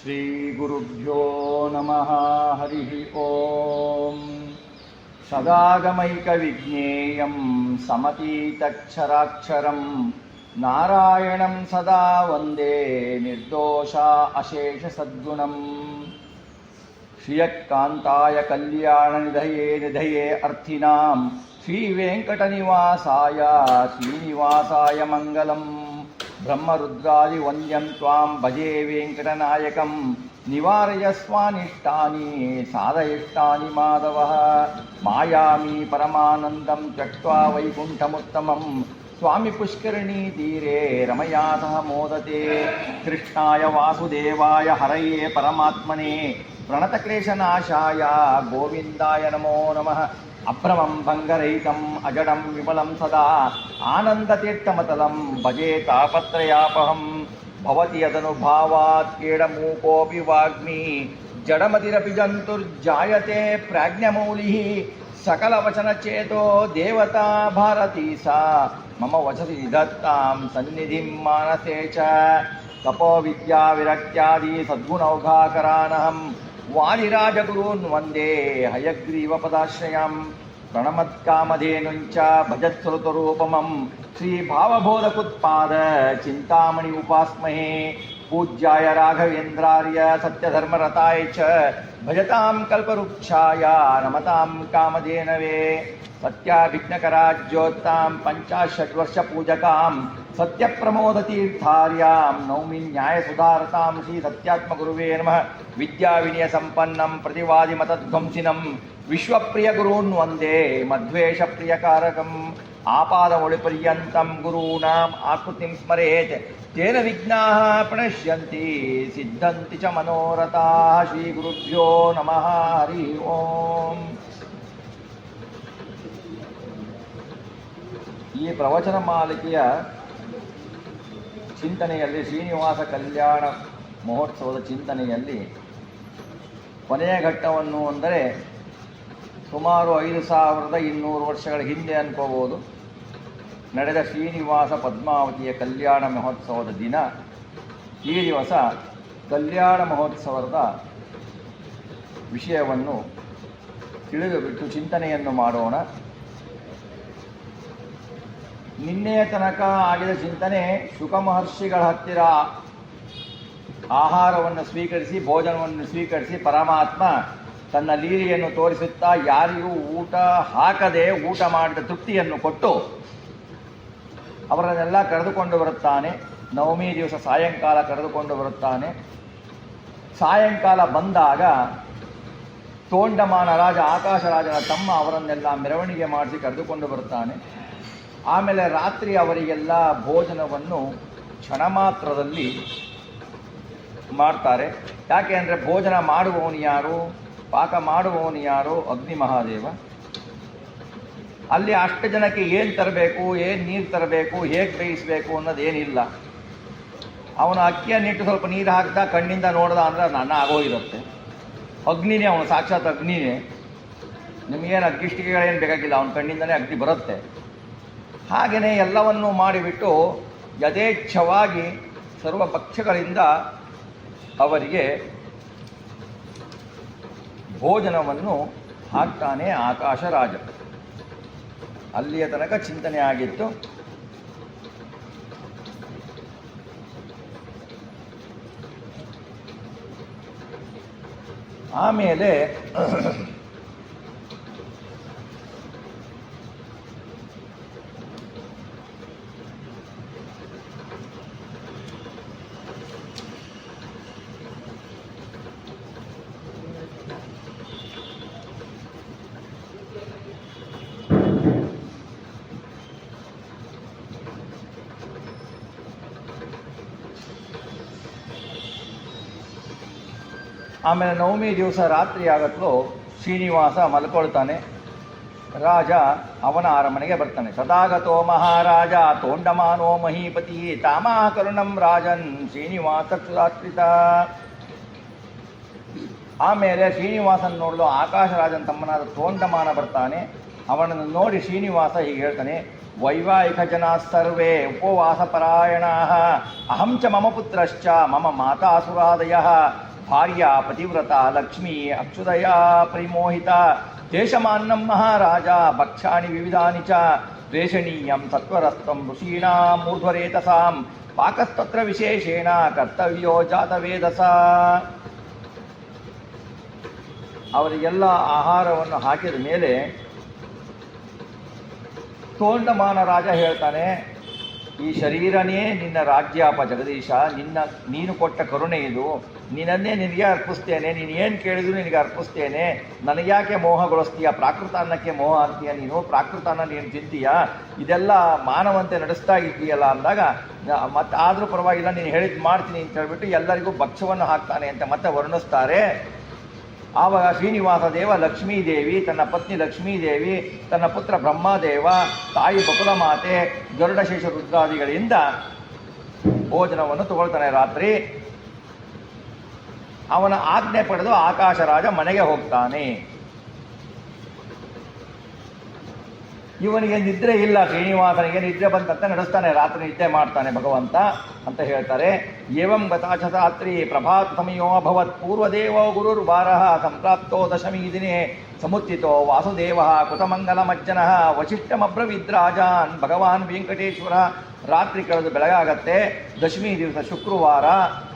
ಶ್ರೀಗುರುಭ್ಯೋ ನಮಃ. ಹರಿ ಓಂ. ಸದಾಗಮೈಕವಿಜ್ಞೇಯಂ ಸಮತೀತಕ್ಷರಾಕ್ಷರಂ ನಾರಾಯಣಂ ಸದಾ ವಂದೇ ನಿರ್ದೋಷ ಅಶೇಷ ಸದ್ಗುಣಂ. ಶ್ರಿಯಕಾಂತಾಯ ಕಲ್ಯಾಣ ನಿಧಯೇ ನಿಧಯೇ ಅರ್ಥಿನಾಂ ಶ್ರೀವೆಂಕಟನಿವಾಸಾಯ ಶ್ರೀನಿವಾಸಾಯ ಮಂಗಲಂ. ಬ್ರಹ್ಮರುದ್ರಾದಿ ವಂದ್ಯಂ ತ್ವಾಂ ಭಜೆ ವೆಂಕಟನಾಯಕಂ. ನಿವಾರಯ ಸ್ವಾನಿಷ್ಟಾನಿ ಸಾಧಯಿಷ್ಟಾನಿ ಮಾಧವಃ. ಮಾಯಾಮಿ ಪರಮಾನಂದಂ ತ್ಯಕ್ತ್ವಾ ವೈಕುಂಠಮುತ್ತಮಂ. ಸ್ವಾಮಿ ಪುಷ್ಕರಣಿ ತೀರೆ ರಮಯಾ ಸಹ ಮೋದತೆ. ಕೃಷ್ಣಾಯ ವಾಸುದೇವಾಯ ಹರಯೇ ಪರಮಾತ್ಮನೇ ಪ್ರಣತಕ್ಲೇಶನಾಶಾಯ ಗೋವಿಂದಾಯ ನಮೋ ನಮಃ. ಅಭ್ರಮಂ ಭಂಗರಹಿತಂ ಅಜಡಂ ವಿಮಲಂ ಸದಾ ಆನಂದತೀರ್ಥಮತಲಂ ಭಜೆ ತಾಪತ್ರಯಾಪಹಂ. ಭವತಿ ಯದನುಭಾವಾತ್ ಕೇಡಮೂಕೋಪಿ ವಾಗ್ಮಿ ಜಡಮತಿರಪಿ ಜಂತುರ್ಜಾಯತೆ ಪ್ರಾಜ್ಞಮೌಲಿಃ. ಸಕಲವಚನಚೇತೋ ದೇವತಾ ಭಾರತೀ ಸಾ ಮಮ ವಚಸಿ ನಿಧತ್ತಾಂ ಸನ್ನಿಧಿಂ ಮಾನಸೇ ಚ. ತಪೋ ವಿದ್ಯಾ ವಿರಕ್ತ್ಯಾದಿ ಸದ್ಗುಣೌಘಾಕರಾನಹಂ ವಾದಿರಾಜಗುರೂನ್ ವಂದೇ ಹಯಗ್ರೀವಪದಾಶ್ರಯಂ. ಪ್ರಣಮತ್ಕಾಮಧೇನುಂಚ ಭಜತ್ಸೃತರೂಪಮಂ ಶ್ರೀಭಾವಬೋಧಕುತ್ಪಾದ ಚಿಂತಾಮಣಿ ಉಪಾಸ್ಮಹೇ. ಪೂಜ್ಯಾಯ ರಾಘವೇಂದ್ರಾರ್ಯ ಸತ್ಯಧರ್ಮರತಾಯ ಚ ಭಜತಾಂ ಕಲ್ಪವೃಕ್ಷಾಯ ನಮತಾಂ ಕಾಮಧೇನವೇ. ಸತ್ಯಾಭಿಜ್ಞಕರಾಜ್ಯೋತ್ತಾಂ ಪಂಚಾಷಡ್ವರ್ಷಪೂಜಕಾಂ ಸತ್ಯಪ್ರಮೋದತೀರ್ಥಾರ್ಯಾಂ ನೌಮಿ ನ್ಯಾಯಸುಧಾರತಾಂ. ಶ್ರೀ ಸತ್ಯಾತ್ಮಗುರುವೇ ನಮಃ. ವಿದ್ಯಾವಿನಯ ಸಂಪನ್ನಂ ಪ್ರತಿವಾದಿಮತಧ್ವಂಸಿನಂ ವಿಶ್ವಪ್ರಿಯಗುರೂನ್ ವಂದೇ ಮಧ್ವೇಷಪ್ರಿಯಕಾರಕಂ. ಆಪಾದಮೌಳಿಪರ್ಯಂತಂ ಗುರೂಣಾಂ ಆಕೃತಿಂ ಸ್ಮರೇತ್ ತೇನ ವಿಘ್ನಾಃ ಪ್ರಣಶ್ಯಂತಿ ಸಿದ್ಧಂತಿ ಚ ಮನೋರಥಾಃ. ಶ್ರೀಗುರುಭ್ಯೋ ನಮಃ. ಹರಿ ಓಂ. ಈ ಪ್ರವಚನ ಮಾಲಿಕೆಯ ಚಿಂತನೆಯಲ್ಲಿ ಶ್ರೀನಿವಾಸ ಕಲ್ಯಾಣ ಮಹೋತ್ಸವದ ಚಿಂತನೆಯಲ್ಲಿ ಕೊನೆಯ ಘಟ್ಟವನ್ನು ಅಂದರೆ ಸುಮಾರು 5200 ವರ್ಷಗಳ ಹಿಂದೆ ಅನ್ಕೋಬೋದು ನಡೆದ ಶ್ರೀನಿವಾಸ ಪದ್ಮಾವತಿಯ ಕಲ್ಯಾಣ ಮಹೋತ್ಸವದ ದಿನ. ಈ ದಿವಸ ಕಲ್ಯಾಣ ಮಹೋತ್ಸವದ ವಿಷಯವನ್ನು ತಿಳಿದುಬಿಟ್ಟು ಚಿಂತನೆಯನ್ನು ಮಾಡೋಣ. ನಿನ್ನೆಯ ತನಕ ಆಗಿದ ಚಿಂತನೆ ಶುಕ ಮಹರ್ಷಿಗಳ ಹತ್ತಿರ ಆಹಾರವನ್ನು ಸ್ವೀಕರಿಸಿ ಭೋಜನವನ್ನು ಸ್ವೀಕರಿಸಿ ಪರಮಾತ್ಮ ತನ್ನ ಲೀಲೆಯನ್ನು ತೋರಿಸುತ್ತಾ ಯಾರಿಗೂ ಊಟ ಹಾಕದೆ ಊಟ ಮಾಡಿದ ತೃಪ್ತಿಯನ್ನು ಕೊಟ್ಟು ಅವರನ್ನೆಲ್ಲ ಕರೆದುಕೊಂಡು ಬರುತ್ತಾನೆ. ನವಮಿ ದಿವಸ ಸಾಯಂಕಾಲ ಕರೆದುಕೊಂಡು ಬರುತ್ತಾನೆ. ಸಾಯಂಕಾಲ ಬಂದಾಗ ತೋಂಡಮಾನ ರಾಜ ಆಕಾಶರಾಜನ ತಮ್ಮ ಅವರನ್ನೆಲ್ಲ ಮೆರವಣಿಗೆ ಮಾಡಿಸಿ ಕರೆದುಕೊಂಡು ಬರುತ್ತಾನೆ. ಆಮೇಲೆ ರಾತ್ರಿ ಅವರಿಗೆಲ್ಲ ಭೋಜನವನ್ನು ಕ್ಷಣ ಮಾತ್ರದಲ್ಲಿ ಮಾಡ್ತಾರೆ. ಯಾಕೆ ಅಂದರೆ ಭೋಜನ ಮಾಡುವವನು ಯಾರು, ಪಾಕ ಮಾಡುವವನು ಯಾರು? ಅಗ್ನಿ ಮಹಾದೇವ. ಅಲ್ಲಿ ಅಷ್ಟು ಜನಕ್ಕೆ ಏನು ತರಬೇಕು, ಏನು ನೀರು ತರಬೇಕು, ಹೇಗೆ ಬೇಯಿಸಬೇಕು ಅನ್ನೋದೇನಿಲ್ಲ. ಅವನು ಅಕ್ಕಿಯನ್ನಿಟ್ಟು ಸ್ವಲ್ಪ ನೀರು ಹಾಕ್ದ, ಕಣ್ಣಿಂದ ನೋಡ್ದ ಅಂದ್ರೆ ಅನ್ನ ಆಗೋಗಿರುತ್ತೆ. ಅಗ್ನಿನೇ ಅವನು, ಸಾಕ್ಷಾತ್ ಅಗ್ನಿನೇ. ನಿಮಗೇನು ಅಗ್ಗಿಷ್ಟಿಗೆಗಳೇನು ಬೇಕಾಗಿಲ್ಲ, ಅವನ ಕಣ್ಣಿಂದನೇ ಅಗ್ನಿ ಬರುತ್ತೆ. ಹಾಗೆಯೇ ಎಲ್ಲವನ್ನೂ ಮಾಡಿಬಿಟ್ಟು ಯಥೇಚ್ಛವಾಗಿ ಸರ್ವ ಪಕ್ಷಗಳಿಂದ ಅವರಿಗೆ ಭೋಜನವನ್ನು ಹಾಕ್ತಾನೆ ಆಕಾಶರಾಜ. ಅಲ್ಲಿಯ ತನಕ ಚಿಂತನೆ ಆಗಿತ್ತು. ಆಮೇಲೆ ನವಮಿ ದಿವಸ ರಾತ್ರಿ ಆಗತ್ತಲೂ ಶ್ರೀನಿವಾಸ ಮಲ್ಕೊಳ್ತಾನೆ. ರಾಜ ಅವನ ಅರಮನೆಗೆ ಬರ್ತಾನೆ. ಸದಾಗತೋ ಮಹಾರಾಜ ತೋಂಡಮಾನೋ ಮಹೀಪತಿ ತಾಮಾ ಕರುಣಂ ರಾಜನ್ ಶ್ರೀನಿವಾಸ ಸುರಾತ್ರಿತ. ಆಮೇಲೆ ಶ್ರೀನಿವಾಸನ್ ನೋಡಲು ಆಕಾಶರಾಜನ ತಮ್ಮನಾದ ತೋಂಡಮಾನ ಬರ್ತಾನೆ. ಅವನನ್ನು ನೋಡಿ ಶ್ರೀನಿವಾಸ ಹೀಗೆ ಹೇಳ್ತಾನೆ, ವೈವಾಹಿಕ ಜನ ಸರ್ವೇ ಉಪವಾಸ ಪರಾಯಣಾಃ ಅಹಂ ಚ ಮಮ ಪುತ್ರಶ್ಚ ಮಮ ಮಾತಾಸುರಾದಯಃ ಭಾರ್ಯ ಪತಿವ್ರತ ಲಕ್ಷ್ಮೀ ಅಕ್ಷುದಯ ಪರಿಮೋಹಿತ ದೇಶಮಾನ್ನಂ ಮಹಾರಾಜ ಭಕ್ಷಾಣಿ ವಿವಿಧಾನಿ ಚ ದ್ವೇಷಣೀಯಂ ಸತ್ವರಸ್ತಂ ಋಷೀಣಾಂ ಮೂರ್ಧ್ವರೇತಸಾಂ ಪಾಕಸ್ತತ್ರ ವಿಶೇಷೇಣ ಕರ್ತವ್ಯೋ ಜಾತವೇದಸ. ಅವರಿಗೆಲ್ಲ ಆಹಾರವನ್ನು ಹಾಕಿದ ಮೇಲೆ ತೋಂಡಮಾನ ರಾಜ ಹೇಳ್ತಾನೆ, ಈ ಶರೀರನೇ ನಿನ್ನ ರಾಜ್ಯಾಪ ಜಗದೀಶ, ನೀನು ಕೊಟ್ಟ ಕರುಣೆ ಇದು, ನಿನ್ನನ್ನೇ ನಿನಗೆ ಅರ್ಪಿಸ್ತೇನೆ, ನೀನು ಏನು ಕೇಳಿದ್ರು ನಿನಗೆ ಅರ್ಪಿಸ್ತೇನೆ, ನನಗ್ಯಾಕೆ ಮೋಹಗೊಳಿಸ್ತೀಯ, ಪ್ರಾಕೃತ ಅನ್ನಕ್ಕೆ ಮೋಹ ಅಂತೀಯ, ನೀನು ಪ್ರಾಕೃತ ಅನ್ನ ನೀನು ತಿಂತೀಯ, ಇದೆಲ್ಲ ಮಾನವಂತೆ ನಡೆಸ್ತಾ ಇದ್ದೀಯಲ್ಲ ಅಂದಾಗ ಮತ್ತೆ ಆದರೂ ಪರವಾಗಿಲ್ಲ ನೀನು ಹೇಳಿದ್ದು ಮಾಡ್ತೀನಿ ಅಂತ ಹೇಳ್ಬಿಟ್ಟು ಎಲ್ಲರಿಗೂ ಭಕ್ಷ್ಯವನ್ನು ಹಾಕ್ತಾನೆ ಅಂತ ಮತ್ತೆ ವರ್ಣಿಸ್ತಾರೆ. ಆವಾಗ ಶ್ರೀನಿವಾಸ ದೇವ ಲಕ್ಷ್ಮೀದೇವಿ, ತನ್ನ ಪತ್ನಿ ಲಕ್ಷ್ಮೀದೇವಿ, ತನ್ನ ಪುತ್ರ ಬ್ರಹ್ಮದೇವ, ತಾಯಿ ಬಕುಲ ಮಾತೆ, ಗರುಡಶೇಷ ರುದ್ರಾದಿಗಳಿಂದ ಭೋಜನವನ್ನು ತಗೊಳ್ತಾನೆ. ರಾತ್ರಿ ಅವನ ಆಜ್ಞೆ ಪಡೆದು ಆಕಾಶರಾಜ ಮನೆಗೆ ಹೋಗ್ತಾನೆ. ಇವನಿಗೆ ನಿದ್ರೆ ಇಲ್ಲ, ಶ್ರೀನಿವಾಸನಿಗೆ ನಿದ್ರೆ ಬಂದಂತೆ ನಡೆಸ್ತಾನೆ, ರಾತ್ರಿ ನಿದ್ದೆ ಮಾಡ್ತಾನೆ ಭಗವಂತ ಅಂತ ಹೇಳ್ತಾರೆ. ಏವಂ ಗತಾಚರಾತ್ರಿ ಪ್ರಭಾತ ಸಮಯೋ ಅಭವತ್ ಪೂರ್ವದೇವ ಗುರುರ್ವಾರಃ ಸಂಪ್ರಾಪ್ತೋ ದಶಮೀ ದಿನೇ ಸಮುತ್ತಿತೋ ವಾಸುದೇವ ಕೃತಮಂಗಲಮಜ್ಜನ ವಶಿಷ್ಠಮಬ್ರವಿದ್ರಾಜಾನ್ ಭಗವಾನ್ ವೆಂಕಟೇಶ್ವರ. ರಾತ್ರಿ ಕಳೆದು ಬೆಳಗಾಗತ್ತೆ, ದಶಮಿ ದಿವಸ ಶುಕ್ರವಾರ.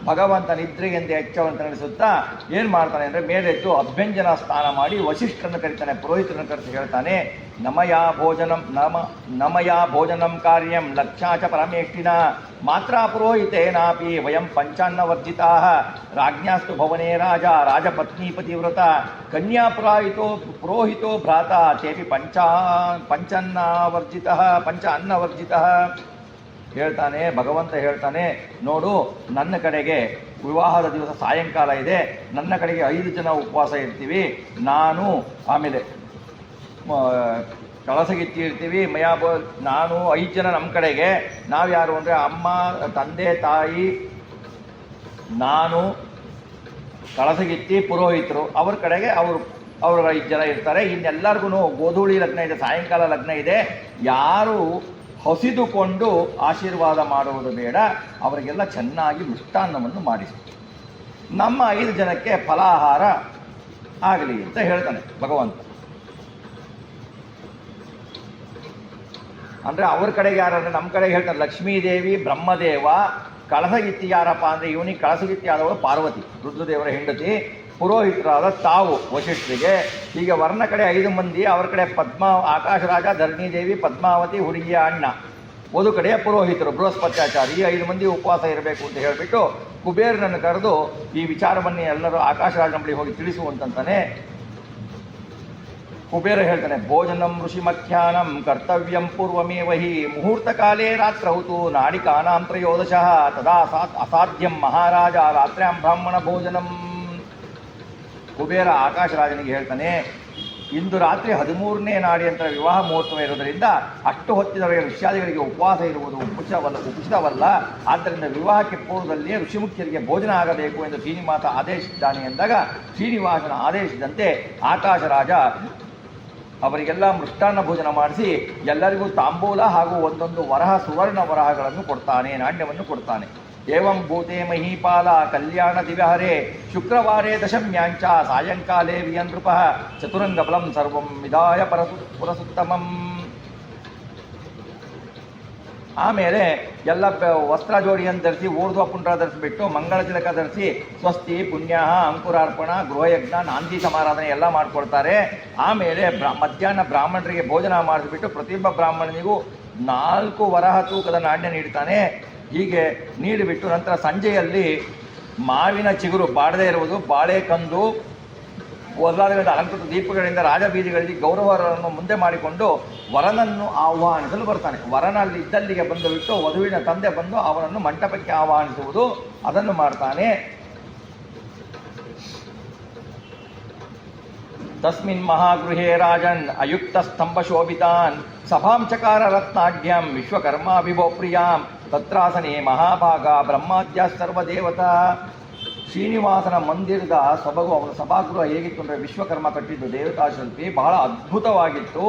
ಭಗವಂತ ನಿದ್ರೆಗೆಂದು ಎಚ್ಚರವನ್ನು ನಡೆಸುತ್ತಾ ಏನು ಮಾಡ್ತಾನೆ ಅಂದರೆ ಮೇಲೆದ್ದು ಅಭ್ಯಂಜನ ಸ್ನಾನ ಮಾಡಿ ವಶಿಷ್ಠರನ್ನು ಕರೀತಾನೆ, ಪುರೋಹಿತರನ್ನು ಕರೆಸಿ ಹೇಳ್ತಾನೆ, ನಮಯಾ ಭೋಜನಂ ಕಾರ್ಯಂ ಲಕ್ಷಾಚ ಪರಮೇಷ್ಠಿನ ಮಾತ್ರ ಪುರೋಹಿತೇನಾಪಿ ವಯಂ ಪಂಚಾನ್ನವರ್ಜಿತಾ ರಾಜ್ಞಾಸ್ತು ಭವನೇ ರಾಜ ರಾಜಪತ್ನೀಪತಿವ್ರತ ಪುರೋಹಿತೋ ಭ್ರಾತ ತೇಪಿ ಪಂಚ ಅನ್ನವರ್ಜಿತ ಹೇಳ್ತಾನೆ. ಭಗವಂತ ಹೇಳ್ತಾನೆ, ನೋಡು, ನನ್ನ ಕಡೆಗೆ ವಿವಾಹದ ದಿವಸ ಸಾಯಂಕಾಲ ಇದೆ, ನನ್ನ ಕಡೆಗೆ 5 ಜನ ಉಪವಾಸ ಇರ್ತೀವಿ, ನಾನು ಆಮೇಲೆ ಕಳಸಗಿತ್ತಿ ಇರ್ತೀವಿ, ನಾನು 5 ಜನ ನಮ್ಮ ಕಡೆಗೆ. ನಾವು ಯಾರು ಅಂದರೆ ಅಮ್ಮ, ತಂದೆ, ತಾಯಿ, ನಾನು, ಕಳಸಗಿತ್ತಿ, ಪುರೋಹಿತರು. ಅವ್ರ ಕಡೆಗೆ ಅವರು 5 ಜನ ಇರ್ತಾರೆ. ಇನ್ನೆಲ್ಲರಿಗೂ ಗೋಧೂಳಿ ಲಗ್ನ ಇದೆ, ಸಾಯಂಕಾಲ ಲಗ್ನ ಇದೆ. ಯಾರು ಹಸಿದುಕೊಂಡು ಆಶೀರ್ವಾದ ಮಾಡುವುದು ಬೇಡ, ಅವರಿಗೆಲ್ಲ ಚೆನ್ನಾಗಿ ಮೃಷ್ಟಾನ್ನವನ್ನು ಮಾಡಿಸಿ ನಮ್ಮ 5 ಜನಕ್ಕೆ ಫಲಾಹಾರ ಆಗಲಿ ಅಂತ ಹೇಳ್ತಾನೆ ಭಗವಂತ. ಅಂದರೆ ಅವ್ರ ಕಡೆಗೆ ಯಾರಂದರೆ ನಮ್ಮ ಕಡೆಗೆ ಹೇಳ್ತಾರೆ ಲಕ್ಷ್ಮೀದೇವಿ, ಬ್ರಹ್ಮದೇವ. ಕಳಸಗಿತ್ತಿ ಯಾರಪ್ಪ ಅಂದರೆ ಇವನಿಗೆ ಕಳಸಗಿತ್ತಿ ಆದವಳು ಪಾರ್ವತಿ, ರುದ್ರದೇವರ ಹೆಂಡತಿ. ಪುರೋಹಿತರಾದ ತಾವು ವಶಿಷ್ಠರಿಗೆ. ಹೀಗೆ ವರ್ಣ ಕಡೆ 5 ಮಂದಿ, ಅವ್ರ ಕಡೆ ಆಕಾಶರಾಜ, ಧರಣಿದೇವಿ, ಪದ್ಮಾವತಿ, ಹುಡುಗಿಯ ಅಣ್ಣ. ಒಂದು ಕಡೆಯ ಪುರೋಹಿತರು ಬೃಹಸ್ಪತ್ಯಾಚಾರಿ. ಈ 5 ಮಂದಿ ಉಪವಾಸ ಇರಬೇಕು ಅಂತ ಹೇಳಿಬಿಟ್ಟು ಕುಬೇರನನ್ನು ಕರೆದು ಈ ವಿಚಾರವನ್ನೇ ಎಲ್ಲರೂ ಆಕಾಶರಾಜನ ಬಳಿ ಹೋಗಿ ತಿಳಿಸುವಂತಾನೆ. ಕುಬೇರ ಹೇಳ್ತಾನೆ, ಭೋಜನಂ ಋಷಿ ಮಧ್ಯಾಹ್ನಂ ಕರ್ತವ್ಯಂ ಪೂರ್ವಮೇವ ಹಿ ಮುಹೂರ್ತ ಕಾಲೇ ರಾತ್ರೌತು ನಾಡಿಕಾನಾಂ ತ್ರಯೋದಶಃ ತದಾ ಅಸಾಧ್ಯಂ ಮಹಾರಾಜ ರಾತ್ರ್ಯಾಂ ಬ್ರಾಹ್ಮಣ ಭೋಜನಂ. ಕುಬೇರ ಆಕಾಶರಾಜನಿಗೆ ಹೇಳ್ತಾನೆ, ಇಂದು ರಾತ್ರಿ 13ನೇ ನಾಡಿ ಅಂತ ವಿವಾಹ ಮುಹೂರ್ತವ ಇರೋದರಿಂದ ಅಷ್ಟು ಹೊತ್ತಿನವರೆಗೆ ಋಷ್ಯಾದಿಗಳಿಗೆ ಉಪವಾಸ ಇರುವುದು ಉಚಿತವಲ್ಲ. ಆದ್ದರಿಂದ ವಿವಾಹಕ್ಕೆ ಪೂರ್ವದಲ್ಲಿಯೇ ಋಷಿಮುಖ್ಯರಿಗೆ ಭೋಜನ ಆಗಬೇಕು ಎಂದು ಶ್ರೀನಿವಾಸ ಆದೇಶಿಸಿದ್ದಾನೆ ಎಂದಾಗ ಶ್ರೀನಿವಾಸನ ಆದೇಶದಂತೆ ಆಕಾಶರಾಜ ಅವರಿಗೆಲ್ಲ ಮೃಷ್ಟಾನ್ನ ಭೋಜನ ಮಾಡಿಸಿ ಎಲ್ಲರಿಗೂ ತಾಂಬೂಲ ಹಾಗೂ ಒಂದೊಂದು ಸುವರ್ಣ ವರಹಗಳನ್ನು ಕೊಡ್ತಾನೆ, ನಾಣ್ಯವನ್ನು ಕೊಡ್ತಾನೆ. ಏವಂ ಭೂತೆ ಮಹೀಪಾಲ ಕಲ್ಯಾಣ ದಿವ್ಯಹರೇ ಶುಕ್ರವಾರೇ ದಶಮ್ಯಾಂಚ ಸಾಯಂಕಾಲೇ ವಿಯನೃಪ ಚತುರಂಗ ಬಲಂ ಸರ್ವಂ ವಿದಾಯ ಪುರಸುತ್ತಮಂ. ಆಮೇಲೆ ಎಲ್ಲ ವಸ್ತ್ರ ಜೋಡಿಯನ್ನು ಧರಿಸಿ ಊರ್ಧ್ವ ಪುಂಡ್ರ ಧರಿಸಿಬಿಟ್ಟು ಮಂಗಳ ತಿಲಕ ಧರಿಸಿ ಸ್ವಸ್ತಿ ಪುಣ್ಯ ಅಂಕುರಾರ್ಪಣ ಗೃಹಯಜ್ಞ ನಾಂದಿ ಸಮಾರಾಧನೆ ಎಲ್ಲ ಮಾಡಿಕೊಡ್ತಾರೆ. ಆಮೇಲೆ ಮಧ್ಯಾಹ್ನ ಬ್ರಾಹ್ಮಣರಿಗೆ ಭೋಜನ ಮಾಡಿಸ್ಬಿಟ್ಟು ಪ್ರತಿಯೊಬ್ಬ ಬ್ರಾಹ್ಮಣನಿಗೂ 4 ವರಹ ತೂಕದ ನಾಣ್ಯ ನೀಡ್ತಾನೆ. ಹೀಗೆ ನೀಡಿಬಿಟ್ಟು ನಂತರ ಸಂಜೆಯಲ್ಲಿ ಮಾವಿನ ಚಿಗುರು ಬಾಡದೇ ಇರುವುದು, ಬಾಳೆಕಂದು ಮೊದಲಾದ ಅಲಂಕೃತ ದೀಪಗಳಿಂದ ರಾಜಬೀದಿಗಳಲ್ಲಿ ಗೌರವರನ್ನು ಮುಂದೆ ಮಾಡಿಕೊಂಡು ವರನನ್ನು ಆಹ್ವಾನಿಸಲು ಬರ್ತಾನೆ. ವರನಲ್ಲಿ ಇದ್ದಲ್ಲಿಗೆ ಬಂದು ಬಿಟ್ಟು ವಧುವಿನ ತಂದೆ ಬಂದು ಅವನನ್ನು ಮಂಟಪಕ್ಕೆ ಆಹ್ವಾನಿಸುವುದು, ಅದನ್ನು ಮಾಡ್ತಾನೆ. ತಸ್ಮಿನ್ ಮಹಾಗೃಹೇ ರಾಜನ್ ಅಯುಕ್ತ ಸ್ತಂಭ ಶೋಭಿತಾನ್ ಸಭಾಂ ಚಕಾರ ರತ್ನಾಢ್ಯಂ ವಿಶ್ವಕರ್ಮಾಭಿಭೋ ಪ್ರಿಯಾಂ ತತ್ರಾಸನೆ ಮಹಾಭಾಗ ಬ್ರಹ್ಮಾದ್ಯ ಸರ್ವದೇವತಾ. ಶ್ರೀನಿವಾಸನ ಮಂದಿರದ ಸೊಬಗು, ಅವನ ಸಭಾಗೃಹ ಹೇಗಿತ್ತು ಅಂದರೆ ವಿಶ್ವಕರ್ಮ ಕಟ್ಟಿದ್ದು ದೇವತಾ ಶಿಲ್ಪಿ, ಬಹಳ ಅದ್ಭುತವಾಗಿತ್ತು.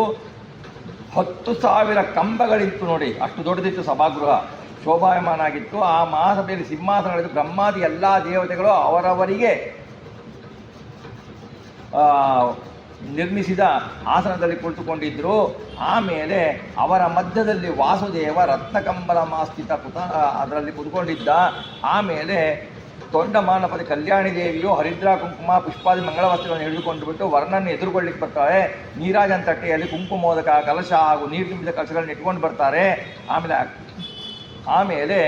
10,000 ಕಂಬಗಳಿತ್ತು ನೋಡಿ, ಅಷ್ಟು ದೊಡ್ಡದಿತ್ತು ಸಭಾಗೃಹ. ಶೋಭಾಯಮಾನ ಆಗಿತ್ತು. ಆ ಮಹಾಸಭೆಯಲ್ಲಿ ಸಿಂಹಾಸನಗಳಿದ್ದು ಬ್ರಹ್ಮಾದಿ ಎಲ್ಲ ದೇವತೆಗಳು ಅವರವರಿಗೆ ನಿರ್ಮಿಸಿದ ಆಸನದಲ್ಲಿ ಕುಳಿತುಕೊಂಡಿದ್ದರು. ಆಮೇಲೆ ಅವರ ಮಧ್ಯದಲ್ಲಿ ವಾಸುದೇವ ರತ್ನಕಂಬಲ ಮಾಸ್ಥಿತ ಅದರಲ್ಲಿ ಕುತ್ಕೊಂಡಿದ್ದ. ಆಮೇಲೆ ತೊಂಡಮಾನಪತಿ ಕಲ್ಯಾಣಿ ದೇವಿಯು ಹರಿದ್ರಾ ಕುಂಕುಮ ಪುಷ್ಪಾದಿ ಮಂಗಳ ವಸ್ತುಗಳನ್ನು ಹಿಡಿದುಕೊಂಡು ಬಿಟ್ಟು ವರ್ಣನ ಎದುರುಗೊಳ್ಳಿಕ್ಕೆ ಬರ್ತಾಳೆ. ನೀರಾಜನ ತಟ್ಟೆಯಲ್ಲಿ ಕುಂಕುಮೋದಕ ಕಲಶ ಹಾಗೂ ನೀರು ತುಂಬಿದ ಕಲಶಗಳನ್ನು ಇಟ್ಕೊಂಡು ಬರ್ತಾರೆ. ಆಮೇಲೆ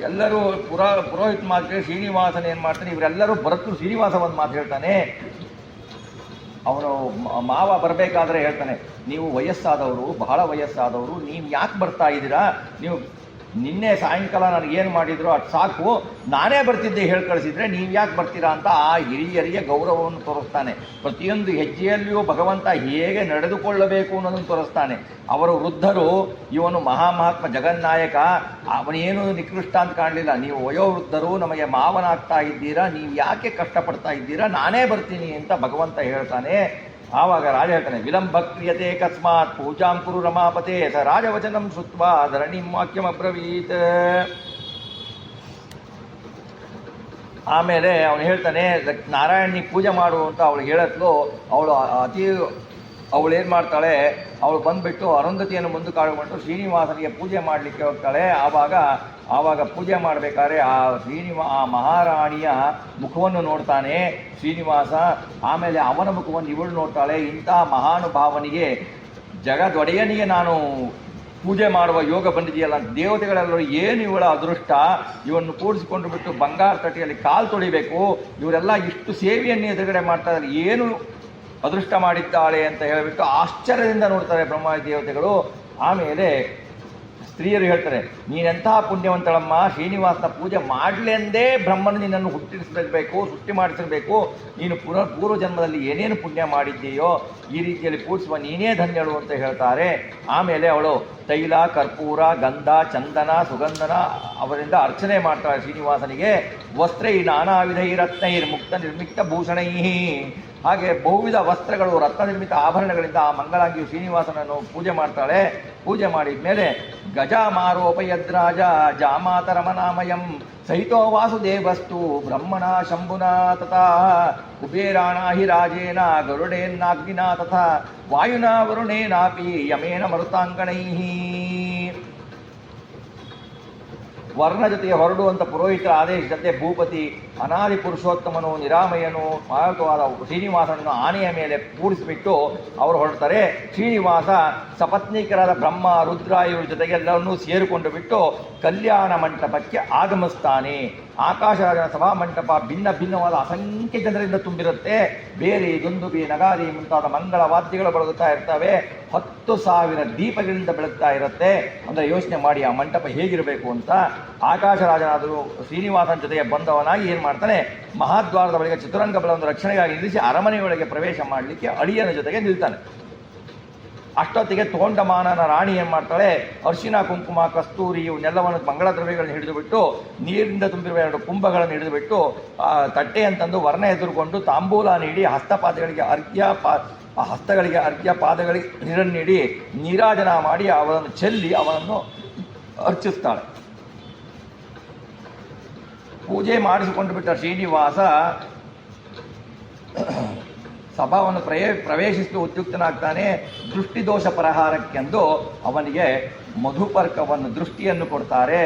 ಎಲ್ಲರೂ ಪುರೋಹಿತ ಮಾತು ಶ್ರೀನಿವಾಸನ ಏನು ಮಾಡ್ತಾನೆ, ಇವರೆಲ್ಲರೂ ಬರತ್ತು ಶ್ರೀನಿವಾಸ ಒಂದು ಮಾತು ಹೇಳ್ತಾನೆ. ಅವನು ಮಾವ ಬರಬೇಕಾದ್ರೆ ಹೇಳ್ತಾನೆ, ನೀವು ವಯಸ್ಸಾದವರು, ಬಹಳ ವಯಸ್ಸಾದವರು, ನೀವು ಯಾಕೆ ಬರ್ತಾ ಇದ್ದೀರಾ? ನೀವು ನಿನ್ನೆ ಸಾಯಂಕಾಲ ನನಗೇನು ಮಾಡಿದ್ರು ಅದು ಸಾಕು, ನಾನೇ ಬರ್ತಿದ್ದೆ ಹೇಳಿ ಕಳಿಸಿದ್ರೆ ನೀವು ಯಾಕೆ ಬರ್ತೀರಾ ಅಂತ ಆ ಹಿರಿಯರಿಗೆ ಗೌರವವನ್ನು ತೋರಿಸ್ತಾನೆ. ಪ್ರತಿಯೊಂದು ಹೆಜ್ಜೆಯಲ್ಲಿಯೂ ಭಗವಂತ ಹೇಗೆ ನಡೆದುಕೊಳ್ಳಬೇಕು ಅನ್ನೋದನ್ನು ತೋರಿಸ್ತಾನೆ. ಅವರು ವೃದ್ಧರು, ಇವನು ಮಹಾಮಹಾತ್ಮ ಜಗನ್ನಾಯಕ, ಅವನೇನು ನಿಕೃಷ್ಟ ಅಂತ ಕಾಣಲಿಲ್ಲ. ನೀವು ವಯೋವೃದ್ಧರು, ನಮಗೆ ಮಾವನಾಗ್ತಾ ಇದ್ದೀರಾ, ನೀವು ಯಾಕೆ ಕಷ್ಟಪಡ್ತಾ ಇದ್ದೀರಾ, ನಾನೇ ಬರ್ತೀನಿ ಅಂತ ಭಗವಂತ ಹೇಳ್ತಾನೆ. ಆವಾಗ ರಾಜ ಹೇಳ್ತಾನೆ, ವಿಲಂಬ ಕ್ರಿಯತೆ ಕಸ್ಮಾತ್ ಪೂಜಾಂ ಕುರು ರಮಾಪತೆ ಸ ರಾಜವಚನಂ ಶ್ರುತ್ವಾ ಧರಣಿಂ ವಾಕ್ಯಂ ಅಬ್ರವೀತ್. ಆಮೇಲೆ ಅವನು ಹೇಳ್ತಾನೆ, ನಾರಾಯಣನಿಗೆ ಪೂಜೆ ಮಾಡು ಅಂತ ಅವಳು ಹೇಳತ್ಲು. ಅವಳು ಏನು ಮಾಡ್ತಾಳೆ, ಅವಳು ಬಂದುಬಿಟ್ಟು ಅರುಂಧತಿಯನ್ನು ಮುಂದೆ ಕಾಡ್ಬಿಟ್ಟು ಶ್ರೀನಿವಾಸನಿಗೆ ಪೂಜೆ ಮಾಡಲಿಕ್ಕೆ ಹೋಗ್ತಾಳೆ. ಆವಾಗ ಪೂಜೆ ಮಾಡಬೇಕಾದ್ರೆ ಆ ಮಹಾರಾಣಿಯ ಮುಖವನ್ನು ನೋಡ್ತಾನೆ ಶ್ರೀನಿವಾಸ. ಆಮೇಲೆ ಅವನ ಮುಖವನ್ನು ಇವಳು ನೋಡ್ತಾಳೆ. ಇಂಥ ಮಹಾನುಭಾವನಿಗೆ, ಜಗದೊಡೆಯನಿಗೆ ನಾನು ಪೂಜೆ ಮಾಡುವ ಯೋಗ ಬಂದಿದೆಯಲ್ಲ. ದೇವತೆಗಳೆಲ್ಲರೂ ಏನು ಇವಳ ಅದೃಷ್ಟ, ಇವನ್ನು ಕೂಡಿಸಿಕೊಂಡು ಬಿಟ್ಟು ಬಂಗಾರ ತಟ್ಟೆಯಲ್ಲಿ ಕಾಲು ತೊಳಿಬೇಕು, ಇವರೆಲ್ಲ ಇಷ್ಟು ಸೇವೆಯನ್ನು ಎದುರುಗಡೆ ಮಾಡ್ತಾ ಇದ್ದಾರೆ, ಏನು ಅದೃಷ್ಟ ಮಾಡಿದ್ದಾಳೆ ಅಂತ ಹೇಳಿಬಿಟ್ಟು ಆಶ್ಚರ್ಯದಿಂದ ನೋಡ್ತಾರೆ ಬ್ರಹ್ಮಾದಿ ದೇವತೆಗಳು. ಆಮೇಲೆ ಸ್ತ್ರೀಯರು ಹೇಳ್ತಾರೆ, ನೀನೆಂತಹ ಪುಣ್ಯವಂತಳಮ್ಮ, ಶ್ರೀನಿವಾಸನ ಪೂಜೆ ಮಾಡಲೆಂದೇ ಬ್ರಹ್ಮನು ನಿನ್ನನ್ನು ಹುಟ್ಟಿಸಬೇಕು, ಸೃಷ್ಟಿ ಮಾಡಿಸಿರಬೇಕು. ನೀನು ಪೂರ್ವ ಜನ್ಮದಲ್ಲಿ ಏನೇನು ಪುಣ್ಯ ಮಾಡಿದ್ದೀಯೋ ಈ ರೀತಿಯಲ್ಲಿ ಪೂಜಿಸುವ ನೀನೇ ಧನ್ಯಳು ಅಂತ ಹೇಳ್ತಾರೆ. ಆಮೇಲೆ ಅವಳು ತೈಲ, ಕರ್ಪೂರ, ಗಂಧ, ಚಂದನ, ಸುಗಂಧನ ಅವರಿಂದ ಅರ್ಚನೆ ಮಾಡ್ತಾಳೆ ಶ್ರೀನಿವಾಸನಿಗೆ. ವಸ್ತ್ರೈ ನಾನಾ ವಿಧೈ ರತ್ನೈರ್ ಮುಕ್ತ ನಿರ್ಮಿತ ಭೂಷಣೈ. ಹಾಗೆ ಬಹುವಿಧ ವಸ್ತ್ರಗಳು, ರತ್ನ ನಿರ್ಮಿತ ಆಭರಣಗಳಿಂದ ಆ ಮಂಗಳಾಂಗಿಯು ಶ್ರೀನಿವಾಸನನ್ನು ಪೂಜೆ ಮಾಡ್ತಾಳೆ. ಪೂಜೆ ಮಾಡಿದ ಮೇಲೆ ಗಜಾಮಾರೋಪಯದ್ರಾಜ ಜಾಮಾತರಮನಾಮಯಂ ಸಹಿತೋ ವಾಸುದೇವಸ್ತು ಬ್ರಹ್ಮಣ ಶಂಭುನಾ ತಥಾ ಕುಬೇರಾಣ ಹಿ ರಾಜೇನ ಗರುಡೇನ್ನಾಗ್ನಿನಾ ತಥಾ ವಾಯುನಾ ವರುಣೇನಾಪಿ ಯಮೇನ ಮರುತಾಂಗಣೈ. ವರ್ಣ ಜೊತೆಗೆ ಹೊರಡುವಂಥ ಪುರೋಹಿತರ ಆದೇಶದಂತೆ ಭೂಪತಿ ಅನಾದಿ ಪುರುಷೋತ್ತಮನು ನಿರಾಮಯನು ಮಾರುತವಾದ ಶ್ರೀನಿವಾಸನನ್ನು ಆನೆಯ ಮೇಲೆ ಕೂಡಿಸಿಬಿಟ್ಟು ಅವರು ಹೊರಡ್ತಾರೆ. ಶ್ರೀನಿವಾಸ ಸಪತ್ನೀಕರಾದ ಬ್ರಹ್ಮ, ರುದ್ರ ಇವರ ಜೊತೆಗೆಲ್ಲವನ್ನೂ ಸೇರಿಕೊಂಡು ಬಿಟ್ಟು ಕಲ್ಯಾಣ ಮಂಟಪಕ್ಕೆ ಆಗಮಿಸ್ತಾನೆ. ಆಕಾಶರಾಜನ ಸಭಾಮಂಟಪ ಭಿನ್ನ ಭಿನ್ನವಾದ ಅಸಂಖ್ಯ ಜನರಿಂದ ತುಂಬಿರುತ್ತೆ. ಬೇರೆ ದುಂದುಬಿ, ನಗಾರಿ ಮುಂತಾದ ಮಂಗಳ ವಾದ್ಯಗಳು ಬೆಳಗುತ್ತಾ ಇರ್ತವೆ. 10,000 ದೀಪಗಳಿಂದ ಬೆಳಗ್ತಾ ಇರುತ್ತೆ. ಅಂದರೆ ಯೋಚನೆ ಮಾಡಿ ಆ ಮಂಟಪ ಹೇಗಿರಬೇಕು ಅಂತ. ಆಕಾಶರಾಜನಾದರೂ ಶ್ರೀನಿವಾಸನ ಜೊತೆಗೆ ಬಂದವನಾಗಿ ಏನು ಮಾಡ್ತಾನೆ, ಮಹಾದ್ವಾರದ ಬಳಿಕ ಚತುರಂಗ ಬಲವನ್ನು ರಕ್ಷಣೆಗಾಗಿ ನಿಲ್ಲಿಸಿ ಅರಮನೆಯೊಳಗೆ ಪ್ರವೇಶ ಮಾಡಲಿಕ್ಕೆ ಅಳಿಯನ ಜೊತೆಗೆ ನಿಲ್ತಾನೆ. ಅಷ್ಟೊತ್ತಿಗೆ ತೋಂಡಮಾನನ ರಾಣಿ ಏನು ಮಾಡ್ತಾಳೆ, ಅರಿಶಿನ, ಕುಂಕುಮ, ಕಸ್ತೂರಿ ಇವನ್ನೆಲ್ಲವನ್ನು ಮಂಗಳ ದ್ರವ್ಯಗಳನ್ನು ಹಿಡಿದುಬಿಟ್ಟು ನೀರಿನಿಂದ ತುಂಬಿರುವ 2 ಕುಂಭಗಳನ್ನು ಹಿಡಿದುಬಿಟ್ಟು ತಟ್ಟೆ ಅಂತಂದು ವರ್ಣ ಎದುರುಕೊಂಡು ತಾಂಬೂಲ ನೀಡಿ ಹಸ್ತಗಳಿಗೆ ಅರ್ಘ್ಯ, ಪಾದಗಳಿಗೆ ನೀರನ್ನು ನೀಡಿ ನೀರಾಜನ ಮಾಡಿ ಅವರನ್ನು ಚೆಲ್ಲಿ ಅವನನ್ನು ಅರ್ಚಿಸ್ತಾಳೆ. ಪೂಜೆ ಮಾಡಿಸಿಕೊಂಡು ಬಿಟ್ಟ ಶ್ರೀನಿವಾಸ ಸಭಾವನ್ನು ಪ್ರವೇಶಿಸಲು ಉದ್ಯುಕ್ತನಾಗ್ತಾನೆ. ದೃಷ್ಟಿದೋಷ ಪರಿಹಾರಕ್ಕೆಂದು ಅವನಿಗೆ ಮಧುಪರ್ಕವನ್ನು, ದೃಷ್ಟಿಯನ್ನು ಕೊಡ್ತಾರೆ.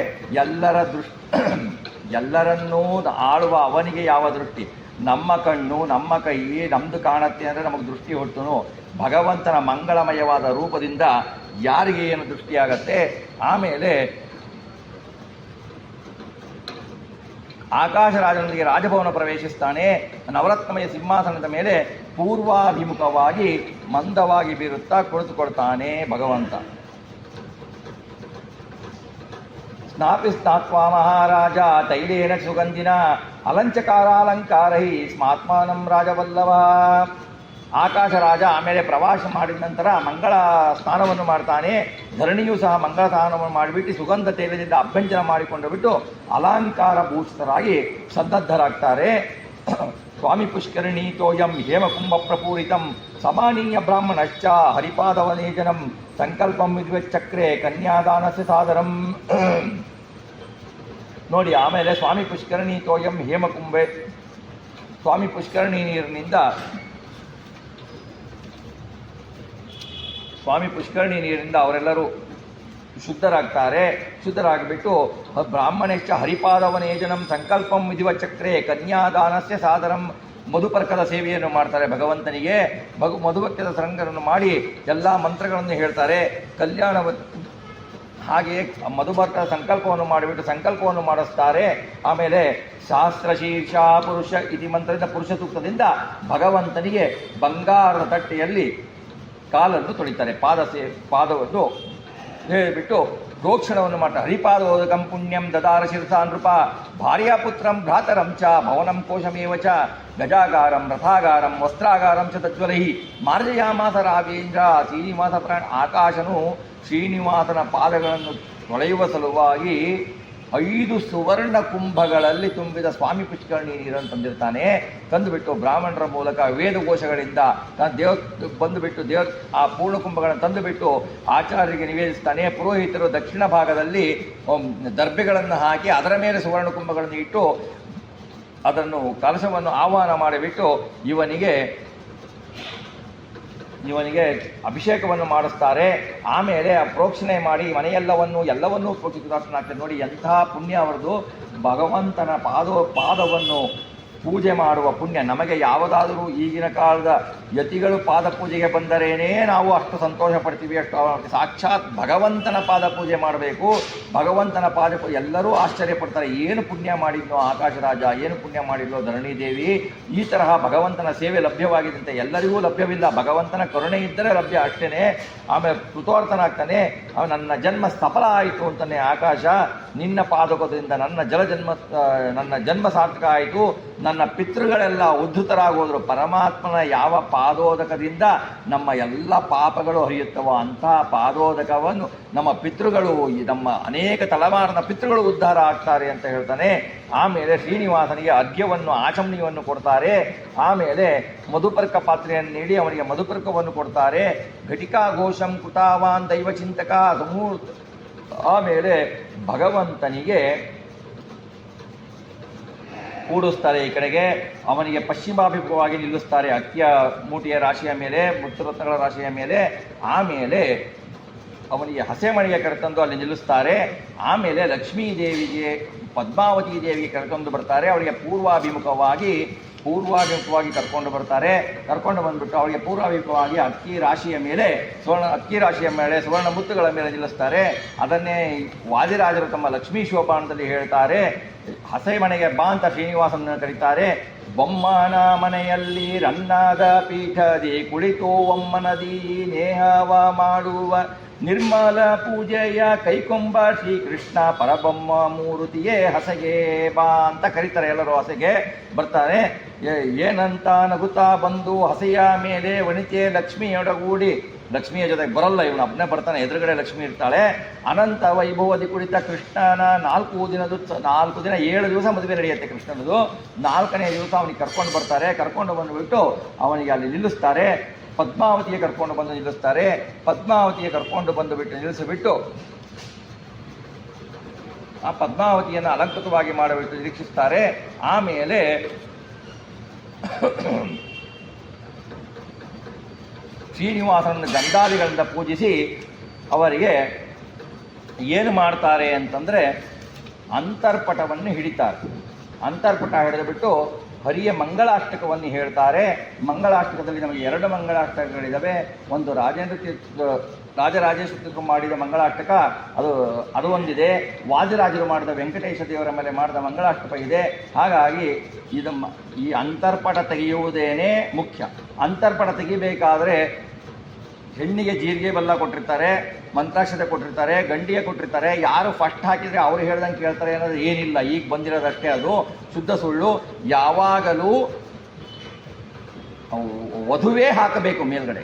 ಎಲ್ಲರನ್ನೂ ಆಳುವ ಅವನಿಗೆ ಯಾವ ದೃಷ್ಟಿ? ನಮ್ಮ ಕಣ್ಣು, ನಮ್ಮ ಕೈ, ನಮ್ಮದು ಕಾಣುತ್ತೆ ಅಂದರೆ ನಮಗೆ ದೃಷ್ಟಿ ಹೊಟ್ಟುನು. ಭಗವಂತನ ಮಂಗಳಮಯವಾದ ರೂಪದಿಂದ ಯಾರಿಗೆ ಏನು ದೃಷ್ಟಿಯಾಗತ್ತೆ? ಆಮೇಲೆ ಆಕಾಶರಾಜನೊಂದಿಗೆ ರಾಜಭವನ ಪ್ರವೇಶಿಸ್ತಾನೆ. ನವರತ್ನಮಯ ಸಿಂಹಾಸನದ ಮೇಲೆ ಪೂರ್ವಾಭಿಮುಖವಾಗಿ ಮಂದವಾಗಿ ಬೀರುತ್ತಾ ಕುಳಿತುಕೊಳ್ತಾನೆ ಭಗವಂತ. ಸ್ನಾಪಿಸ್ನಾತ್ವಾ ಮಹಾರಾಜ ತೈಲೇನ ಸುಗಂಧಿನ ಅಲಂಚಕಾರಾಲಂಕಾರೈ ಸ್ಮಾತ್ಮಾನಂ ರಾಜವಲ್ಲಭ. ಆಕಾಶರಾಜ ಆಮೇಲೆ ಪ್ರವಾಸ ಮಾಡಿದ ನಂತರ ಮಂಗಳ ಸ್ನಾನವನ್ನು ಮಾಡ್ತಾನೆ. ಧರಣಿಯೂ ಸಹ ಮಂಗಳ ಸ್ನಾನವನ್ನು ಮಾಡಿಬಿಟ್ಟು ಸುಗಂಧ ತೈಲದಿಂದ ಅಭ್ಯಂಜನ ಮಾಡಿಕೊಂಡು ಬಿಟ್ಟು ಅಲಂಕಾರ ಭೂಷಿತರಾಗಿ ಸನ್ನದ್ಧರಾಗ್ತಾರೆ. ಸ್ವಾಮಿ ಪುಷ್ಕರಣೀತೋಯಂ ಹೇಮಕುಂಭ ಪ್ರಪೂರಿತಂ ಸಮಾನೀಯ ಬ್ರಾಹ್ಮಣಶ್ಚ ಹರಿಪಾದವನೇಜನಂ ಸಂಕಲ್ಪಂ ವಿದ್ವಚ್ಚಕ್ರೆ ಕನ್ಯಾದಾನಸ್ಯ ಸಾದರಂ. ನೋಡಿ, ಆಮೇಲೆ ಸ್ವಾಮಿ ಪುಷ್ಕರಣೀತೋಯಂ ಹೇಮಕುಂಭೆ, ಸ್ವಾಮಿ ಪುಷ್ಕರಣಿ ನೀರಿನಿಂದ ಅವರೆಲ್ಲರೂ ಶುದ್ಧರಾಗಿಬಿಟ್ಟು ಬ್ರಾಹ್ಮಣಶ್ಚ ಹರಿಪಾದವನೇಜನಂ ಸಂಕಲ್ಪಂ ವಿಧಿವಚಕ್ರೆ ಕನ್ಯಾದಾನಸ್ಯ ಸಾದರಂ. ಮಧುಪರ್ಕದ ಸೇವೆಯನ್ನು ಮಾಡ್ತಾರೆ ಭಗವಂತನಿಗೆ. ಮಧುಪರ್ಕದ ಸಂಘವನ್ನು ಮಾಡಿ ಎಲ್ಲ ಮಂತ್ರಗಳನ್ನು ಹೇಳ್ತಾರೆ. ಹಾಗೆಯೇ ಮಧುಪರ್ಕದ ಸಂಕಲ್ಪವನ್ನು ಮಾಡಿಬಿಟ್ಟು ಸಂಕಲ್ಪವನ್ನು ಮಾಡಿಸ್ತಾರೆ. ಆಮೇಲೆ ಶಾಸ್ತ್ರಶೀರ್ಷ ಪುರುಷ ಇತಿ ಮಂತ್ರದಿಂದ ಪುರುಷ ಸೂಕ್ತದಿಂದ ಭಗವಂತನಿಗೆ ಬಂಗಾರದ ತಟ್ಟೆಯಲ್ಲಿ ಕಾಲನ್ನು ತೊಳಿತಾರೆ. ಪಾದವನ್ನು ಹೇಳಿಬಿಟ್ಟು ಪ್ರೋಕ್ಷಣವನ್ನು ಮಾಡ್ತಾರೆ. ಹರಿಪಾದೋದಕಂ ಪುಣ್ಯಂ ದದಾರ ಶಿರಸಾ ನೃಪ ಭಾರ್ಯಾಪುತ್ರಂ ಭ್ರಾತರಂ ಚ ಭವನಂ ಕೋಶಮೇವ ಚ ಗಜಾಗಾರಂ ರಥಾಗಾರಂ ವಸ್ತ್ರಾಗಾರಂ ಚ ತಜ್ವಲೈ ಮಾರ್ಜಯಾಮಾಸ ರಾವೇಂದ್ರ. ಶ್ರೀನಿವಾಸ ಆಕಾಶನು ಶ್ರೀನಿವಾಸನ ಪಾದಗಳನ್ನು ತೊಳೆಯುವ ಸಲುವಾಗಿ 5 ಸುವರ್ಣ ಕುಂಭಗಳಲ್ಲಿ ತುಂಬಿದ ಸ್ವಾಮಿ ಪುಷ್ಕರಣಿ ನೀರನ್ನು ತಂದಿರ್ತಾನೆ. ತಂದುಬಿಟ್ಟು ಬ್ರಾಹ್ಮಣರ ಮೂಲಕ ವೇದಘೋಷಗಳಿಂದ ದೇವ ಆ ಪೂರ್ಣ ಕುಂಭಗಳನ್ನು ತಂದುಬಿಟ್ಟು ಆಚಾರ್ಯರಿಗೆ ನಿವೇದಿಸ್ತಾನೆ. ಪುರೋಹಿತರು ದಕ್ಷಿಣ ಭಾಗದಲ್ಲಿ ದರ್ಬೆಗಳನ್ನು ಹಾಕಿ ಅದರ ಮೇಲೆ ಸುವರ್ಣ ಕುಂಭಗಳನ್ನು ಇಟ್ಟು ಅದನ್ನು ಕಲಶವನ್ನು ಆಹ್ವಾನ ಮಾಡಿಬಿಟ್ಟು ಇವನಿಗೆ ಅಭಿಷೇಕವನ್ನು ಮಾಡಿಸ್ತಾರೆ. ಆಮೇಲೆ ಪ್ರೋಕ್ಷಣೆ ಮಾಡಿ ಎಲ್ಲವನ್ನೂ ಪ್ರೋಕ್ಷಿತರಾಗ್ತದೆ. ನೋಡಿ, ಎಂತಹ ಪುಣ್ಯ ಅವರದು. ಭಗವಂತನ ಪಾದವನ್ನು ಪೂಜೆ ಮಾಡುವ ಪುಣ್ಯ ನಮಗೆ ಯಾವುದಾದರೂ ಈಗಿನ ಕಾಲದ ಯತಿಗಳು ಪಾದ ಪೂಜೆಗೆ ಬಂದರೇನೇ ನಾವು ಅಷ್ಟು ಸಂತೋಷ ಪಡ್ತೀವಿ. ಅಷ್ಟು ಸಾಕ್ಷಾತ್ ಭಗವಂತನ ಪಾದ ಪೂಜೆ ಮಾಡಬೇಕು. ಭಗವಂತನ ಪಾದ ಪೂಜೆ ಎಲ್ಲರೂ ಆಶ್ಚರ್ಯಪಡ್ತಾರೆ. ಏನು ಪುಣ್ಯ ಮಾಡಿದ್ನೋ ಆಕಾಶರಾಜ, ಏನು ಪುಣ್ಯ ಮಾಡಿದ್ನೋ ಧರಣಿದೇವಿ. ಈ ತರಹ ಭಗವಂತನ ಸೇವೆ ಲಭ್ಯವಾಗಿದ್ದಂತೆ ಎಲ್ಲರಿಗೂ ಲಭ್ಯವಿಲ್ಲ. ಭಗವಂತನ ಕರುಣೆ ಇದ್ದರೆ ಲಭ್ಯ ಅಷ್ಟೇ. ಆಮೇಲೆ ಕೃತಾರ್ಥನಾಗ್ತಾನೆ. ನನ್ನ ಜನ್ಮ ಸಫಲ ಆಯಿತು ಅಂತಾನೆ ಆಕಾಶ. ನಿನ್ನ ಪಾದಕದಿಂದ ನನ್ನ ಜನ್ಮ ಸಾರ್ಥಕ ಆಯಿತು. ನನ್ನ ಪಿತೃಗಳೆಲ್ಲ ಉದ್ಧತರಾಗೋದ್ರು. ಪರಮಾತ್ಮನ ಯಾವ ಪಾದೋದಕದಿಂದ ನಮ್ಮ ಎಲ್ಲ ಪಾಪಗಳು ಹರಿಯುತ್ತವೋ ಅಂತಹ ಪಾದೋದಕವನ್ನು ನಮ್ಮ ಪಿತೃಗಳು, ನಮ್ಮ ಅನೇಕ ತಲೆಮಾರಿನ ಪಿತೃಗಳು ಉದ್ಧಾರ ಆಗ್ತಾರೆ ಅಂತ ಹೇಳ್ತಾನೆ. ಆಮೇಲೆ ಶ್ರೀನಿವಾಸನಿಗೆ ಅರ್ಘ್ಯವನ್ನು ಆಚಮನೀಯವನ್ನು ಕೊಡ್ತಾರೆ. ಆಮೇಲೆ ಮಧುಪರ್ಕ ಪಾತ್ರೆಯನ್ನು ನೀಡಿ ಅವನಿಗೆ ಮಧುಪರ್ಕವನ್ನು ಕೊಡ್ತಾರೆ. ಘಟಿಕಾ ಘೋಷಂ ಕೃತಾವಾನ್ ದೈವಚಿಂತಕ ಸಮೂರ್ತ. ಆಮೇಲೆ ಭಗವಂತನಿಗೆ ಕೂಡಿಸ್ತಾರೆ. ಈ ಕಡೆಗೆ ಅವನಿಗೆ ಪಶ್ಚಿಮಾಭಿಮುಖವಾಗಿ ನಿಲ್ಲಿಸ್ತಾರೆ. ಅಕ್ಕಿಯ ಮೂಟಿಯ ರಾಶಿಯ ಮೇಲೆ, ಮುತ್ತುರತ್ನಗಳ ರಾಶಿಯ ಮೇಲೆ. ಆಮೇಲೆ ಅವನಿಗೆ ಹಸೆಮಣೆಗೆ ಕರೆತಂದು ಅಲ್ಲಿ ನಿಲ್ಲಿಸ್ತಾರೆ. ಆಮೇಲೆ ಲಕ್ಷ್ಮೀ ದೇವಿಗೆ, ಪದ್ಮಾವತಿ ದೇವಿಗೆ ಕರೆತಂದು ಬರ್ತಾರೆ. ಅವರಿಗೆ ಪೂರ್ವಾಭಿಮುಖವಾಗಿ ಕರ್ಕೊಂಡು ಬರ್ತಾರೆ. ಕರ್ಕೊಂಡು ಬಂದುಬಿಟ್ಟು ಅವರಿಗೆ ಪೂರ್ವಾಭಿಮುಖವಾಗಿ ಅಕ್ಕಿ ರಾಶಿಯ ಮೇಲೆ ಸುವರ್ಣ ಮುತ್ತುಗಳ ಮೇಲೆ ನಿಲ್ಲಿಸ್ತಾರೆ. ಅದನ್ನೇ ವಾದಿರಾಜರು ತಮ್ಮ ಲಕ್ಷ್ಮೀ ಶೋಭಾನದಲ್ಲಿ ಹೇಳ್ತಾರೆ. ಹಸೆಮಣೆಗೆ ಬಾ ಅಂತ ಶ್ರೀನಿವಾಸನನ್ನು ಕರೀತಾರೆ. ಬೊಮ್ಮನ ಮನೆಯಲ್ಲಿ ರನ್ನಾದ ಪೀಠದಿ ಕುಳಿತು ಒಮ್ಮನದಿ ನೇಹವ ಮಾಡುವ ನಿರ್ಮಲ ಪೂಜೆಯ ಕೈಕೊಂಬ ಶ್ರೀಕೃಷ್ಣ ಪರಬೊಮ್ಮ ಮೂರುತಿಯೇ ಹಸೆಗೆ ಬಾ ಅಂತ ಕರೀತಾರೆ. ಎಲ್ಲರೂ ಹಸೆಗೆ ಬರ್ತಾರೆ. ಏನಂತ ನಗುತ್ತಾ ಬಂದು ಹಸೆಯ ಮೇಲೆ ವನಿತೆ ಲಕ್ಷ್ಮಿಯೊಡಗೂಡಿ, ಲಕ್ಷ್ಮಿಯ ಜೊತೆಗೆ ಬರಲ್ಲ ಇವನು, ಒಬ್ಬನೇ ಬರ್ತಾನೆ. ಎದುರುಗಡೆ ಲಕ್ಷ್ಮಿ ಇರ್ತಾಳೆ. ಅನಂತ ವೈಭವದಿ ಕುಳಿತ ಕೃಷ್ಣನ 7 ದಿವಸ ಮದುವೆ ನಡೆಯುತ್ತೆ ಕೃಷ್ಣನದು. 4ನೇ ದಿವಸ ಅವನಿಗೆ ಕರ್ಕೊಂಡು ಬರ್ತಾರೆ. ಕರ್ಕೊಂಡು ಬಂದುಬಿಟ್ಟು ಅವನಿಗೆ ಅಲ್ಲಿ ನಿಲ್ಲಿಸ್ತಾರೆ. ಪದ್ಮಾವತಿಗೆ ಕರ್ಕೊಂಡು ಬಂದು ನಿಲ್ಲಿಸ್ತಾರೆ. ಪದ್ಮಾವತಿಗೆ ಕರ್ಕೊಂಡು ಬಂದುಬಿಟ್ಟು ನಿಲ್ಲಿಸಿಬಿಟ್ಟು ಆ ಪದ್ಮಾವತಿಯನ್ನು ಅಲಂಕೃತವಾಗಿ ಮಾಡಿಬಿಟ್ಟು ನಿರೀಕ್ಷಿಸ್ತಾರೆ. ಆಮೇಲೆ ಶ್ರೀನಿವಾಸನನ್ನು ಗಂಧಾದಿಗಳಿಂದ ಪೂಜಿಸಿ ಅವರಿಗೆ ಏನು ಮಾಡ್ತಾರೆ ಅಂತಂದರೆ ಅಂತರ್ಪಟವನ್ನು ಹಿಡಿತಾರೆ. ಅಂತರ್ಪಟ ಹಿಡಿದುಬಿಟ್ಟು ಹರಿಯ ಮಂಗಳಾಷ್ಟಕವನ್ನು ಹೇಳ್ತಾರೆ. ಮಂಗಳಾಷ್ಟಕದಲ್ಲಿ ನಮಗೆ 2 ಮಂಗಳಾಷ್ಟಕಗಳಿದ್ದಾವೆ. ಒಂದು ರಾಜರಾಜೇಶ್ವರ ತೀರ್ಥರು ಮಾಡಿದ ಮಂಗಳಾಷ್ಟಕ, ಅದು ಒಂದಿದೆ. ವಾದಿರಾಜರು ಮಾಡಿದ ವೆಂಕಟೇಶ ದೇವರ ಮೇಲೆ ಮಾಡಿದ ಮಂಗಳಾಷ್ಟಕ ಇದೆ. ಹಾಗಾಗಿ ಈ ಅಂತರ್ಪಟ ತೆಗೆಯುವುದೇನೇ ಮುಖ್ಯ. ಅಂತರ್ಪಟ ತೆಗಿಬೇಕಾದರೆ ಹೆಣ್ಣಿಗೆ ಜೀರಿಗೆ ಬೆಲ್ಲ ಕೊಟ್ಟಿರ್ತಾರೆ, ಮಂತ್ರಾಕ್ಷತೆ ಕೊಟ್ಟಿರ್ತಾರೆ, ಗಂಡಿಗೆ ಕೊಟ್ಟಿರ್ತಾರೆ. ಯಾರು ಫಸ್ಟ್ ಹಾಕಿದರೆ ಅವರು ಹೇಳ್ದಂಗೆ ಕೇಳ್ತಾರೆ ಅನ್ನೋದು ಏನಿಲ್ಲ. ಈಗ ಬಂದಿರೋದಷ್ಟೇ, ಅದು ಶುದ್ಧ ಸುಳ್ಳು. ಯಾವಾಗಲೂ ವಧುವೇ ಹಾಕಬೇಕು ಮೇಲ್ಗಡೆ.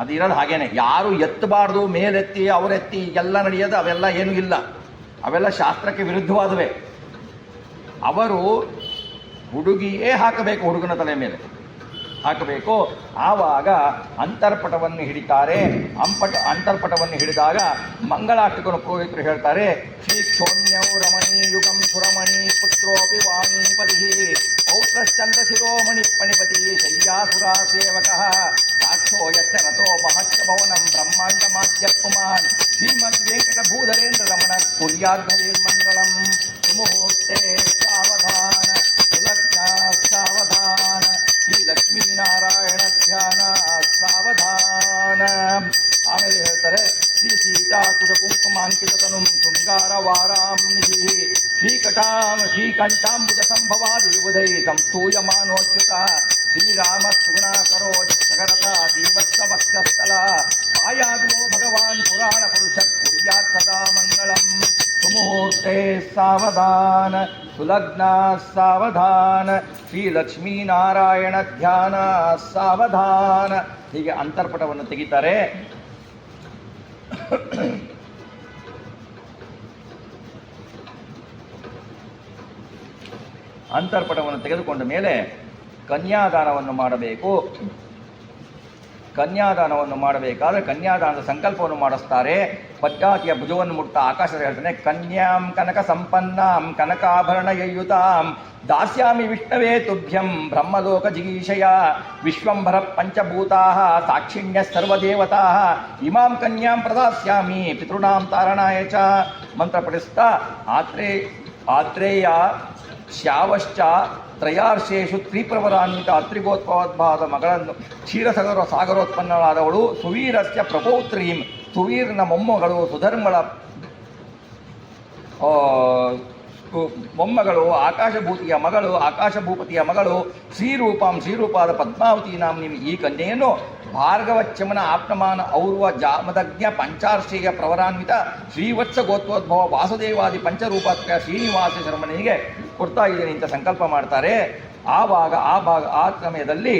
ಅದು ಇರೋದು ಹಾಗೇನೆ. ಯಾರು ಎತ್ತಬಾರ್ದು, ಮೇಲೆತ್ತಿ ಅವರೆತ್ತಿ ಎಲ್ಲ ನಡೆಯೋದು ಅವೆಲ್ಲ ಏನೂ ಇಲ್ಲ. ಅವೆಲ್ಲ ಶಾಸ್ತ್ರಕ್ಕೆ ವಿರುದ್ಧವಾದವೇ. ಅವರು ಹುಡುಗಿಯೇ ಹಾಕಬೇಕು, ಹುಡುಗನ ತಲೆ ಮೇಲೆ ಹಾಕಬೇಕು. ಆವಾಗ ಅಂತರ್ಪಟವನ್ನು ಹಿಡಿತಾರೆ. ಅಂತರ್ಪಟವನ್ನು ಹಿಡಿದಾಗ ಮಂಗಳಾಷ್ಟಕನ ಪುರೋಹಿತರು ಹೇಳ್ತಾರೆ, ಶ್ರೀ ಕ್ಷೋಣ್ಯೌ ರಮಣೀ ಯುಗಂ ಸುರಮಣಿ ಪುತ್ರೋಪಿ ವಾಣೀಪತಿ ಪೌತ್ರಶ್ಚಂದ್ರ ಶಿರೋಮಣಿ ಪಣಿಪತಿ ಶಯ್ಯಾಸುರಾ ಸೇವಕ ಸಾಕ್ಷೋ ಯಚ್ಚ ರಥೋ ಮಹಚ್ಚ ಭವನಂ ಬ್ರಹ್ಮಾಂಡ ಮಾಧ್ಯ ಪುಮಾನ್ ಶ್ರೀಮದ್ ವೆಂಕಟ ಭೂಧರೇಂದ್ರ ರಮಣ ಕುರ್ಯಾದ್ಧರೇ ಮಂಗಳಂ ಮುಹೂರ್ತೆ ಸಾವಧಾನ ಸುಲಗ್ನ ಸಾವಧಾನ ಶ್ರೀ ಲಕ್ಷ್ಮೀನಾರಾಯಣ ಧ್ಯಾನ ಸಾವಧಾನ. ಆಮೇಲೆ ಹೇಳ್ತಾರೆ, ಶ್ರೀ ಸೀತಾ ಕುಜ ಕುಂಕುಮಾಂಕಿತ ತನು ಶೃಂಗಾರ ವಾರಾಂ ನಿಧಿ ಶ್ರೀಕಂಠಾಂಬುಜ ಸಂಭವಾದಿ ಉದೈ ಸಂಸ್ತೂಯಮಾನೋಚ್ಯುತ ಶ್ರೀರಾಮ ಸುಗುಣಾಕರೋ ಜಗರತ ದೀವತ್ಸ ವಕ್ಷಸ್ಥಲ ಆಯಾದೋ ಭಗವಾನ್ ಪುರಾಣ ಪುರುಷ ಕುರ್ಯಾತ್ ಸದಾ ಮಂಗಳಂ ಸುಮುಹೂರ್ತೆ ಸಾವಧಾನ ಸುಲಗ್ನ ಸಾವಧಾನ ಶ್ರೀ ಲಕ್ಷ್ಮೀನಾರಾಯಣ ಧ್ಯಾನ ಸಾವಧಾನ. ಹೀಗೆ ಅಂತರ್ಪಟವನ್ನು ತೆಗಿತಾರೆ. ಅಂತರ್ಪಟವನ್ನು ತೆಗೆದುಕೊಂಡ ಮೇಲೆ ಕನ್ಯಾದಾನವನ್ನು ಮಾಡಬೇಕು. ಕನ್ಯಾದಾನವನ್ನು ಮಾಡಬೇಕಾದ್ರೆ ಕನ್ಯಾದಾನದ ಸಂಕಲ್ಪವನ್ನು ಮಾಡಿಸ್ತಾರೆ. ಪದ್ಮಾವತಿಯ ಭುಜವನ್ನು ಮುಟ್ತಾ ಆಕಾಶದ ಹೇಳ್ತಾನೆ, ಕನ್ಯಾಂ ಕನಕ ಸಂಪನ್ನಾಂ ಕನಕಾಭರಣ ಯಯುತಾಂ ದಾಸ್ಯಾಮಿ ವಿಷ್ಣವೇ ತುಭ್ಯಂ ಬ್ರಹ್ಮಲೋಕ ಜಿಗೀಷಯ ವಿಶ್ವಂಭರ ಪಂಚಭೂತಾಃ ಸಾಕ್ಷಿಣ್ಯ ಸರ್ವದೇವತಾಃ ಇಮಾಂ ಕನ್ಯಾಂ ಪ್ರದಾಸ್ಯಾಮಿ ಪಿತೃಣಾಂ ತಾರಣಾಯ ಚ. ಮಂತ್ರ ಪಠಿಸ್ತಾ ಆತ್ರೇಯ ಶ್ಯಾವಶ್ಚ ತ್ರಯಾರ್ಷೇಷು ತ್ರಿಪ್ರವರಾನ್ವಿತ ಅತ್ರಿಗೋತ್ಪವದ್ಭಾದ ಮಗಳನ್ನು ಸಾಗರೋತ್ಪನ್ನಳಾದವಳು ಸುವೀರಸ್ಯ ಪ್ರಪೌತ್ರೀಂ ಸುವೀರ್ನ ಮೊಮ್ಮಗಳು ಸುಧರ್ಮಳ ಮೊಮ್ಮಗಳು ಆಕಾಶಭೂತಿಯ ಮಗಳು ಆಕಾಶಭೂಪತಿಯ ಮಗಳು ಶ್ರೀರೂಪಾದ ಪದ್ಮಾವತಿ ನಾಮ್ನಿ ಈ ಕನ್ಯೆಯನ್ನು ಭಾರ್ಗವಚ್ಚಮನ ಆಪ್ತಮಾನ ಔರ್ವ ಜಾಮದಜ್ಞ ಪಂಚಾರ್ಷೇಯ ಪ್ರವರಾನ್ವಿತ ಶ್ರೀವತ್ಸ ಗೋತ್ರೋದ್ಭವ ವಾಸುದೇವಾದಿ ಪಂಚರೂಪಾತ್ಮಕ ಶ್ರೀನಿವಾಸ ಶರ್ಮನಿಗೆ ಕೊಡ್ತಾ ಇದ್ದೇನೆ ಅಂತ ಸಂಕಲ್ಪ ಮಾಡ್ತಾರೆ. ಆ ಸಮಯದಲ್ಲಿ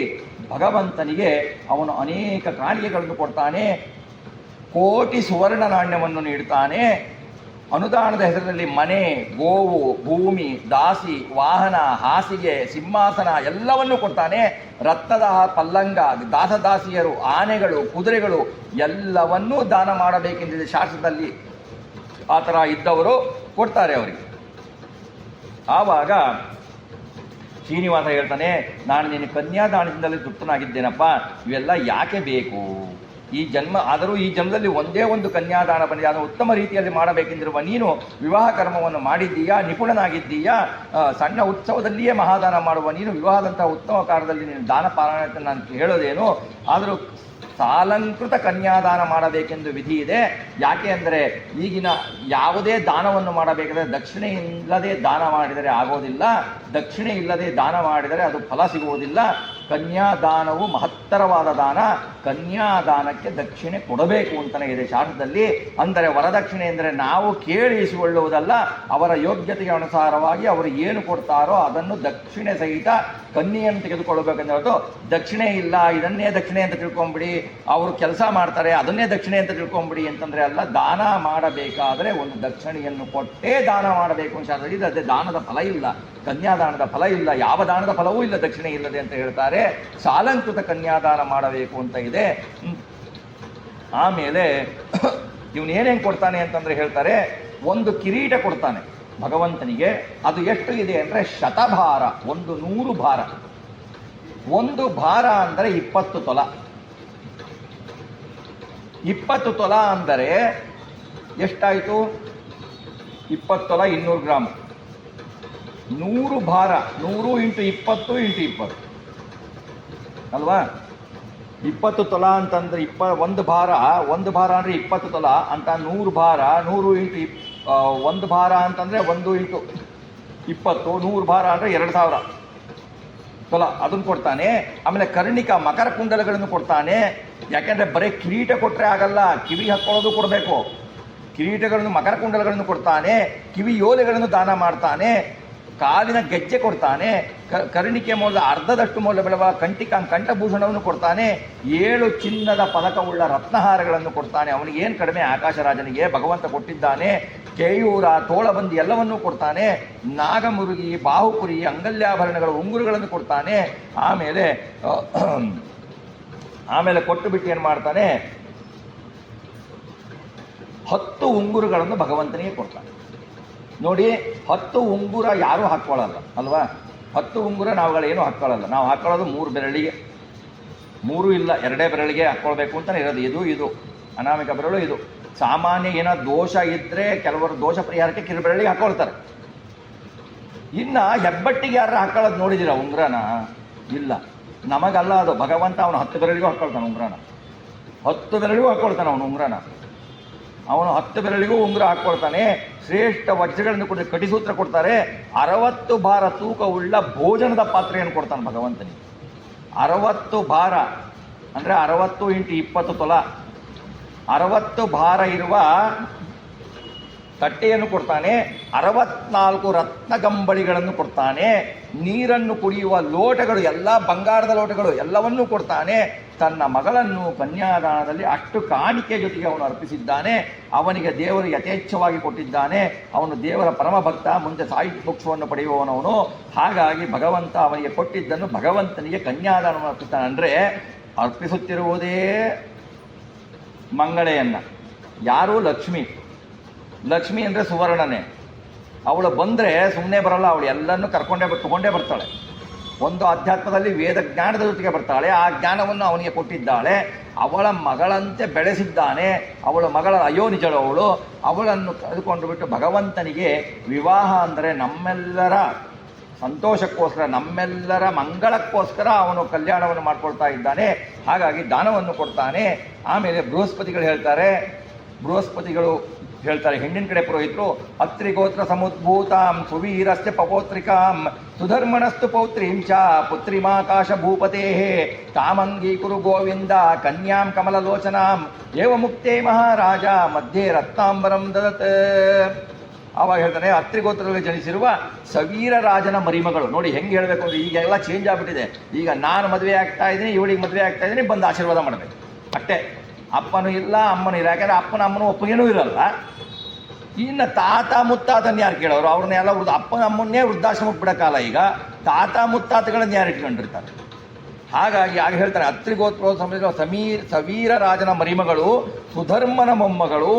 ಭಗವಂತನಿಗೆ ಅವನು ಅನೇಕ ಕಾಣಿಕೆಗಳನ್ನು ಕೊಡ್ತಾನೆ. ಕೋಟಿ ಸುವರ್ಣ ನಾಣ್ಯವನ್ನು ನೀಡುತ್ತಾನೆ. ಅನುದಾನದ ಹೆಸರಿನಲ್ಲಿ ಮನೆ, ಗೋವು, ಭೂಮಿ, ದಾಸಿ, ವಾಹನ, ಹಾಸಿಗೆ, ಸಿಂಹಾಸನ ಎಲ್ಲವನ್ನೂ ಕೊಡ್ತಾನೆ. ರತ್ನದ ಪಲ್ಲಂಗ, ದಾಸದಾಸಿಯರು, ಆನೆಗಳು, ಕುದುರೆಗಳು ಎಲ್ಲವನ್ನೂ ದಾನ ಮಾಡಬೇಕೆಂದಿದೆ ಶಾಸ್ತ್ರದಲ್ಲಿ. ಆ ಥರ ಇದ್ದವರು ಕೊಡ್ತಾರೆ ಅವರಿಗೆ. ಆವಾಗ ಶ್ರೀನಿವಾಸ ಹೇಳ್ತಾನೆ, ನಾನು ನಿನ್ನ ಕನ್ಯಾದಾನದಿಂದಲೇ ತೃಪ್ತನಾಗಿದ್ದೇನಪ್ಪ, ಇವೆಲ್ಲ ಯಾಕೆ ಬೇಕು? ಈ ಜನ್ಮ ಆದರೂ ಈ ಜನ್ಮದಲ್ಲಿ ಒಂದೇ ಒಂದು ಕನ್ಯಾದಾನ ಬಂದಿದೆ, ಅದನ್ನು ಉತ್ತಮ ರೀತಿಯಲ್ಲಿ ಮಾಡಬೇಕೆಂದಿರುವ ನೀನು ವಿವಾಹ ಕರ್ಮವನ್ನು ಮಾಡಿದ್ದೀಯಾ, ನಿಪುಣನಾಗಿದ್ದೀಯಾ, ಸಣ್ಣ ಉತ್ಸವದಲ್ಲಿಯೇ ಮಹಾದಾನ ಮಾಡುವ ನೀನು ವಿವಾಹದಂತಹ ಉತ್ತಮ ಕಾರ್ಯದಲ್ಲಿ ನೀನು ದಾನ ಪಾಲನೆ ಅಂತ ನಾನು ಹೇಳೋದೇನು? ಆದರೂ ಸಾಲಂಕೃತ ಕನ್ಯಾದಾನ ಮಾಡಬೇಕೆಂದು ವಿಧಿ ಇದೆ. ಯಾಕೆ ಅಂದರೆ ಈಗಿನ ಯಾವುದೇ ದಾನವನ್ನು ಮಾಡಬೇಕಾದರೆ ದಕ್ಷಿಣೆ ಇಲ್ಲದೆ ದಾನ ಮಾಡಿದರೆ ಆಗೋದಿಲ್ಲ, ದಕ್ಷಿಣೆ ಇಲ್ಲದೆ ದಾನ ಮಾಡಿದರೆ ಅದು ಫಲ ಸಿಗುವುದಿಲ್ಲ. ಕನ್ಯಾದಾನವು ಮಹತ್ತರವಾದ ದಾನ. ಕನ್ಯಾದಾನಕ್ಕೆ ದಕ್ಷಿಣೆ ಕೊಡಬೇಕು ಅಂತಲೇ ಇದೆ ಶಾಸ್ತ್ರದಲ್ಲಿ. ಅಂದರೆ ವರದಕ್ಷಿಣೆ ಎಂದರೆ ನಾವು ಕೇಳಿ ಇಸಿಕೊಳ್ಳುವುದಲ್ಲ, ಅವರ ಯೋಗ್ಯತೆಗೆ ಅನುಸಾರವಾಗಿ ಅವರು ಏನು ಕೊಡ್ತಾರೋ ಅದನ್ನು ದಕ್ಷಿಣೆ ಸಹಿತ ಕನ್ಯೆಯನ್ನು ತೆಗೆದುಕೊಳ್ಳಬೇಕಂತ ಹೇಳ್ತು. ದಕ್ಷಿಣೆ ಇಲ್ಲ, ಇದನ್ನೇ ದಕ್ಷಿಣೆ ಅಂತ ತಿಳ್ಕೊಂಬಿಡಿ, ಅವರು ಕೆಲಸ ಮಾಡ್ತಾರೆ ಅದನ್ನೇ ದಕ್ಷಿಣೆ ಅಂತ ತಿಳ್ಕೊಂಬಿಡಿ ಅಂತಂದರೆ ಅಲ್ಲ. ದಾನ ಮಾಡಬೇಕಾದರೆ ಒಂದು ದಕ್ಷಿಣೆಯನ್ನು ಕೊಟ್ಟೇ ದಾನ ಮಾಡಬೇಕು ಅಂತ ಶಾಸ್ತ್ರದಲ್ಲಿ ಇದೆ. ಅದೇ ದಾನದ ಫಲ ಇಲ್ಲ, ಕನ್ಯಾದಾನದ ಫಲ ಇಲ್ಲ, ಯಾವ ದಾನದ ಫಲವೂ ಇಲ್ಲ ದಕ್ಷಿಣೆ ಇಲ್ಲದೆ ಅಂತ ಹೇಳ್ತಾರೆ. ಸಾಲಂಕೃತ ಕನ್ಯಾದಾನ ಮಾಡಬೇಕು ಅಂತ ಇದೆ. ಆಮೇಲೆ ಇವನು ಏನೇನು ಕೊಡ್ತಾನೆ ಅಂತಂದ್ರೆ ಹೇಳ್ತಾರೆ, ಒಂದು ಕಿರೀಟ ಕೊಡ್ತಾನೆ ಭಗವಂತನಿಗೆ. ಅದು ಎಷ್ಟು ಇದೆ ಅಂದರೆ ಶತಭಾರ, 100 ಭಾರ. 1 ಭಾರ ಅಂದರೆ 20 ತೊಲ. 20 ತೊಲ ಅಂದರೆ ಎಷ್ಟಾಯಿತು? 20 ತೊಲ 200 ಗ್ರಾಮ್. 100 ಭಾರ, 100 × 20 × 20 ಅಲ್ವಾ? 20 ತೊಲ ಅಂತಂದ್ರೆ 1 ಭಾರ ಅಂದರೆ 20 ತೊಲ ಅಂತ. 100 ಭಾರ, 100 × 1 ಭಾರ ಅಂತಂದರೆ 1 × 20, 100 ಭಾರ ಅಂದರೆ 2000 ತೊಲ. ಅದನ್ನು ಕೊಡ್ತಾನೆ. ಆಮೇಲೆ ಕರ್ಣಿಕ ಮಕರ ಕುಂಡಲಗಳನ್ನು ಕೊಡ್ತಾನೆ. ಯಾಕೆಂದರೆ ಬರೀ ಕಿರೀಟ ಕೊಟ್ಟರೆ ಆಗಲ್ಲ, ಕಿವಿ ಹಾಕ್ಕೊಳ್ಳೋದು ಕೊಡಬೇಕು. ಕಿರೀಟಗಳನ್ನು ಮಕರ ಕುಂಡಲಗಳನ್ನು ಕೊಡ್ತಾನೆ. ಕಿವಿ ಓಲೆಗಳನ್ನು ದಾನ ಮಾಡ್ತಾನೆ. ಕಾಲಿನ ಗೆಜ್ಜೆ ಕೊಡ್ತಾನೆ. ಕರ್ಣಿಕೆ ಮೌಲ್ಯ ಅರ್ಧದಷ್ಟು ಮೌಲ್ಯ ಬೆಳೆವ ಕಂಠಭೂಷಣವನ್ನು ಕೊಡ್ತಾನೆ. 7 ಚಿನ್ನದ ಪದಕವುಳ್ಳ ರತ್ನಹಾರಗಳನ್ನು ಕೊಡ್ತಾನೆ. ಅವನಿಗೆ ಏನು ಕಡಿಮೆ? ಆಕಾಶರಾಜನಿಗೆ ಭಗವಂತ ಕೊಟ್ಟಿದ್ದಾನೆ. ಕೇಯೂರ, ತೋಳಬಂದಿ ಎಲ್ಲವನ್ನೂ ಕೊಡ್ತಾನೆ. ನಾಗಮುರುಗಿ, ಬಾಹುಪುರಿ, ಅಂಗಲ್ಯಾಭರಣಗಳು, ಉಂಗುರುಗಳನ್ನು ಕೊಡ್ತಾನೆ. ಆಮೇಲೆ ಕೊಟ್ಟು ಬಿಟ್ಟು ಏನು ಮಾಡ್ತಾನೆ, 10 ಉಂಗುರುಗಳನ್ನು ಭಗವಂತನಿಗೆ ಕೊಡ್ತಾನೆ. ನೋಡಿ, 10 ಉಂಗುರ ಯಾರೂ ಹಾಕ್ಕೊಳ್ಳಲ್ಲ ಅಲ್ವಾ? 10 ಉಂಗುರ ನಾವುಗಳೇನು ಹಾಕ್ಕೊಳ್ಳಲ್ಲ. ನಾವು ಹಾಕ್ಕೊಳ್ಳೋದು 3 ಬೆರಳಿಗೆ, 3 ಇಲ್ಲ 2 ಬೆರಳಿಗೆ ಹಾಕ್ಕೊಳ್ಬೇಕು ಅಂತಲೇ ಇರೋದು. ಇದು ಅನಾಮಿಕ ಬೆರಳು. ಇದು ಸಾಮಾನ್ಯ ಏನೋ ದೋಷ ಇದ್ದರೆ ಕೆಲವರು ದೋಷ ಪರಿಹಾರಕ್ಕೆ ಕಿರುಬೆರಳಿಗೆ ಹಾಕ್ಕೊಳ್ತಾರೆ. ಇನ್ನು ಹೆಬ್ಬಟ್ಟಿಗೆ ಯಾರು ಹಾಕ್ಕೊಳ್ಳೋದು ನೋಡಿದ್ದೀರಾ ಉಂಗುರನ? ಇಲ್ಲ, ನಮಗಲ್ಲ ಅದು. ಭಗವಂತ ಅವನು 10 ಬೆರಳಿಗೂ ಹಾಕ್ಕೊಳ್ತಾನೆ ಉಂಗುರನ. 10 ಬೆರಳಿಗೂ ಹಾಕ್ಕೊಳ್ತಾನೆ ಅವನು ಉಂಗುರನ. ಅವನು 10 ಬೆರಳಿಗೂ ಉಂಗುರ ಹಾಕ್ಕೊಳ್ತಾನೆ. ಶ್ರೇಷ್ಠ ವಜ್ರಗಳನ್ನು ಕೊಟ್ಟು ಕಟಿಸೂತ್ರ ಕೊಡ್ತಾರೆ. 60 ಭಾರ ತೂಕವುಳ್ಳ ಭೋಜನದ ಪಾತ್ರೆಯನ್ನು ಕೊಡ್ತಾನೆ ಭಗವಂತನಿಗೆ. 60 ಭಾರ ಅಂದರೆ 60 × 20 ತೊಲ, 60 ಭಾರ ಇರುವ ತಟ್ಟೆಯನ್ನು ಕೊಡ್ತಾನೆ. 64 ರತ್ನಗಂಬಳಿಗಳನ್ನು ಕೊಡ್ತಾನೆ. ನೀರನ್ನು ಕುಡಿಯುವ ಲೋಟಗಳು, ಎಲ್ಲ ಬಂಗಾರದ ಲೋಟಗಳು ಎಲ್ಲವನ್ನೂ ಕೊಡ್ತಾನೆ. ತನ್ನ ಮಗಳನ್ನು ಕನ್ಯಾದಾನದಲ್ಲಿ ಅಷ್ಟು ಕಾಣಿಕೆ ಜೊತೆಗೆ ಅವನು ಅರ್ಪಿಸಿದ್ದಾನೆ. ಅವನಿಗೆ ದೇವರು ಯಥೇಚ್ಛವಾಗಿ ಕೊಟ್ಟಿದ್ದಾನೆ. ಅವನು ದೇವರ ಪರಮ ಭಕ್ತ, ಮುಂದೆ ಸಾಹಿತ್ಯ ಮೋಕ್ಷವನ್ನು ಪಡೆಯುವವನವನು. ಹಾಗಾಗಿ ಭಗವಂತ ಅವನಿಗೆ ಕೊಟ್ಟಿದ್ದನ್ನು ಭಗವಂತನಿಗೆ ಕನ್ಯಾದಾನವನ್ನು ಅರ್ಪಿಸ್ತಾನೆ. ಅಂದರೆ ಅರ್ಪಿಸುತ್ತಿರುವುದೇ ಮಂಗಳೆಯನ್ನು. ಯಾರು? ಲಕ್ಷ್ಮಿ ಅಂದರೆ ಸುವರ್ಣನೆ. ಅವಳು ಬಂದರೆ ಸುಮ್ಮನೆ ಬರಲ್ಲ, ಅವಳು ಎಲ್ಲನೂ ತಗೊಂಡೇ ಬರ್ತಾಳೆ. ಒಂದು ಅಧ್ಯಾತ್ಮದಲ್ಲಿ ವೇದ ಜ್ಞಾನದ ಜೊತೆಗೆ ಬರ್ತಾಳೆ. ಆ ಜ್ಞಾನವನ್ನು ಅವನಿಗೆ ಕೊಟ್ಟಿದ್ದಾಳೆ. ಅವಳ ಮಗಳಂತೆ ಬೆಳೆಸಿದ್ದಾನೆ. ಅವಳ ಮಗಳ ಅಯೋನಿಜಳು ಅವಳು. ಅವಳನ್ನು ಕರೆದುಕೊಂಡು ಬಿಟ್ಟು ಭಗವಂತನಿಗೆ ವಿವಾಹ ಅಂದರೆ ನಮ್ಮೆಲ್ಲರ ಸಂತೋಷಕ್ಕೋಸ್ಕರ, ನಮ್ಮೆಲ್ಲರ ಮಂಗಳಕ್ಕೋಸ್ಕರ ಅವನು ಕಲ್ಯಾಣವನ್ನು ಮಾಡ್ಕೊಳ್ತಾ ಇದ್ದಾನೆ. ಹಾಗಾಗಿ ದಾನವನ್ನು ಕೊಡ್ತಾನೆ. ಆಮೇಲೆ ಬೃಹಸ್ಪತಿಗಳು ಹೇಳ್ತಾರೆ ಹೆಣ್ಣಿನ ಕಡೆ ಪುರೋಹಿತರು, ಅತ್ರಿಗೋತ್ರ ಸಮುದ್ಭೂತಾಂ ಸುವೀರಸ್ಯ ಪಪೌತ್ರಿಕಾಂ ಸುಧರ್ಮಣಸ್ತು ಪೌತ್ರೀಂ ಚ ಪುತ್ರಿಮಾಕಾಶ ಭೂಪತೆ ತಾಮಂಗೀಕುರು ಗೋವಿಂದ ಕನ್ಯಾಂ ಕಮಲಲೋಚನಾಂ ಏವ ಮುಕ್ತೇ ಮಹಾರಾಜ ಮಧ್ಯೆ ರತ್ನಾಂಬರಂ ದದತ್. ಆವಾಗ ಹೇಳ್ತಾನೆ, ಅತ್ರಿಗೋತ್ರದಲ್ಲಿ ಜನಿಸಿರುವ ಸವೀರ ರಾಜನ ಮರಿಮಗಳು. ನೋಡಿ ಹೆಂಗೆ ಹೇಳಬೇಕು ಅಂದರೆ, ಈಗೆಲ್ಲ ಚೇಂಜ್ ಆಗಿಬಿಟ್ಟಿದೆ. ಈಗ ನಾನು ಮದುವೆ ಆಗ್ತಾ ಇದ್ದೀನಿ, ಇವಳಿಗೆ ಮದುವೆ ಆಗ್ತಾ ಇದ್ದೀನಿ, ಬಂದು ಆಶೀರ್ವಾದ ಮಾಡಬೇಕು ಅಷ್ಟೇ. ಅಪ್ಪನೂ ಇಲ್ಲ, ಅಮ್ಮನೂ ಇಲ್ಲ. ಯಾಕಂದರೆ ಅಪ್ಪನ ಅಮ್ಮನೂ ಒಪ್ಪಿಗೆನೂ ಇರಲ್ಲ. ಇನ್ನು ತಾತ ಮುತ್ತಾತನ ಯಾರು ಕೇಳೋರು? ಅವ್ರನ್ನೆಲ್ಲ ಅಪ್ಪನ ಅಮ್ಮನ್ನೇ ವೃದ್ಧಾಶ್ರಮಕ್ಕೆ ಬಿಡೋಕ್ಕಲ್ಲ. ಈಗ ತಾತ ಮುತ್ತಾತಗಳನ್ನ ಯಾರು ಇಟ್ಕೊಂಡಿರ್ತಾರೆ? ಹಾಗಾಗಿ ಆಗ ಹೇಳ್ತಾರೆ, ಅತ್ರಿಗೋತ್ರೋತ್ಸವ ಸವೀರ ರಾಜನ ಮರಿಮಗಳು, ಸುಧರ್ಮನ ಮೊಮ್ಮಗಳು,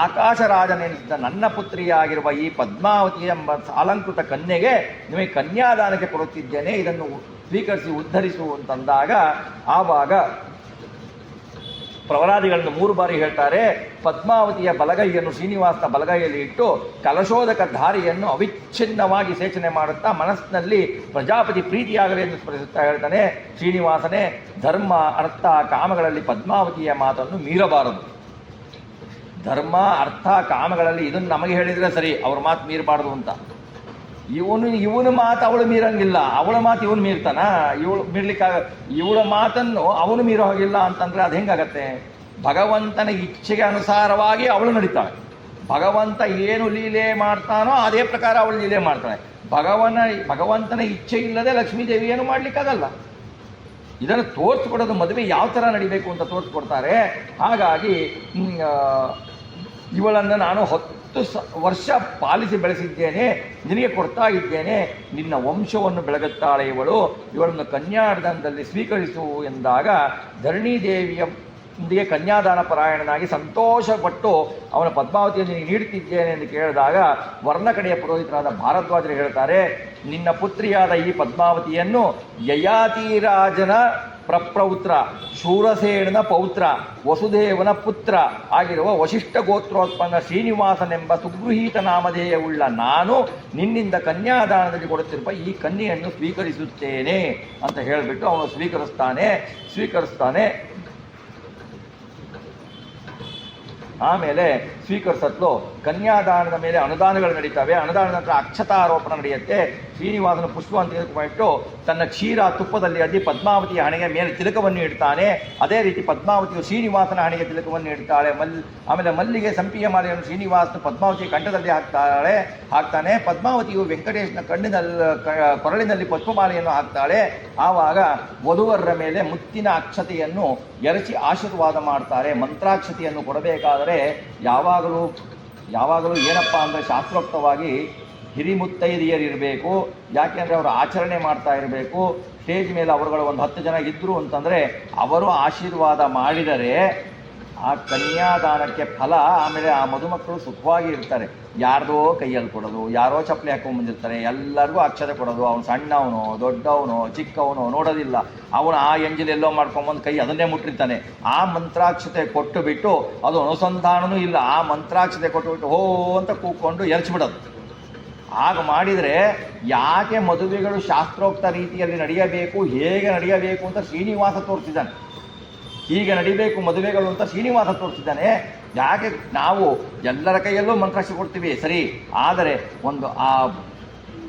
ಆಕಾಶ ರಾಜನೆನಿಸಿದ ನನ್ನ ಪುತ್ರಿಯಾಗಿರುವ ಈ ಪದ್ಮಾವತಿ ಎಂಬ ಅಲಂಕೃತ ಕನ್ಯೆಗೆ ನಿಮಗೆ ಕನ್ಯಾದಾನಕ್ಕೆ ಕೊಡುತ್ತಿದ್ದೇನೆ, ಇದನ್ನು ಸ್ವೀಕರಿಸಿ ಉದ್ಧರಿಸು ಅಂತಂದಾಗ ಆವಾಗ ಪ್ರವರಾದಿಗಳನ್ನು 3 ಬಾರಿ ಹೇಳ್ತಾರೆ. ಪದ್ಮಾವತಿಯ ಬಲಗೈಯನ್ನು ಶ್ರೀನಿವಾಸನ ಬಲಗೈಯಲ್ಲಿ ಇಟ್ಟು ಕಲಶೋದಕ ಧಾರಿಯನ್ನು ಅವಿಚ್ಛಿನ್ನವಾಗಿ ಸೇಚನೆ ಮಾಡುತ್ತಾ ಮನಸ್ಸಿನಲ್ಲಿ ಪ್ರಜಾಪತಿ ಪ್ರೀತಿಯಾಗಲಿ ಎಂದು ಸ್ಮರಿಸುತ್ತಾ ಹೇಳ್ತಾನೆ, ಶ್ರೀನಿವಾಸನೇ, ಧರ್ಮ ಅರ್ಥ ಕಾಮಗಳಲ್ಲಿ ಪದ್ಮಾವತಿಯ ಮಾತನ್ನು ಮೀರಬಾರದು. ಧರ್ಮ ಅರ್ಥ ಕಾಮಗಳಲ್ಲಿ ಇದನ್ನು ನಮಗೆ ಹೇಳಿದರೆ ಸರಿ, ಅವ್ರ ಮಾತು ಮೀರಬಾರ್ದು ಅಂತ. ಇವನ ಮಾತು ಅವಳು ಮೀರಂಗಿಲ್ಲ, ಅವಳ ಮಾತು ಇವನು ಮೀರ್ತಾನ? ಇವಳ ಮಾತನ್ನು ಅವನು ಮೀರೋ ಹಾಗಿಲ್ಲ ಅಂತಂದರೆ ಅದು ಹೆಂಗಾಗತ್ತೆ? ಭಗವಂತನ ಇಚ್ಛೆಗೆ ಅನುಸಾರವಾಗಿ ಅವಳು ನಡೀತಾಳೆ. ಭಗವಂತ ಏನು ಲೀಲೆ ಮಾಡ್ತಾನೋ ಅದೇ ಪ್ರಕಾರ ಅವಳು ಲೀಲೆ ಮಾಡ್ತಾಳೆ. ಭಗವಂತನ ಇಚ್ಛೆ ಇಲ್ಲದೆ ಲಕ್ಷ್ಮೀದೇವಿ ಏನು ಮಾಡಲಿಕ್ಕಾಗಲ್ಲ. ಇದನ್ನು ತೋರಿಸ್ಕೊಡೋದು, ಮದುವೆ ಯಾವ ಥರ ನಡಿಬೇಕು ಅಂತ ತೋರಿಸ್ಕೊಡ್ತಾರೆ. ಹಾಗಾಗಿ ಇವಳನ್ನು ನಾನು 10 ವರ್ಷ ಪಾಲಿಸಿ ಬೆಳೆಸಿದ್ದೇನೆ, ನಿನಗೆ ಕೊಡ್ತಾ ಇದ್ದೇನೆ, ನಿನ್ನ ವಂಶವನ್ನು ಬೆಳಗುತ್ತಾಳೆ ಇವಳನ್ನು ಕನ್ಯಾದಾನದಲ್ಲಿ ಸ್ವೀಕರಿಸು ಎಂದಾಗ ಧರಣಿದೇವಿಯೊಂದಿಗೆ ಕನ್ಯಾದಾನ ಪರಾಯಣನಾಗಿ ಸಂತೋಷಪಟ್ಟು ಅವನ ಪದ್ಮಾವತಿಯನ್ನು ನಿನಗೆ ನೀಡುತ್ತಿದ್ದೇನೆ ಎಂದು ಕೇಳಿದಾಗ ವರ್ಣ ಕಡೆಯ ಪುರೋಹಿತರಾದ ಭಾರದ್ವಾಜರು ಹೇಳ್ತಾರೆ, ನಿನ್ನ ಪುತ್ರಿಯಾದ ಈ ಪದ್ಮಾವತಿಯನ್ನು ಯಯಾತಿರಾಜನ ಪ್ರಪ್ರೌತ್ರ, ಶೂರಸೇನನ ಪೌತ್ರ, ವಸುದೇವನ ಪುತ್ರ ಆಗಿರುವ ವಶಿಷ್ಠ ಗೋತ್ರೋತ್ಪನ್ನ ಶ್ರೀನಿವಾಸನೆಂಬ ಸುಗೃಹೀತ ನಾಮಧೇಯವುಳ್ಳ ನಾನು ನಿನ್ನಿಂದ ಕನ್ಯಾದಾನದಲ್ಲಿ ಕೊಡುತ್ತಿರುವ ಈ ಕನ್ಯೆಯನ್ನು ಸ್ವೀಕರಿಸುತ್ತೇನೆ ಅಂತ ಹೇಳಿಬಿಟ್ಟು ಅವನು ಸ್ವೀಕರಿಸ್ತಾನೆ. ಆಮೇಲೆ ಸ್ವೀಕರಿಸತ್ಲು ಕನ್ಯಾದಾನದ ಮೇಲೆ ಅನುದಾನಗಳು ನಡೀತವೆ. ಅನುದಾನದ ನಂತರ ಅಕ್ಷತಾರೋಪಣ ನಡೆಯುತ್ತೆ. ಶ್ರೀನಿವಾಸನ ಪುಷ್ಪವನ್ನು ತೆಗೆದುಕೊಂಡು ತನ್ನ ಕ್ಷೀರ ತುಪ್ಪದಲ್ಲಿ ಅದ್ದಿ ಪದ್ಮಾವತಿಯ ಹಣೆಯ ಮೇಲೆ ತಿಲಕವನ್ನು ಇಡ್ತಾನೆ. ಅದೇ ರೀತಿ ಪದ್ಮಾವತಿಯು ಶ್ರೀನಿವಾಸನ ಹಣೆಗೆ ತಿಲಕವನ್ನು ಇಡ್ತಾಳೆ. ಆಮೇಲೆ ಮಲ್ಲಿಗೆ ಸಂಪಿಗೆ ಮಾಲೆಯನ್ನು ಶ್ರೀನಿವಾಸನ ಪದ್ಮಾವತಿಯ ಕಂಠದಲ್ಲಿ ಹಾಕ್ತಾನೆ. ಪದ್ಮಾವತಿಯು ವೆಂಕಟೇಶನ ಕೊರಳಿನಲ್ಲಿ ಪುಷ್ಪಮಾಲೆಯನ್ನು ಹಾಕ್ತಾಳೆ. ಆವಾಗ ವಧುವರರ ಮೇಲೆ ಮುತ್ತಿನ ಅಕ್ಷತೆಯನ್ನು ಎರಚಿ ಆಶೀರ್ವಾದ ಮಾಡ್ತಾರೆ. ಮಂತ್ರಾಕ್ಷತೆಯನ್ನು ಕೊಡಬೇಕಾದರೆ ಯಾವಾಗಲೂ ಯಾವಾಗಲೂ ಏನಪ್ಪ ಅಂದರೆ ಶಾಸ್ತ್ರೋಕ್ತವಾಗಿ ಹಿರಿಮುತ್ತೈದೆಯರಿರಬೇಕು. ಯಾಕೆಂದರೆ ಅವರು ಆಚರಣೆ ಮಾಡ್ತಾ ಇರಬೇಕು. ಸ್ಟೇಜ್ ಮೇಲೆ ಅವರುಗಳು ಒಂದು 10 ಜನ ಇದ್ದರು ಅಂತಂದರೆ ಅವರು ಆಶೀರ್ವಾದ ಮಾಡಿದರೆ ಆ ಕನ್ಯಾದಾನಕ್ಕೆ ಫಲ. ಆಮೇಲೆ ಆ ಮದುಮಕ್ಕಳು ಸುಖವಾಗಿ ಇರ್ತಾರೆ. ಯಾರ್ದೋ ಕೈಯಲ್ಲಿ ಕೊಡೋದು, ಯಾರೋ ಚಪ್ಪಲಿ ಹಾಕೊಂಡ್ಬಂದಿರ್ತಾರೆ, ಎಲ್ಲರಿಗೂ ಅಕ್ಷತೆ ಕೊಡೋದು. ಅವನು ಸಣ್ಣವನು ದೊಡ್ಡವನು ಚಿಕ್ಕವನು ನೋಡೋದಿಲ್ಲ. ಅವನು ಆ ಎಂಜಲ್ ಎಲ್ಲೋ ಮಾಡ್ಕೊಂಬಂದು ಕೈ ಅದನ್ನೇ ಮುಟ್ಟಿರ್ತಾನೆ. ಆ ಮಂತ್ರಾಕ್ಷತೆ ಕೊಟ್ಟು ಬಿಟ್ಟು ಅದು ಅನುಸಂಧಾನವೂ ಇಲ್ಲ. ಆ ಮಂತ್ರಾಕ್ಷತೆ ಕೊಟ್ಟುಬಿಟ್ಟು ಹೋ ಅಂತ ಕೂತ್ಕೊಂಡು ಎರಚಿಬಿಡೋದು. ಆಗ ಮಾಡಿದರೆ ಯಾಕೆ ಮದುವೆಗಳು ಶಾಸ್ತ್ರೋಕ್ತ ರೀತಿಯಲ್ಲಿ ನಡೆಯಬೇಕು, ಹೇಗೆ ನಡೆಯಬೇಕು ಅಂತ ಶ್ರೀನಿವಾಸ ತೋರಿಸಿದ್ದಾನೆ. ಹೀಗೆ ನಡಿಬೇಕು ಮದುವೆಗಳು ಅಂತ ಶ್ರೀನಿವಾಸ ತೋರಿಸಿದ್ದಾನೆ. ಯಾಕೆ ನಾವು ಎಲ್ಲರ ಕೈಯಲ್ಲೂ ಮಂತ್ರಾಕ್ಷತೆ ಕೊಡ್ತೀವಿ ಸರಿ, ಆದರೆ ಒಂದು ಆ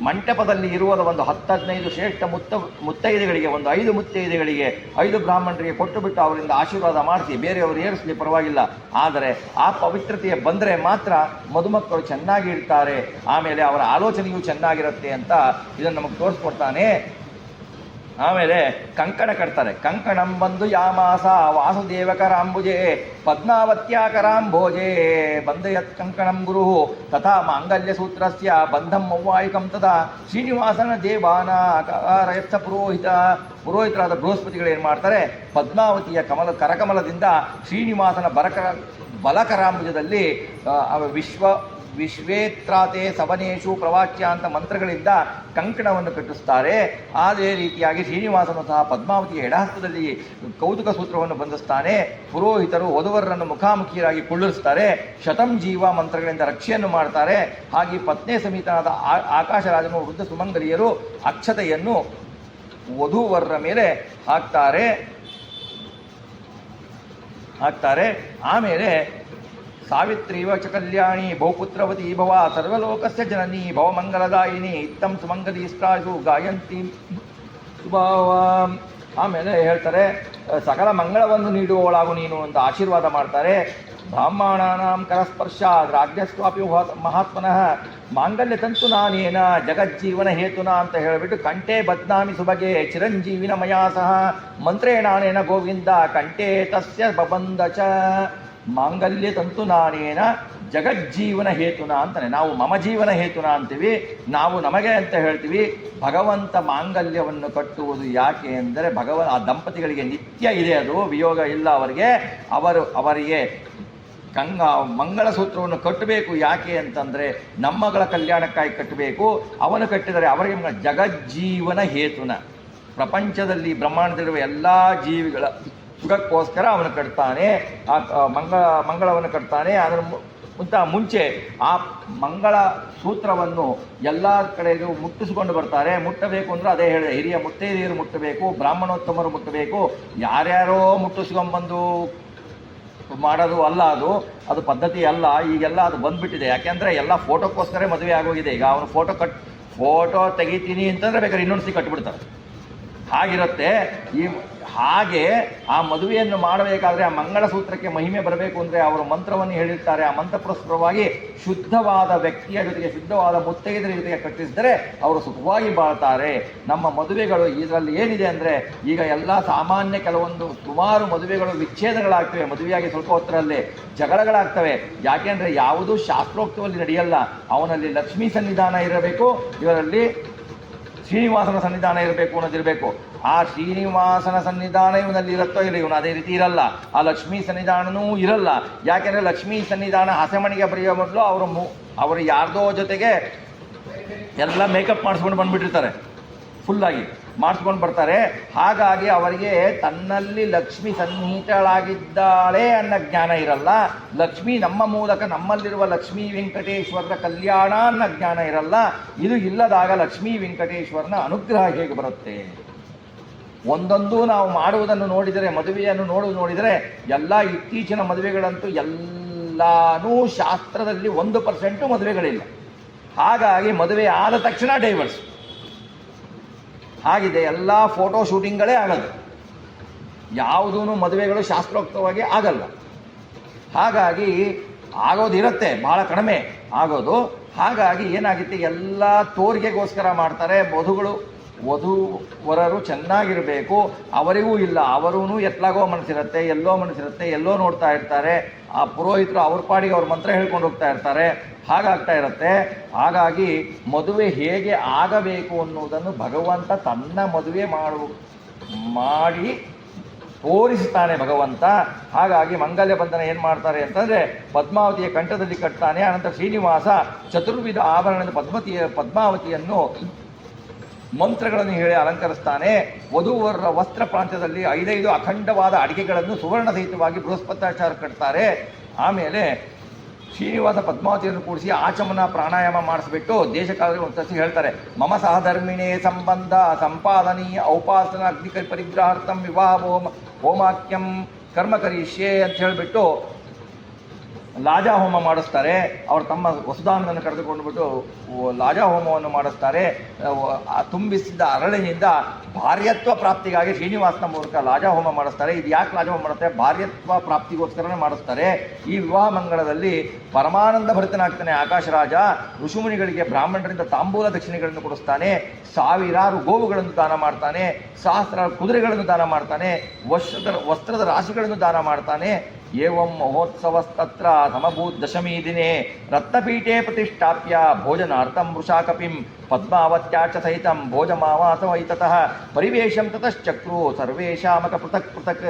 ಮಂಟಪದಲ್ಲಿ ಇರುವ ಒಂದು 10-15 ಶ್ರೇಷ್ಠ ಮುತ್ತೈದೆಗಳಿಗೆ, ಒಂದು 5 ಮುತ್ತೈದೆಗಳಿಗೆ, 5 ಬ್ರಾಹ್ಮಣರಿಗೆ ಕೊಟ್ಟು ಬಿಟ್ಟು ಅವರಿಂದ ಆಶೀರ್ವಾದ ಮಾಡಿಸಿ ಬೇರೆಯವರು ಏರಿಸಲಿ ಪರವಾಗಿಲ್ಲ. ಆದರೆ ಆ ಪವಿತ್ರತೆಯ ಬಂದರೆ ಮಾತ್ರ ಮದುಮಕ್ಕಳು ಚೆನ್ನಾಗಿ ಇರ್ತಾರೆ. ಆಮೇಲೆ ಅವರ ಆಲೋಚನೆಯೂ ಚೆನ್ನಾಗಿರುತ್ತೆ ಅಂತ ಇದನ್ನು ನಮಗೆ ತೋರಿಸ್ಕೊಡ್ತಾನೆ. ಆಮೇಲೆ ಕಂಕಣ ಕಟ್ತಾರೆ. ಕಂಕಣಂ ಬಂದು ಯಾಮಾಸ ವಾಸುದೇವಕರಾಂಬುಜೆ ಪದ್ಮಾವತ್ಯಾಕರಾಂಭೋಜೆ ಬಂದಯತ್ ಕಂಕಣಂ ಗುರು ತಥಾ ಮಾಂಗಲ್ಯ ಸೂತ್ರಸ್ಯ ಬಂಧಂ ಮೌವಾಯಿಕಂ ತದಾ ಶ್ರೀನಿವಾಸನ ದೇವಾನಾಕಾರಯತ್ಸ ಪುರೋಹಿತರಾದ ಬೃಹಸ್ಪತಿಗಳು ಏನು ಮಾಡ್ತಾರೆ, ಪದ್ಮಾವತಿಯ ಕರಕಮಲದಿಂದ ಶ್ರೀನಿವಾಸನ ಬಲಕರಾಂಬುಜದಲ್ಲಿ ವಿಶ್ವೇತ್ರಾತೆ ಸವನೇಶು ಪ್ರವಾಚ್ಯ ಅಂತ ಮಂತ್ರಗಳಿಂದ ಕಂಕಣವನ್ನು ಕಟ್ಟಿಸ್ತಾರೆ. ಅದೇ ರೀತಿಯಾಗಿ ಶ್ರೀನಿವಾಸನು ಸಹ ಪದ್ಮಾವತಿಯ ಎಡಹಸ್ತದಲ್ಲಿ ಕೌತುಕ ಸೂತ್ರವನ್ನು ಬಂಧಿಸ್ತಾನೆ. ಪುರೋಹಿತರು ವಧುವರರನ್ನು ಮುಖಾಮುಖಿಯಾಗಿ ಕುಳ್ಳಿರಿಸ್ತಾರೆ. ಶತಂ ಜೀವ ಮಂತ್ರಗಳಿಂದ ರಕ್ಷೆಯನ್ನು ಮಾಡ್ತಾರೆ. ಹಾಗೆ ಪತ್ನಿ ಸಮೇತನಾದ ಆಕಾಶರಾಜನು ವೃದ್ಧ ಸುಮಂಗಲಿಯರು ಅಕ್ಷತೆಯನ್ನು ವಧುವರರ ಮೇಲೆ ಹಾಕ್ತಾರೆ. ಆಮೇಲೆ ಸಾವಿತ್ರೀವ ಚ ಕಲ್ಯಾಣಿ ಬಹುಪುತ್ರವತಿ ಭವ ಸರ್ವಲೋಕಸ್ಯ ಜನನಿ ಭವಮಂಗಲದಾಯಿನಿ ಇತ್ತಂ ಸುಮಂಗಲಿ ಸ್ತ್ರಾಯು ಗಾಯಂತಿ ಸುಭಾವ. ಆಮೇಲೆ ಹೇಳ್ತಾರೆ, ಸಕಲ ಮಂಗಳವನ್ನು ನೀಡುವವಳಾಗು ನೀನು ಅಂತ ಆಶೀರ್ವಾದ ಮಾಡ್ತಾರೆ. ಬ್ರಾಹ್ಮಣಾನಾಂ ಕರಸ್ಪರ್ಶ ರಾಜ್ಯಸ್ವಾಪಿ ಮಹಾತ್ಮನಃ ಮಾಂಗಲ್ಯ ತಂತು ನಾನೇನ ಜಗಜ್ಜೀವನ ಹೇತುನಾ ಅಂತ ಹೇಳಿಬಿಟ್ಟು ಕಂಠೆ ಬದ್ನಾಮಿ ಸುಬಗೆ ಚಿರಂಜೀವಿನ ಮಯಾ ಸಹ ಮಂತ್ರೇಣಾನೇನ ಗೋವಿಂದ ಕಂಠೆ ತಸ್ಯ ಬಬಂಧ ಚ ಮಾಂಗಲ್ಯ ತಂತು ನಾನೇನ ಜಗಜ್ಜೀವನ ಹೇತುನ ಅಂತಾನೆ. ನಾವು ಮಮ ಜೀವನ ಹೇತುನ ಅಂತೀವಿ, ನಾವು ನಮಗೆ ಅಂತ ಹೇಳ್ತೀವಿ. ಭಗವಂತ ಮಾಂಗಲ್ಯವನ್ನು ಕಟ್ಟುವುದು ಯಾಕೆ ಅಂದರೆ ಆ ದಂಪತಿಗಳಿಗೆ ನಿತ್ಯ ಇದೆ, ಅದು ವಿಯೋಗ ಇಲ್ಲ ಅವರಿಗೆ. ಅವರಿಗೆ ಮಂಗಳಸೂತ್ರವನ್ನು ಕಟ್ಟಬೇಕು. ಯಾಕೆ ಅಂತಂದರೆ ನಮ್ಮಗಳ ಕಲ್ಯಾಣಕ್ಕಾಗಿ ಕಟ್ಟಬೇಕು. ಅವನು ಕಟ್ಟಿದರೆ ಅವರಿಗೆ ಜಗಜ್ಜೀವನ ಹೇತುನ, ಪ್ರಪಂಚದಲ್ಲಿ ಬ್ರಹ್ಮಾಂಡದಲ್ಲಿರುವ ಎಲ್ಲ ಜೀವಿಗಳ ಸುಖಕ್ಕೋಸ್ಕರ ಅವನು ಕಟ್ತಾನೆ. ಆ ಮಂಗಳವನ್ನು ಕಟ್ತಾನೆ. ಅದರ ಮುಂಚೆ ಆ ಮಂಗಳ ಸೂತ್ರವನ್ನು ಎಲ್ಲ ಕಡೆಗೂ ಮುಟ್ಟಿಸಿಕೊಂಡು ಬರ್ತಾರೆ. ಮುಟ್ಟಬೇಕು ಅಂದರೆ ಅದೇ ಹೇಳಿದೆ, ಹಿರಿಯ ಮುತ್ತೈದೆಯರು ಮುಟ್ಟಬೇಕು, ಬ್ರಾಹ್ಮಣೋತ್ತಮರು ಮುಟ್ಟಬೇಕು. ಯಾರ್ಯಾರೋ ಮುಟ್ಟಿಸ್ಕೊಂಡ್ಬಂದು ಮಾಡೋದು ಅಲ್ಲ, ಅದು ಪದ್ಧತಿ ಅಲ್ಲ. ಈಗೆಲ್ಲ ಅದು ಬಂದುಬಿಟ್ಟಿದೆ. ಯಾಕೆಂದರೆ ಎಲ್ಲ ಫೋಟೋಕ್ಕೋಸ್ಕರ ಮದುವೆ ಆಗೋಗಿದೆ. ಈಗ ಅವನು ಫೋಟೋ ತೆಗಿತೀನಿ ಅಂತಂದರೆ ಬೇಕಾದ್ರೆ ಇನ್ನೊಂದು ಕಟ್ಟಿಬಿಡ್ತಾರೆ. ಹಾಗಿರುತ್ತೆ. ಹಾಗೆ ಆ ಮದುವೆಯನ್ನು ಮಾಡಬೇಕಾದ್ರೆ ಆ ಮಂಗಳಸೂತ್ರಕ್ಕೆ ಮಹಿಮೆ ಬರಬೇಕು ಅಂದರೆ ಅವರು ಮಂತ್ರವನ್ನು ಹೇಳಿರ್ತಾರೆ. ಆ ಮಂತ್ರಪುರಸ್ಪರವಾಗಿ ಶುದ್ಧವಾದ ವ್ಯಕ್ತಿಯ ಜೊತೆಗೆ, ಶುದ್ಧವಾದ ಮುತ್ತೈದೆಯರ ಜೊತೆಗೆ ಕಟ್ಟಿಸಿದರೆ ಅವರು ಸುಖವಾಗಿ ಬಾಳ್ತಾರೆ. ನಮ್ಮ ಮದುವೆಗಳು ಇದರಲ್ಲಿ ಏನಿದೆ ಅಂದರೆ, ಈಗ ಎಲ್ಲ ಸಾಮಾನ್ಯ ಸುಮಾರು ಮದುವೆಗಳು ವಿಚ್ಛೇದಗಳಾಗ್ತವೆ. ಮದುವೆಯಾಗಿ ಸ್ವಲ್ಪ ಹೊತ್ತರಲ್ಲೇ ಜಗಳಗಳಾಗ್ತವೆ. ಯಾಕೆಂದರೆ ಯಾವುದೂ ಶಾಸ್ತ್ರೋಕ್ತವಾಗಿ ನಡೆಯಲ್ಲ. ಅವನಲ್ಲಿ ಲಕ್ಷ್ಮೀ ಸನ್ನಿಧಾನ ಇರಬೇಕು, ಇವರಲ್ಲಿ ಶ್ರೀನಿವಾಸನ ಸನ್ನಿಧಾನ ಇರಬೇಕು ಅನ್ನೋದಿರಬೇಕು. ಆ ಶ್ರೀನಿವಾಸನ ಸನ್ನಿಧಾನ ಇವನಲ್ಲಿ ಇರುತ್ತೋ ಇಲ್ಲ, ಇವನು ಅದೇ ರೀತಿ ಇರಲ್ಲ. ಆ ಲಕ್ಷ್ಮೀ ಸನ್ನಿಧಾನವೂ ಇರಲ್ಲ. ಯಾಕೆಂದರೆ ಲಕ್ಷ್ಮೀ ಸನ್ನಿಧಾನ ಹಸೆಮಣಿಗೆ ಬರೆಯೋ ಮೊದಲು ಅವರು ಯಾರ್ದೋ ಜೊತೆಗೆ ಎಲ್ಲ ಮೇಕಪ್ ಮಾಡಿಸ್ಕೊಂಡು ಬಂದುಬಿಟ್ಟಿರ್ತಾರೆ, ಫುಲ್ಲಾಗಿ ಮಾಡಿಸ್ಕೊಂಡು ಬರ್ತಾರೆ. ಹಾಗಾಗಿ ಅವರಿಗೆ ತನ್ನಲ್ಲಿ ಲಕ್ಷ್ಮಿ ಸನ್ನಿಹಿತಳಾಗಿದ್ದಾಳೆ ಅನ್ನೋ ಜ್ಞಾನ ಇರಲ್ಲ. ಲಕ್ಷ್ಮಿ ನಮ್ಮ ಮೂಲಕ ನಮ್ಮಲ್ಲಿರುವ ಲಕ್ಷ್ಮೀ ವೆಂಕಟೇಶ್ವರರ ಕಲ್ಯಾಣ ಅನ್ನೋ ಜ್ಞಾನ ಇರಲ್ಲ. ಇದು ಇಲ್ಲದಾಗ ಲಕ್ಷ್ಮೀ ವೆಂಕಟೇಶ್ವರನ ಅನುಗ್ರಹ ಹೇಗೆ ಬರುತ್ತೆ? ಒಂದೊಂದು ನಾವು ಮಾಡುವುದನ್ನು ನೋಡಿದರೆ, ಮದುವೆಯನ್ನು ನೋಡಿದರೆ ಎಲ್ಲ ಇತ್ತೀಚಿನ ಮದುವೆಗಳಂತೂ ಎಲ್ಲಾನೂ ಶಾಸ್ತ್ರದಲ್ಲಿ 1% ಮದುವೆಗಳಿಲ್ಲ. ಹಾಗಾಗಿ ಮದುವೆ ಆದ ತಕ್ಷಣ ಡೈವರ್ಸ್ ಆಗಿದೆ. ಎಲ್ಲ ಫೋಟೋ ಶೂಟಿಂಗ್ಗಳೇ ಆಗೋದು. ಯಾವುದೂ ಮದುವೆಗಳು ಶಾಸ್ತ್ರೋಕ್ತವಾಗಿ ಆಗಲ್ಲ. ಹಾಗಾಗಿ ಆಗೋದಿರುತ್ತೆ, ಭಾಳ ಕಡಿಮೆ ಆಗೋದು. ಹಾಗಾಗಿ ಏನಾಗುತ್ತೆ, ಎಲ್ಲ ತೋರಿಕೆಗೋಸ್ಕರ ಮಾಡ್ತಾರೆ. ವಧುಗಳು ವಧುವರರು ಚೆನ್ನಾಗಿರಬೇಕು. ಅವರಿಗೂ ಇಲ್ಲ, ಅವರೂ ಎತ್ಲಾಗೋ ಮನಸ್ಸಿರುತ್ತೆ, ಎಲ್ಲೋ ನೋಡ್ತಾ ಇರ್ತಾರೆ. ಆ ಪುರೋಹಿತರು ಅವ್ರ ಪಾಡಿಗೆ ಅವ್ರ ಮಂತ್ರ ಹೇಳ್ಕೊಂಡು ಹೋಗ್ತಾ ಇರ್ತಾರೆ. ಹಾಗಾಗ್ತಾ ಇರುತ್ತೆ. ಹಾಗಾಗಿ ಮದುವೆ ಹೇಗೆ ಆಗಬೇಕು ಅನ್ನುವುದನ್ನು ಭಗವಂತ ತನ್ನ ಮದುವೆ ಮಾಡಿ ತೋರಿಸ್ತಾನೆ ಭಗವಂತ. ಹಾಗಾಗಿ ಮಂಗಲ್ಯ ಬಂಧನ ಏನು ಮಾಡ್ತಾರೆ ಅಂತಂದರೆ ಪದ್ಮಾವತಿಯ ಕಂಠದಲ್ಲಿ ಕಟ್ತಾನೆ. ಅನಂತರ ಶ್ರೀನಿವಾಸ ಚತುರ್ವಿಧ ಆಭರಣದ ಪದ್ಮಾವತಿಯನ್ನು ಮಂತ್ರಗಳನ್ನು ಹೇಳಿ ಅಲಂಕರಿಸ್ತಾನೆ. ವಧುವರರ ವಸ್ತ್ರ ಪ್ರಾಂತ್ಯದಲ್ಲಿ 5 ಅಖಂಡವಾದ ಅಡಿಕೆಗಳನ್ನು ಸುವರ್ಣ ಸಹಿತವಾಗಿ ಬೃಹಸ್ಪತ್ಯಾಚಾರ ಕಟ್ತಾರೆ. ಆಮೇಲೆ ಶ್ರೀನಿವಾಸ ಪದ್ಮಾವತಿಯನ್ನು ಕೂಡಿಸಿ ಆಚಮನ ಪ್ರಾಣಾಯಾಮ ಮಾಡಿಸ್ಬಿಟ್ಟು ದೇಶಕಾಲದಲ್ಲಿ ಒಂದು ಸಸಿ ಹೇಳ್ತಾರೆ, ಮಮ ಸಹಧರ್ಮಿಣೇ ಸಂಬಂಧ ಸಂಪಾದನೀಯ ಔಪಾಸನ ಅಗ್ನಿ ಪರಿಗ್ರಹಾರ್ಥಂ ವಿವಾಹ ಹೋಮಾಕ್ಯಂ ಕರ್ಮ ಕರಿಷ್ಯೆ ಅಂತ ಹೇಳಿಬಿಟ್ಟು ಲಾಜಾ ಹೋಮ ಮಾಡಿಸ್ತಾರೆ. ಅವರು ತಮ್ಮ ವಸುಧಾನವನ್ನು ಕರೆದುಕೊಂಡುಬಿಟ್ಟು ಲಾಜಾ ಹೋಮವನ್ನು ಮಾಡಿಸ್ತಾರೆ. ತುಂಬಿಸಿದ ಅರಳಿನಿಂದ ಭಾರ್ಯತ್ವ ಪ್ರಾಪ್ತಿಗಾಗಿ ಶ್ರೀನಿವಾಸನ ಮೂಲಕ ಲಾಜಾ ಹೋಮ ಮಾಡಿಸ್ತಾರೆ. ಇದು ಯಾಕೆ ಲಾಜಾ ಹೋಮ ಮಾಡುತ್ತಾರೆ? ಭಾರ್ಯತ್ವ ಪ್ರಾಪ್ತಿಗೋಸ್ಕರನೇ ಮಾಡಿಸ್ತಾರೆ. ಈ ವಿವಾಹ ಮಂಗಳದಲ್ಲಿ ಪರಮಾನಂದ ಭರಿತನಾಗ್ತಾನೆ ಆಕಾಶರಾಜ. ಋಷಿಮುನಿಗಳಿಗೆ ಬ್ರಾಹ್ಮಣರಿಂದ ತಾಂಬೂಲ ದಕ್ಷಿಣೆಗಳನ್ನು ಕೊಡಿಸ್ತಾನೆ. 1000 ಗೋವುಗಳನ್ನು ದಾನ ಮಾಡ್ತಾನೆ. 1000 ಕುದುರೆಗಳನ್ನು ದಾನ ಮಾಡ್ತಾನೆ. ವಸ್ತ್ರದ ರಾಶಿಗಳನ್ನು ದಾನ ಮಾಡ್ತಾನೆ. ಏವಂ ಮಹೋತ್ಸವಸ್ತತ್ರ ಸಮಭೂತ್ ದಶಮೀ ದಿನೇ ರತ್ನಪೀಠೆ ಪ್ರತಿಷ್ಠಾಪ್ಯ ಭೋಜನಾರ್ಥಂ ವೃಷಾಕಪಿಂ ಪದ್ಮಾವತ್ಯಾಚ ಸಹಿತಂ ಭೋಜಮಾವಾಸವೈತತಃ ಪರಿವೇಶಂ ತತಶ್ಚಕ್ರು ಸರ್ವೇಶಾಮಕ ಪೃಥಕ್ ಪೃಥಕ್.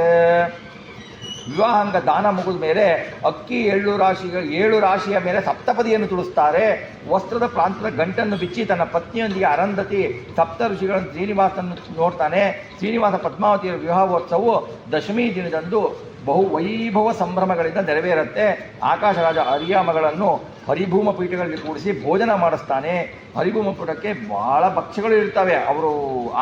ವಿವಾಹಾಂಗ ದಾನ ಮುಗಿದ ಮೇಲೆ ಅಕ್ಕಿ 7 ರಾಶಿಯ ಮೇಲೆ ಸಪ್ತಪದಿಯನ್ನು ತುಳಿಸ್ತಾರೆ. ವಸ್ತ್ರದ ಪ್ರಾಂತದ ಗಂಟನ್ನು ಬಿಚ್ಚಿ ತನ್ನ ಪತ್ನಿಯೊಂದಿಗೆ ಅರಂಧತಿ ಸಪ್ತ ಋಷಿಗಳನ್ನು ಶ್ರೀನಿವಾಸನನ್ನು ನೋಡ್ತಾನೆ. ಶ್ರೀನಿವಾಸ ಪದ್ಮಾವತಿಯ ವಿವಾಹೋತ್ಸವವು ದಶಮಿ ದಿನದಂದು ಬಹು ವೈಭವ ಸಂಭ್ರಮಗಳಿಂದ ನೆರವೇರುತ್ತೆ. ಆಕಾಶರಾಜ ಹರಿಯಾಮಗಳನ್ನು ಹರಿಭೂಮ ಪೀಠಗಳಲ್ಲಿ ಕೂಡಿಸಿ ಭೋಜನ ಮಾಡಿಸ್ತಾನೆ. ಹರಿಭೂಮ ಪೀಠಕ್ಕೆ ಭಾಳ ಭಕ್ಷ್ಯಗಳು ಇರ್ತವೆ. ಅವರು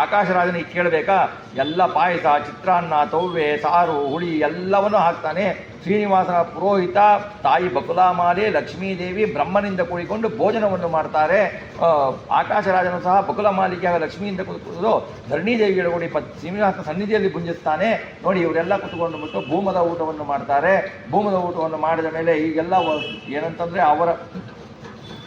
ಆಕಾಶರಾಜನಿಗೆ ಕೇಳಬೇಕಾ, ಎಲ್ಲ ಪಾಯಸ, ಚಿತ್ರಾನ್ನ, ತವ್ವೆ, ಸಾರು, ಹುಳಿ ಎಲ್ಲವನ್ನೂ ಹಾಕ್ತಾನೆ. ಶ್ರೀನಿವಾಸನ ಪುರೋಹಿತ ತಾಯಿ ಬಕುಲಾಮಾಲೆ ಲಕ್ಷ್ಮೀದೇವಿ ಬ್ರಹ್ಮನಿಂದ ಕೂಡಿಕೊಂಡು ಭೋಜನವನ್ನು ಮಾಡ್ತಾರೆ. ಆಕಾಶರಾಜನು ಸಹ ಬಕುಲಮಾಲಿಕೆ ಹಾಗೂ ಲಕ್ಷ್ಮಿಯಿಂದ ಕೂತ್ಕೊಂಡು ಧರಣಿದೇವಿಗಳ ಕೂಡಿ ಶ್ರೀನಿವಾಸನ ಸನ್ನಿಧಿಯಲ್ಲಿ ಭುಂಜಿಸ್ತಾನೆ. ನೋಡಿ, ಇವರೆಲ್ಲ ಕುತ್ಕೊಂಡು ಬಿಟ್ಟು ಭೂಮದ ಊಟವನ್ನು ಮಾಡ್ತಾರೆ. ಭೂಮದ ಊಟವನ್ನು ಮಾಡಿದ ಮೇಲೆ ಈಗೆಲ್ಲ ಏನಂತಂದರೆ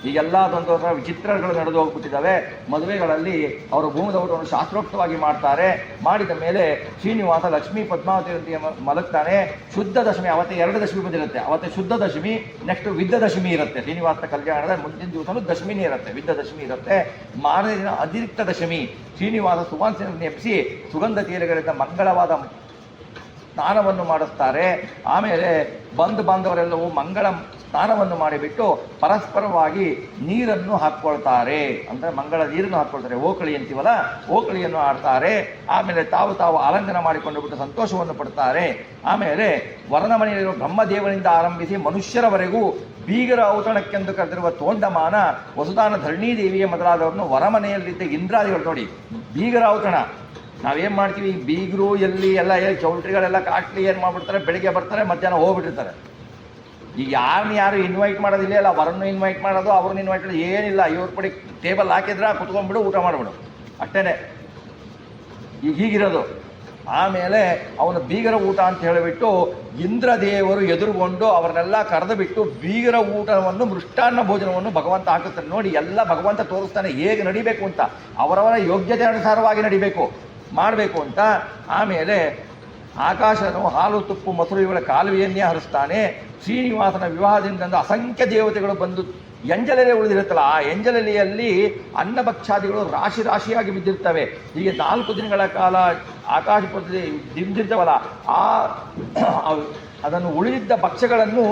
ಈಗೆಲ್ಲ ಅದೊಂದು ವಿಚಿತ್ರಗಳು ನಡೆದು ಹೋಗ್ಬಿಟ್ಟಿದ್ದಾವೆ. ಮದುವೆಗಳಲ್ಲಿ ಅವರು ಭೂಮದ ಊಟವನ್ನು ಶಾಸ್ತ್ರೋಕ್ತವಾಗಿ ಮಾಡ್ತಾರೆ. ಮಾಡಿದ ಮೇಲೆ ಶ್ರೀನಿವಾಸ ಲಕ್ಷ್ಮೀ ಪದ್ಮಾವತಿ ಮಲಗ್ತಾನೆ. ಶುದ್ಧ ದಶಮಿ, ಅವತ್ತೇ 2 ದಶಮಿ ಬಂದಿರುತ್ತೆ. ಅವತ್ತೇ ಶುದ್ಧ ದಶಮಿ, ನೆಕ್ಸ್ಟ್ ವಿದ್ಧ ದಶಮಿ ಇರುತ್ತೆ. ಶ್ರೀನಿವಾಸನ ಕಲ್ಯಾಣದ ಮುಂದಿನ ದಿವಸನೂ ದಶಮಿನೇ ಇರುತ್ತೆ, ವಿದ್ಧ ದಶಮಿ ಇರುತ್ತೆ. ಮಾರನೇ ದಿನ ಅತಿರಿಕ್ತ ದಶಮಿ. ಶ್ರೀನಿವಾಸ ಸುವಾಸನೆಯನ್ನು ಎಬ್ಬಿಸಿ ಸುಗಂಧ ತೈಲಗಳಿಂದ ಮಂಗಳವಾದ ಸ್ನಾನವನ್ನು ಮಾಡಿಸ್ತಾರೆ. ಆಮೇಲೆ ಬಂಧು ಬಾಂಧವರೆಲ್ಲವೂ ಮಂಗಳ ಸ್ನಾನವನ್ನು ಮಾಡಿಬಿಟ್ಟು ಪರಸ್ಪರವಾಗಿ ನೀರನ್ನು ಹಾಕ್ಕೊಳ್ತಾರೆ. ಅಂದರೆ ಮಂಗಳ ನೀರನ್ನು ಹಾಕ್ಕೊಳ್ತಾರೆ. ಓಕಳಿ ಅಂತೀವಲ್ಲ, ಓಕಳಿಯನ್ನು ಆಡ್ತಾರೆ. ಆಮೇಲೆ ತಾವು ಆಲಿಂಗನ ಮಾಡಿಕೊಂಡು ಬಿಟ್ಟು ಸಂತೋಷವನ್ನು ಪಡ್ತಾರೆ. ಆಮೇಲೆ ವರನ ಮನೆಯಲ್ಲಿರುವ ಬ್ರಹ್ಮದೇವನಿಂದ ಆರಂಭಿಸಿ ಮನುಷ್ಯರವರೆಗೂ ಬೀಗರ ಔತಣಕ್ಕೆಂದು ಕರೆದಿರುವ ತೋಂಡಮಾನ, ವಸುಧಾನ, ಧರಣಿದೇವಿಯ ಮೊದಲಾದವರನ್ನು ವರಮನೆಯಲ್ಲಿದ್ದ ಇಂದ್ರಾದಿಗಳು ನೋಡಿ. ಬೀಗರ ಔತಣ ನಾವೇನು ಮಾಡ್ತೀವಿ, ಬೀಗರು ಎಲ್ಲಿ ಎಲ್ಲ ಚೌಲ್ಟ್ರಿಗಳೆಲ್ಲ ಕಾಟ್ಲಿ ಏನು ಮಾಡಿಬಿಡ್ತಾರೆ, ಬೆಳಿಗ್ಗೆ ಬರ್ತಾರೆ, ಮಧ್ಯಾಹ್ನ ಹೋಗ್ಬಿಟ್ಟಿರ್ತಾರೆ. ಈಗ ಯಾರು ಇನ್ವೈಟ್ ಮಾಡೋದಿಲ್ಲ, ಅಲ್ಲ ವರನ್ನು ಇನ್ವೈಟ್ ಮಾಡೋದು, ಅವ್ರನ್ನ ಇನ್ವೈಟ್ ಮಾಡೋದು ಏನಿಲ್ಲ. ಇವ್ರ ಪಡಿ ಟೇಬಲ್ ಹಾಕಿದ್ರೆ ಕುತ್ಕೊಂಡ್ಬಿಡು, ಊಟ ಮಾಡಿಬಿಡು, ಅಷ್ಟೇ. ಈಗ ಹೀಗಿರೋದು. ಆಮೇಲೆ ಅವನ ಬೀಗರ ಊಟ ಅಂತ ಹೇಳಿಬಿಟ್ಟು ಇಂದ್ರದೇವರು ಎದುರುಗೊಂಡು ಅವರನ್ನೆಲ್ಲ ಕರೆದು ಬಿಟ್ಟು ಬೀಗರ ಊಟವನ್ನು ಮೃಷ್ಟಾನ್ನ ಭೋಜನವನ್ನು ಭಗವಂತ ಹಾಕುತ್ತಾರೆ. ನೋಡಿ, ಎಲ್ಲ ಭಗವಂತ ತೋರಿಸ್ತಾನೆ ಹೇಗೆ ನಡಿಬೇಕು ಅಂತ. ಅವರವರ ಯೋಗ್ಯತೆ ಅನುಸಾರವಾಗಿ ನಡಿಬೇಕು, ಮಾಡಬೇಕು ಅಂತ. ಆಮೇಲೆ ಆಕಾಶನು ಹಾಲು, ತುಪ್ಪು, ಮೊಸರು ಇವುಗಳ ಕಾಲುವೆಯನ್ನೇ ಹರಿಸ್ತಾನೆ. ಶ್ರೀನಿವಾಸನ ವಿವಾಹದಿಂದ ಅಸಂಖ್ಯ ದೇವತೆಗಳು ಬಂದು ಎಂಜಲೆಲೆ ಉಳಿದಿರುತ್ತಲ್ಲ, ಆ ಎಂಜಲೆಲೆಯಲ್ಲಿ ಅನ್ನಭಕ್ಷಾದಿಗಳು ರಾಶಿ ರಾಶಿಯಾಗಿ ಬಿದ್ದಿರ್ತವೆ. ಹೀಗೆ 4 ದಿನಗಳ ಕಾಲ ಆಕಾಶಪುರದಲ್ಲಿ ಬಿದ್ದಿರ್ತವಲ್ಲ, ಅದನ್ನು ಉಳಿದಿದ್ದ ಭಕ್ಷ್ಯಗಳನ್ನು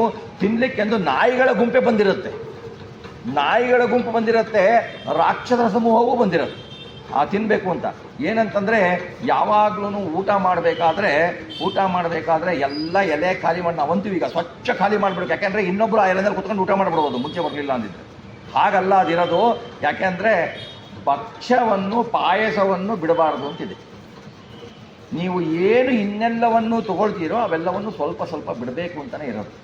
ತಿನ್ನಲಿಕ್ಕೆಂದು ನಾಯಿಗಳ ಗುಂಪೆ ಬಂದಿರುತ್ತೆ. ರಾಕ್ಷಸರ ಸಮೂಹವೂ ಬಂದಿರುತ್ತೆ ತಿನ್ನಬೇಕು ಅಂತ. ಏನಂತಂದರೆ ಯಾವಾಗಲೂ ಊಟ ಮಾಡಬೇಕಾದ್ರೆ ಎಲ್ಲ ಎಲೆ ಖಾಲಿ ಮಾಡಿ ನಾವಂತೂ ಈಗ ಸ್ವಚ್ಛ ಖಾಲಿ ಮಾಡಿಬಿಡ್ಬೇಕು. ಯಾಕೆಂದರೆ ಇನ್ನೊಬ್ಬರು ಆ ಎಲೆದಲ್ಲಿ ಕುತ್ಕೊಂಡು ಊಟ ಮಾಡಿಬಿಡ್ಬೋದು, ಮುಂಚೆ ಬರಲಿಲ್ಲ ಅಂದಿದ್ರೆ. ಹಾಗಲ್ಲ ಅದಿರೋದು. ಯಾಕೆಂದರೆ ಭಕ್ಷ್ಯವನ್ನು, ಪಾಯಸವನ್ನು ಬಿಡಬಾರ್ದು ಅಂತಿದೆ. ನೀವು ಏನು ಇನ್ನೆಲ್ಲವನ್ನು ತಗೊಳ್ತೀರೋ ಅವೆಲ್ಲವನ್ನು ಸ್ವಲ್ಪ ಸ್ವಲ್ಪ ಬಿಡಬೇಕು ಅಂತಲೇ ಇರೋದು.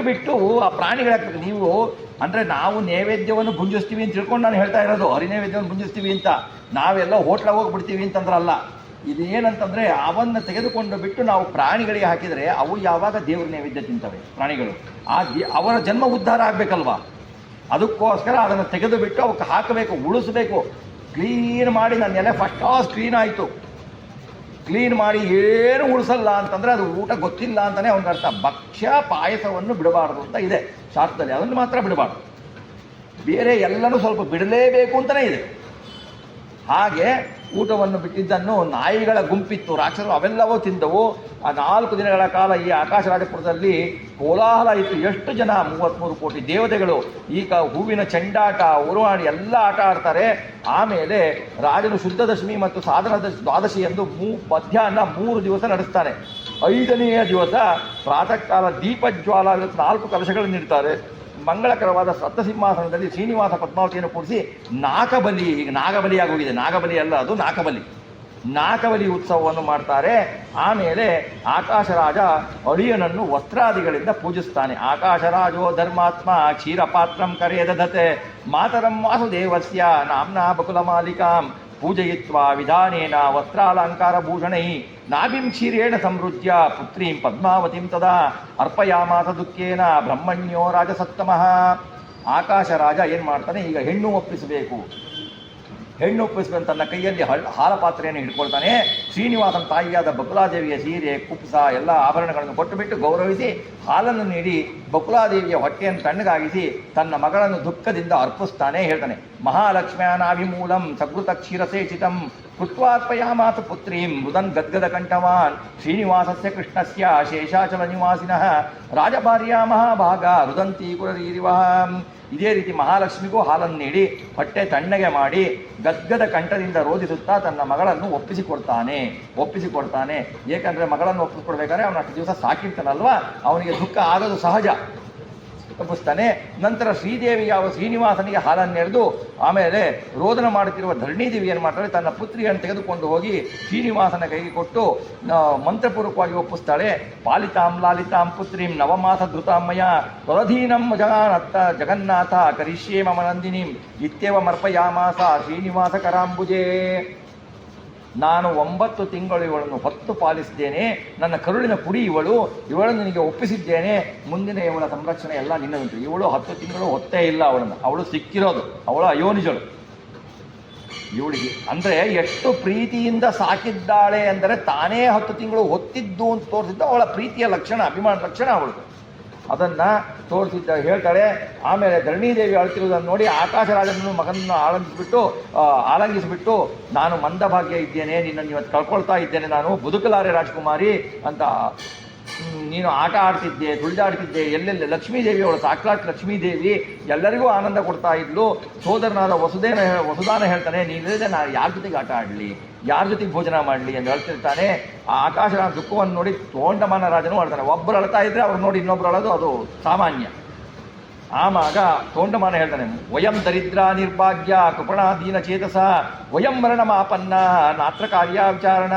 ಬಿಟ್ಟು ಆ ಪ್ರಾಣಿಗಳಾಗ್ತದೆ. ನೀವು ಅಂದರೆ ನಾವು ನೈವೇದ್ಯವನ್ನು ಭುಂಜಿಸ್ತೀವಿ ಅಂತ ತಿಳ್ಕೊಂಡು ನಾನು ಹೇಳ್ತಾ ಇರೋದು, ಹರಿನೈವೇದ್ಯವನ್ನು ಭುಂಜಿಸ್ತೀವಿ ಅಂತ. ನಾವೆಲ್ಲ ಹೋಟ್ಲಾಗ ಹೋಗ್ಬಿಡ್ತೀವಿ ಅಂತಂದ್ರಲ್ಲ. ಇದು ಏನಂತಂದರೆ ಅವನ್ನು ತೆಗೆದುಕೊಂಡು ಬಿಟ್ಟು ನಾವು ಪ್ರಾಣಿಗಳಿಗೆ ಹಾಕಿದರೆ ಅವು ಯಾವಾಗ ದೇವ್ರ ನೈವೇದ್ಯ ತಿಂತವೆ ಪ್ರಾಣಿಗಳು. ಅವರ ಜನ್ಮ ಉದ್ಧಾರ ಆಗಬೇಕಲ್ವ, ಅದಕ್ಕೋಸ್ಕರ ಅದನ್ನು ತೆಗೆದು ಬಿಟ್ಟು ಅವಕ್ಕೆ ಹಾಕಬೇಕು, ಉಳಿಸ್ಬೇಕು. ಕ್ಲೀನ್ ಮಾಡಿ ನನ್ನ ಎಲೆ ಫಸ್ಟ್ ಕ್ಲಾಸ್ ಕ್ಲೀನ್ ಆಯಿತು. ಕ್ಲೀನ್ ಮಾಡಿ ಏನು ಉಳಿಸಲ್ಲ ಅಂತಂದರೆ ಅದು ಊಟ ಗೊತ್ತಿಲ್ಲ ಅಂತಲೇ ಅವ್ನಿಗೆ ಅರ್ಥ. ಭಕ್ಷ್ಯ ಪಾಯಸವನ್ನು ಬಿಡಬಾರ್ದು ಅಂತ ಇದೆ ಶಾಸ್ತ್ರದಲ್ಲಿ, ಅದನ್ನು ಮಾತ್ರ ಬಿಡಬಾರ್ದು. ಬೇರೆ ಎಲ್ಲನೂ ಸ್ವಲ್ಪ ಬಿಡಲೇಬೇಕು ಅಂತಲೇ ಇದೆ. ಹಾಗೆ ಊಟವನ್ನು ಬಿಟ್ಟಿದ್ದನ್ನು ನಾಯಿಗಳ ಗುಂಪಿತ್ತು, ರಾಕ್ಷಸರು ಅವೆಲ್ಲವೂ ತಿಂದವು. ಆ 4 ದಿನಗಳ ಕಾಲ ಈ ಆಕಾಶರಾಜಪುರದಲ್ಲಿ ಕೋಲಾಹಲ ಇತ್ತು. ಎಷ್ಟು ಜನ? 33 ಕೋಟಿ ದೇವತೆಗಳು. ಈಗ ಹೂವಿನ ಚೆಂಡಾಟ, ಉರುವಾಣಿ ಎಲ್ಲ ಆಟ ಆಡ್ತಾರೆ. ಆಮೇಲೆ ರಾಜನು ಶುದ್ಧ ದಶಮಿ ಮತ್ತು ಸಾಧನ ದ್ವಾದಶಿ ಎಂದು ಮಧ್ಯಾಹ್ನ 3 ದಿವಸ ನಡೆಸ್ತಾನೆ. 5ನೆಯ ದಿವಸ ಪ್ರಾತಃ ಕಾಲ ದೀಪಜ್ವಾಲ 4 ಕಲಶಗಳನ್ನು ಇಡ್ತಾರೆ. ಮಂಗಳಕರವಾದ ಸಪ್ತಸಿಂಹಾಸನದಲ್ಲಿ ಶ್ರೀನಿವಾಸ ಪದ್ಮಾವತಿಯನ್ನು ಕೂಡಿಸಿ ನಾಗಬಲಿ, ಈಗ ನಾಗಬಲಿ ಆಗೋಗಿದೆ, ನಾಗಬಲಿ ಅಲ್ಲ ಅದು ನಾಗಬಲಿ ಉತ್ಸವವನ್ನು ಮಾಡ್ತಾರೆ. ಆಮೇಲೆ ಆಕಾಶರಾಜ ಅಳಿಯನನ್ನು ವಸ್ತ್ರಾದಿಗಳಿಂದ ಪೂಜಿಸ್ತಾನೆ. ಆಕಾಶರಾಜೋ ಧರ್ಮಾತ್ಮ ಕ್ಷೀರಪಾತ್ರಂ ಕರೆ ದಧತೆ ಮಾತರಂ ವಾಸುದೇವಸ್ಯ ನಾಮ್ನಾ ಬಕುಲ ಮಾಲಿಕಾಂ ಪೂಜಯಿತ್ವಾ ವಿಧಾನೇನ ವಸ್ತ್ರಾಲಂಕಾರ ಭೂಷಣೈ ನಾಭಿಂ ಕ್ಷೀರೇಣ ಸಮೃದ್ಧ್ಯ ಪುತ್ರೀಂ ಪದ್ಮಾವತಿಂ ತದಾ ಅರ್ಪಯಾಮಾಸ ದುಃಖೇನ ಬ್ರಹ್ಮಣ್ಯೋ ರಾಜಸತ್ತಮಃ. ಆಕಾಶರಾಜ ಏನು ಮಾಡ್ತಾನೆ, ಈಗ ಹೆಣ್ಣು ಒಪ್ಪಿಸಬೇಕು. ಹೆಣ್ಣು ಒಪ್ಪಿಸ್ಕೊಂಡು ತನ್ನ ಕೈಯಲ್ಲಿ ಹಾಲ ಪಾತ್ರೆಯನ್ನು ಹಿಡ್ಕೊಳ್ತಾನೆ. ಶ್ರೀನಿವಾಸನ ತಾಯಿಯಾದ ಬಕುಲಾದೇವಿಯ ಸೀರೆ, ಕುಪ್ಸ ಎಲ್ಲ ಆಭರಣಗಳನ್ನು ಕೊಟ್ಟುಬಿಟ್ಟು ಗೌರವಿಸಿ ಹಾಲನ್ನು ನೀಡಿ ಬಕುಲಾದೇವಿಯ ಹೊಟ್ಟೆಯನ್ನು ತಣ್ಣಗಾಗಿಸಿ ತನ್ನ ಮಗಳನ್ನು ದುಃಖದಿಂದ ಅರ್ಪಿಸ್ತಾನೆ. ಹೇಳ್ತಾನೆ, ಮಹಾಲಕ್ಷ್ಮ್ಯಾನಾಭಿಮೂಲಂ ಸಕೃತ ಕ್ಷೀರಸೇಚಿತಂ ಕೃತ್ವಾರ್ಪಯಾಮಾಸ ಪುತ್ರೀಂ ಮೃದನ್ ಗದ್ಗದ ಕಂಠವಾನ್ ಶ್ರೀನಿವಾಸಸ್ಯ ಕೃಷ್ಣಸ್ಯ ಶೇಷಾಚಲ ನಿವಾಸಿನಃ ರಾಜಭಾರ್ಯ ಮಹಾಭಾಗ ರುದಂತಿ ಕುರರೀರಿವಃ. ಇದೇ ರೀತಿ ಮಹಾಲಕ್ಷ್ಮಿಗೂ ಹಾಲನ್ನು ನೀಡಿ ಹೊಟ್ಟೆ ತಣ್ಣಗೆ ಮಾಡಿ ಗದ್ಗದ ಕಂಠದಿಂದ ರೋಧಿಸುತ್ತಾ ತನ್ನ ಮಗಳನ್ನು ಒಪ್ಪಿಸಿಕೊಡ್ತಾನೆ. ಏಕೆಂದರೆ ಮಗಳನ್ನು ಒಪ್ಪಿಸಿಕೊಡ್ಬೇಕಾದ್ರೆ ಅವನು ಅಷ್ಟು ದಿವಸ ಸಾಕಿರ್ತಾನಲ್ವಾ, ಅವನಿಗೆ ದುಃಖ ಆಗೋದು ಸಹಜ. ಒಪ್ಪಿಸ್ತಾನೆ. ನಂತರ ಶ್ರೀನಿವಾಸನಿಗೆ ಹಾಲನ್ನು ಎಳೆದು ಆಮೇಲೆ ರೋದನ ಮಾಡುತ್ತಿರುವ ಧರಣಿದೇವಿ ಏನು ಮಾಡ್ತಾಳೆ, ತನ್ನ ಪುತ್ರಿಯನ್ನು ತೆಗೆದುಕೊಂಡು ಹೋಗಿ ಶ್ರೀನಿವಾಸನ ಕೈಗೆ ಕೊಟ್ಟು ಮಂತ್ರಪೂರ್ವಕವಾಗಿ ಒಪ್ಪಿಸ್ತಾಳೆ. ಪಾಲಿತಾಂ ಲಾಲಿತಾಂ ಪುತ್ರೀಂ ನವಮಾಸ ಧೃತಾಮಯ ತೊರಧೀನಂ ಜಗನ್ನಾಥ ಕರಿಷ್ಯೇ ಮಮ ನಂದಿನಿಂ ಇತ್ಯೇವಮರ್ಪಯಾಮಾಸ ಶ್ರೀನಿವಾಸ ಕರಾಂಬುಜೇ. ನಾನು 9 ತಿಂಗಳು ಇವಳನ್ನು ಹೊತ್ತು ಪಾಲಿಸಿದ್ದೇನೆ, ನನ್ನ ಕರುಳಿನ ಕುಡಿ ಇವಳನ್ನು ನಿನಗೆ ಒಪ್ಪಿಸಿದ್ದೇನೆ, ಮುಂದಿನ ಇವಳ ಸಂರಕ್ಷಣೆ ಎಲ್ಲ ನಿನ್ನದಂತೆ. ಇವಳು 10 ತಿಂಗಳು ಹೊತ್ತೇ ಇಲ್ಲ ಅವಳು ಸಿಕ್ಕಿರೋದು, ಅವಳು ಅಯೋನಿಜಳು. ಇವಳಿಗೆ ಅಂದರೆ ಎಷ್ಟು ಪ್ರೀತಿಯಿಂದ ಸಾಕಿದ್ದಾಳೆ ಅಂದರೆ ತಾನೇ 10 ತಿಂಗಳು ಹೊತ್ತಿದ್ದು ಅಂತ ತೋರಿಸಿದ್ದು ಅವಳ ಪ್ರೀತಿಯ ಲಕ್ಷಣ, ಅಭಿಮಾನ ಲಕ್ಷಣ ಅವಳು. ಅದನ್ನು ಹೇಳ್ತಾಳೆ. ಆಮೇಲೆ ಧರಣಿದೇವಿ ಅಳ್ತಿರುವುದನ್ನು ನೋಡಿ ಆಕಾಶರಾಜನನ್ನು ಮಗನನ್ನು ಆಲಂಗಿಸಿಬಿಟ್ಟು ನಾನು ಮಂದಭಾಗ್ಯ ಇದ್ದೇನೆ, ನಿನ್ನನ್ನು ಇವತ್ತು ಕಳ್ಕೊಳ್ತಾ ಇದ್ದೇನೆ, ನಾನು ಬದುಕಲಾರೆ ರಾಜಕುಮಾರಿ ಅಂತ ನೀನು ಆಟ ಆಡ್ತಿದ್ದೆ, ತುಳಿದಾಡ್ತಿದ್ದೆ, ಎಲ್ಲೆಲ್ಲ ಲಕ್ಷ್ಮೀದೇವಿ, ಅವಳು ಸಾಕ್ಷಾತ್ ಲಕ್ಷ್ಮೀದೇವಿ ಎಲ್ಲರಿಗೂ ಆನಂದ ಕೊಡ್ತಾ ಇದ್ಲು. ಸೋದರನಾದ ವಸುದಾನ ಹೇಳ್ತಾನೆ, ನೀನಿಲ್ಲದೆ ನಾನು ಯಾರ ಜೊತೆಗೆ ಆಟ ಆಡಲಿ, ಯಾರ ಜೊತೆಗೆ ಭೋಜನ ಮಾಡಲಿ ಎಂದು ಹೇಳ್ತಿರ್ತಾನೆ. ಆ ಆಕಾಶನ ದುಃಖವನ್ನು ನೋಡಿ ತೋಂಡಮಾನ ರಾಜನು ಮಾಡ್ತಾನೆ. ಒಬ್ಬರು ಅಳ್ತಾ ಇದ್ರೆ ಅವ್ರು ನೋಡಿ ಇನ್ನೊಬ್ರು ಅಳೋದು ಅದು ಸಾಮಾನ್ಯ. ಆವಾಗ ತೋಂಡಮಾನ ಹೇಳ್ತಾನೆ, ವಯಂ ದರಿದ್ರ ನಿರ್ಭಾಗ್ಯ ಕೃಪಣಾದೀನ ಚೇತಸ ವಯಂ ಮರಣಮಾಪನ್ನ ನಾತ್ರ ಕಾರ್ಯ ವಿಚಾರಣ.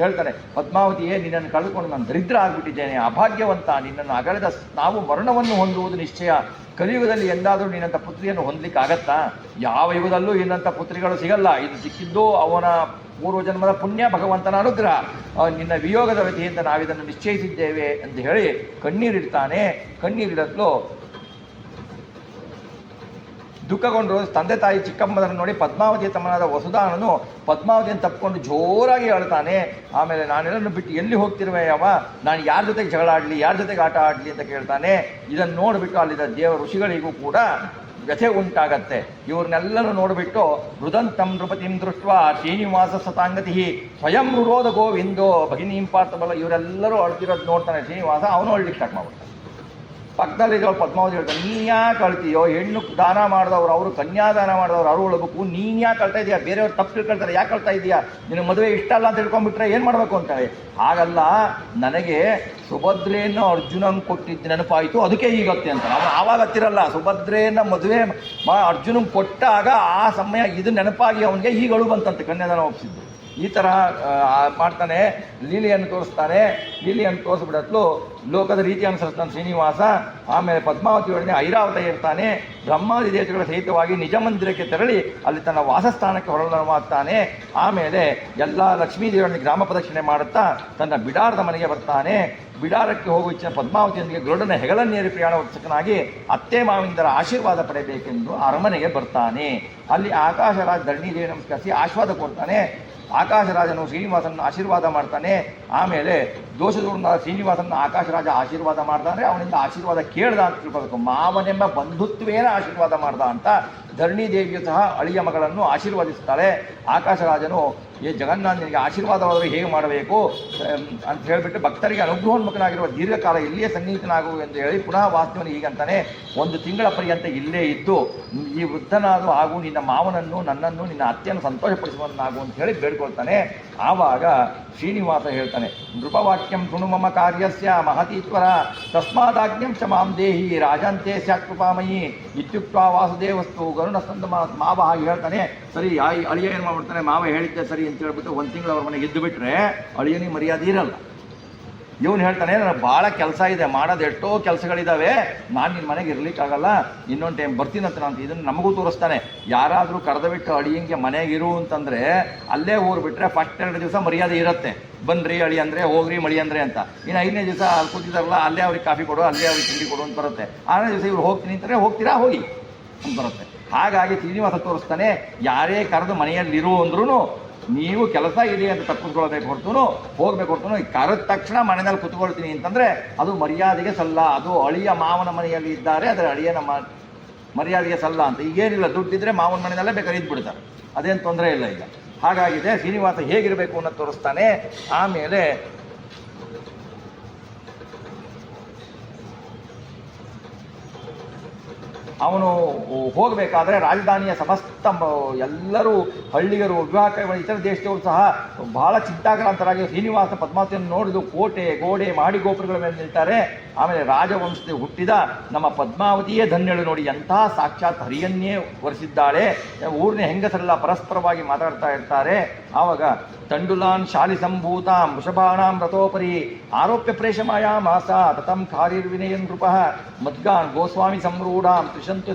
ಹೇಳ್ತಾನೆ, ಪದ್ಮಾವತಿಯೇ, ನಿನ್ನನ್ನು ಕಳೆದುಕೊಂಡು ನಾನು ದರಿದ್ರ ಆಗಿಬಿಟ್ಟಿದ್ದೇನೆ, ಅಭಾಗ್ಯವಂತ, ನಿನ್ನನ್ನು ಅಗಲಿದ ನಾವು ಮರಣವನ್ನು ಹೊಂದುವುದು ನಿಶ್ಚಯ. ಕಲಿಯುಗದಲ್ಲಿ ಎಂದಾದರೂ ನಿನ್ನಂಥ ಪುತ್ರಿಯನ್ನು ಹೊಂದಲಿಕ್ಕೆ ಆಗತ್ತಾ? ಯಾವ ಯುಗದಲ್ಲೂ ಇನ್ನಂಥ ಪುತ್ರಿಗಳು ಸಿಗಲ್ಲ. ಇದು ಸಿಕ್ಕಿದ್ದು ಅವನ ಪೂರ್ವಜನ್ಮದ ಪುಣ್ಯ, ಭಗವಂತನ ಅನುಗ್ರಹ. ನಿನ್ನ ವಿಯೋಗದ ವ್ಯಥೆಯಿಂದ ನಾವಿದನ್ನು ನಿಶ್ಚಯಿಸಿದ್ದೇವೆ ಅಂತ ಹೇಳಿ ಕಣ್ಣೀರಿಡ್ತಾನೆ. ಕಣ್ಣೀರಿಡಲು ದುಃಖಗೊಂಡು ತಂದೆ ತಾಯಿ ಚಿಕ್ಕಮ್ಮದನ್ನು ನೋಡಿ ಪದ್ಮಾವತಿಯ ತಮ್ಮನಾದ ವಸುದಾನನು ಪದ್ಮಾವತಿಯನ್ನು ತಪ್ಪಿಕೊಂಡು ಜೋರಾಗಿ ಅಳ್ತಾನೆ. ಆಮೇಲೆ ನಾನೆಲ್ಲನ್ನು ಬಿಟ್ಟು ಎಲ್ಲಿ ಹೋಗ್ತಿರುವೆ ನಾನು ಯಾರ ಜೊತೆಗೆ ಜಗಳ ಆಡಲಿ, ಯಾರ ಜೊತೆಗೆ ಆಟ ಆಡಲಿ ಅಂತ ಕೇಳ್ತಾನೆ. ಇದನ್ನು ನೋಡಿಬಿಟ್ಟು ಅಲ್ಲಿದ್ದ ದೇವ ಋಷಿಗಳಿಗೂ ಕೂಡ ವ್ಯಥೆ ಉಂಟಾಗತ್ತೆ. ಇವ್ರನ್ನೆಲ್ಲರೂ ನೋಡಿಬಿಟ್ಟು ರುದಂತಂ ನೃಪತಿಂ ದೃಷ್ಟ ಶ್ರೀನಿವಾಸ ಸತಾಂಗತಿ ಸ್ವಯಂ ರುರೋಧ ಗೋವಿಂದೋ ಭಗಿನೀಂ ಪಾರ್ಥಬಲ. ಇವರೆಲ್ಲರೂ ಅಳ್ತಿರೋದು ನೋಡ್ತಾನೆ ಶ್ರೀನಿವಾಸ, ಅವನು ಅಳ್ಲಿಕ್ಕೆ ಸ್ಟಾರ್ಟ್ ಮಾಡ್ಬಿಡ್ತಾನೆ. ಪಕ್ಕದಲ್ಲಿರೋ ಪದ್ಮಾವತಿ ಹೇಳ್ತಾರೆ, ನೀನು ಯಾಕೆ ಅಳ್ತೀಯೋ, ಹೆಣ್ಣು ದಾನ ಮಾಡಿದವರು ಅವರು, ಕನ್ಯಾದಾನ ಮಾಡಿದವರು ಅವರು ಅಳ್ಬೇಕು, ನೀನು ಯಾಕೆ ಅಳ್ತಾ ಇದೆಯಾ, ಬೇರೆಯವ್ರು ತಪ್ಪು ತಿಳ್ಕೊಳ್ತಾರೆ, ಯಾಕೆ ಅಳ್ತಾ ಇದೆಯಾ, ನಿನ್ನ ಮದುವೆ ಇಷ್ಟ ಅಲ್ಲ ಅಂತ ತಿಳ್ಕೊಂಡ್ಬಿಟ್ರೆ ಏನು ಮಾಡಬೇಕು ಅಂತಾಳೆ. ಹಾಗಲ್ಲ, ನನಗೆ ಸುಭದ್ರೆಯನ್ನು ಅರ್ಜುನಂಗೆ ಕೊಟ್ಟಿದ್ದು ನೆನಪಾಯಿತು, ಅದಕ್ಕೆ ಈಗತ್ತೆ ಅಂತ. ಅವನು ಆವಾಗ ಹತ್ತಿರಲ್ಲ, ಸುಭದ್ರೆಯನ್ನು ಮದುವೆ ಅರ್ಜುನಂಗೆ ಕೊಟ್ಟಾಗ ಆ ಸಮಯ ಇದು ನೆನಪಾಗಿ ಅವನಿಗೆ ಈಗ ಅಳು ಬಂತಂತೆ, ಕನ್ಯಾದಾನ ಒಪ್ಪಿಸಿದ್ದು. ಈ ಥರ ಮಾಡ್ತಾನೆ, ಲೀಲೆಯನ್ನು ತೋರಿಸ್ತಾನೆ. ಲೀಲೆಯನ್ನು ತೋರಿಸ್ಬಿಡತ್ಲು ಲೋಕದ ರೀತಿ ಅನುಸರಿಸ್ತಾನೆ ಶ್ರೀನಿವಾಸ. ಆಮೇಲೆ ಪದ್ಮಾವತಿಯೊಡನೆ ಐರಾವತ ಇರ್ತಾನೆ. ಬ್ರಹ್ಮಾದಿ ದೇವತೆಗಳ ಸಹಿತವಾಗಿ ನಿಜ ಮಂದಿರಕ್ಕೆ ತೆರಳಿ ಅಲ್ಲಿ ತನ್ನ ವಾಸಸ್ಥಾನಕ್ಕೆ ಹೊರಡುತ್ತಾನೆ. ಆಮೇಲೆ ಎಲ್ಲ ಲಕ್ಷ್ಮೀದೇವಿಯೊಡನೆ ಗ್ರಾಮ ಪ್ರದಕ್ಷಿಣೆ ಮಾಡುತ್ತಾ ತನ್ನ ಬಿಡಾರದ ಮನೆಗೆ ಬರ್ತಾನೆ. ಬಿಡಾರಕ್ಕೆ ಹೋಗುವ ಇಚ್ಛೆ ಪದ್ಮಾವತಿಯೊಂದಿಗೆ ಗರುಡನ ಹೆಗಲನ್ನೇರಿ ಪ್ರಯಾಣ ಉತ್ಸುಕನಾಗಿ ಅತ್ತೆ ಮಾವಿಂದರ ಆಶೀರ್ವಾದ ಪಡೆಯಬೇಕೆಂದು ಅರಮನೆಗೆ ಬರ್ತಾನೆ. ಅಲ್ಲಿ ಆಕಾಶರಾಜ ಧರಣಿದೇವಿ ನಮಸ್ಕರಿಸಿ ಆಶೀರ್ವಾದ ಕೊಡ್ತಾನೆ. ಆಕಾಶರಾಜನು ಶ್ರೀನಿವಾಸನ ಆಶೀರ್ವಾದ ಮಾಡ್ತಾನೆ. ಆಮೇಲೆ ದೋಷದೂರನಾದ ಶ್ರೀನಿವಾಸನ ಆಕಾಶರಾಜ ಆಶೀರ್ವಾದ ಮಾಡ್ತಾನೆ. ಅವನಿಂದ ಆಶೀರ್ವಾದ ಕೇಳ್ದ ಅಂತ ತಿಳ್ಕೋಬೇಕು. ಮಾವನೆಂಬ ಬಂಧುತ್ವೇನ ಆಶೀರ್ವಾದ ಮಾಡ್ದ ಅಂತ ಧರಣಿದೇವಿಯು ಸಹ ಅಳಿಯ ಮಗಳನ್ನು ಆಶೀರ್ವದಿಸ್ತಾಳೆ. ಆಕಾಶರಾಜನು ಈ ಜಗನ್ನಾಥನಿಗೆ ಆಶೀರ್ವಾದವಾದರೆ ಹೇಗೆ ಮಾಡಬೇಕು ಅಂತ ಹೇಳಿಬಿಟ್ಟು ಭಕ್ತರಿಗೆ ಅನುಗ್ರಹೋನ್ಮುಖನಾಗಿರುವ ದೀರ್ಘಕಾಲ ಇಲ್ಲಿಯೇ ಸನ್ನಿಹಿತನಾಗು ಎಂದು ಹೇಳಿ ಪುನಃ ವಾಸ್ತವನು ಹೀಗಂತಾನೆ, 1 ತಿಂಗಳ ಪರ್ಯಂತ ಇಲ್ಲೇ ಇದ್ದು ಈ ವೃದ್ಧನಾದರೂ ಹಾಗೂ ನಿನ್ನ ಮಾವನನ್ನು ನನ್ನನ್ನು ನಿನ್ನ ಅತ್ತೆಯನ್ನು ಸಂತೋಷಪಡಿಸುವನ್ನಾಗು ಅಂತ ಹೇಳಿ ಬೇಡ್ಕೊಳ್ತಾನೆ. ಆವಾಗ ಶ್ರೀನಿವಾಸ ಹೇಳ್ತಾನೆ, ನೃಪವಾಕ್ಯಂ ಶೃಣು ಮಮ ಕಾರ್ಯಸ್ಯ ಮಹತೀತ್ವರ ತಸ್ಮಾದಾಜ್ಞಂ ಚ ಮಾಂ ದೇಹಿ ರಾಜಂತೆ ಸ್ಯಾತ್ ಕೃಪಾಮಯಿ ಇತ್ಯುಕ್ತ ವಾಸುದೇವಸ್ತು ಗರುಡ ಸಂತ ಮಾವ ಹಾಗೆ ಹೇಳ್ತಾನೆ. ಸರಿ, ಅಳಿಯ ಏನು ಮಾಡ್ಬಿಡ್ತಾನೆ, ಮಾವ ಹೇಳಿದ್ದೆ ಸರಿ ಅಂತ ಹೇಳ್ಬಿಟ್ಟು 1 ತಿಂಗಳು ಅವ್ರ ಮನೆಗೆ ಇದ್ದು ಬಿಟ್ರೆ ಅಳಿಯನಿಗೆ ಮರ್ಯಾದೆ ಇರಲ್ಲ. ಇವನು ಹೇಳ್ತಾನೆ, ನನಗೆ ಭಾಳ ಕೆಲಸ ಇದೆ, ಮಾಡೋದು ಎಷ್ಟೋ ಕೆಲಸಗಳಿದ್ದಾವೆ, ನಾನು ನಿನ್ನ ಮನೆಗೆ ಇರ್ಲಿಕ್ಕಾಗಲ್ಲ, ಇನ್ನೊಂದು ಟೈಮ್ ಬರ್ತೀನಂತ ನಾನು. ಇದನ್ನು ನಮಗೂ ತೋರಿಸ್ತಾನೆ. ಯಾರಾದರೂ ಕರೆದು ಬಿಟ್ಟು ಅಳಿಯಂಗೆ ಮನೆಗಿರು ಅಂತಂದರೆ ಅಲ್ಲೇ ಊರು ಬಿಟ್ಟರೆ ಫಸ್ಟ್ 2 ದಿವಸ ಮರ್ಯಾದೆ ಇರುತ್ತೆ. ಬನ್ನಿರಿ ಅಳಿ ಅಂದರೆ, ಹೋಗ್ರಿ ಮಳಿ ಅಂದರೆ ಅಂತ. ಇನ್ನು 5ನೇ ದಿವಸ ಅಲ್ಲಿ ಕೂತಿದಾರಲ್ಲ, ಅಲ್ಲೇ ಅವ್ರಿಗೆ ಕಾಫಿ ಕೊಡು, ಅಲ್ಲೇ ಅವ್ರಿಗೆ ತಿಂಡಿ ಕೊಡು ಅಂತ ಬರುತ್ತೆ. 6ನೇ ದಿವಸ ಇವ್ರು ಹೋಗ್ತೀನಿ ಅಂತಾರೆ, ಹೋಗ್ತೀರಾ ಹೋಗಿ ಅಂತ ಬರುತ್ತೆ. ಹಾಗಾಗಿ ಶ್ರೀನಿವಾಸ ತೋರಿಸ್ತಾನೆ, ಯಾರೇ ಕರೆದು ಮನೆಯಲ್ಲಿರು ಅಂದ್ರೂ ನೀವು ಕೆಲಸ ಇದೆ ಅಂತ ತಪ್ಪಿಸ್ಕೊಳ್ಬೇಕು ಹೊರತು ಹೋಗ್ಬೇಕು ಹೊರತು ಕರೆದ ತಕ್ಷಣ ಮನೆಯಲ್ಲಿ ಕುತ್ಕೊಳ್ತೀನಿ ಅಂತಂದರೆ ಅದು ಮರ್ಯಾದೆಗೆ ಸಲ್ಲ. ಅದು ಅಳಿಯ ಮಾವನ ಮನೆಯಲ್ಲಿ ಇದ್ದಾರೆ, ಅದರ ಅಳಿಯನ ಮರ್ಯಾದೆಗೆ ಸಲ್ಲ ಅಂತ. ಈಗೇನಿಲ್ಲ, ದುಡ್ಡಿದ್ರೆ ಮಾವನ ಮನೆಯಲ್ಲೇ ಬೇಕಾದ್ರೆ ಇದ್ಬಿಡ್ತಾರೆ, ಅದೇನು ತೊಂದರೆ ಇಲ್ಲ ಈಗ. ಹಾಗಾಗಿದೆ ಶ್ರೀನಿವಾಸ ಹೇಗಿರಬೇಕು ಅನ್ನೋದು ತೋರಿಸ್ತಾನೆ. ಆಮೇಲೆ ಅವನು ಹೋಗಬೇಕಾದ್ರೆ ರಾಜಧಾನಿಯ ಸಮಸ್ತ ಎಲ್ಲರೂ ಹಳ್ಳಿಗರು, ವಿವಾಹ ಇತರ ದೇಶದವರು ಸಹ ಬಹಳ ಚಿಂತಾಕ್ರಾಂತರಾಗಿ ಶ್ರೀನಿವಾಸ ಪದ್ಮಾವತಿಯನ್ನು ನೋಡಿದು ಕೋಟೆ ಗೋಡೆ ಮಾಡಿ ಗೋಪುರಗಳ ಮೇಲೆ ನಿಲ್ತಾರೆ. ಆಮೇಲೆ ರಾಜವಂಶದ ಹುಟ್ಟಿದ ನಮ್ಮ ಪದ್ಮಾವತಿಯೇ ಧನ್ಯಳು ನೋಡಿ, ಎಂತಹ ಸಾಕ್ಷಾತ್ ಹರಿಯನ್ನೇ ವರಿಸಿದ್ದಾಳೆ. ಊರಿನ ಹೆಂಗಸರೆಲ್ಲ ಪರಸ್ಪರವಾಗಿ ಮಾತಾಡ್ತಾ ಇರ್ತಾರೆ. ಆವಾಗ ತಂಡುಲಾನ್ ಶಾಲಿ ಸಂಭೂತಾಂ ವೃಷಭಾಣಾಂ ರಥೋಪರಿ ಆರೋಪ್ಯ ಪ್ರೇಷಮಾಯಾ ಮಾಸ ತತಂ ಖಾರಿರ್ವಿನಯನ್ ನೃಪಃ ಮದ್ಗಾನ್ ಗೋಸ್ವಾಮಿ ಸಂರೂಢಾಂ ತ್ರಿಶಂತು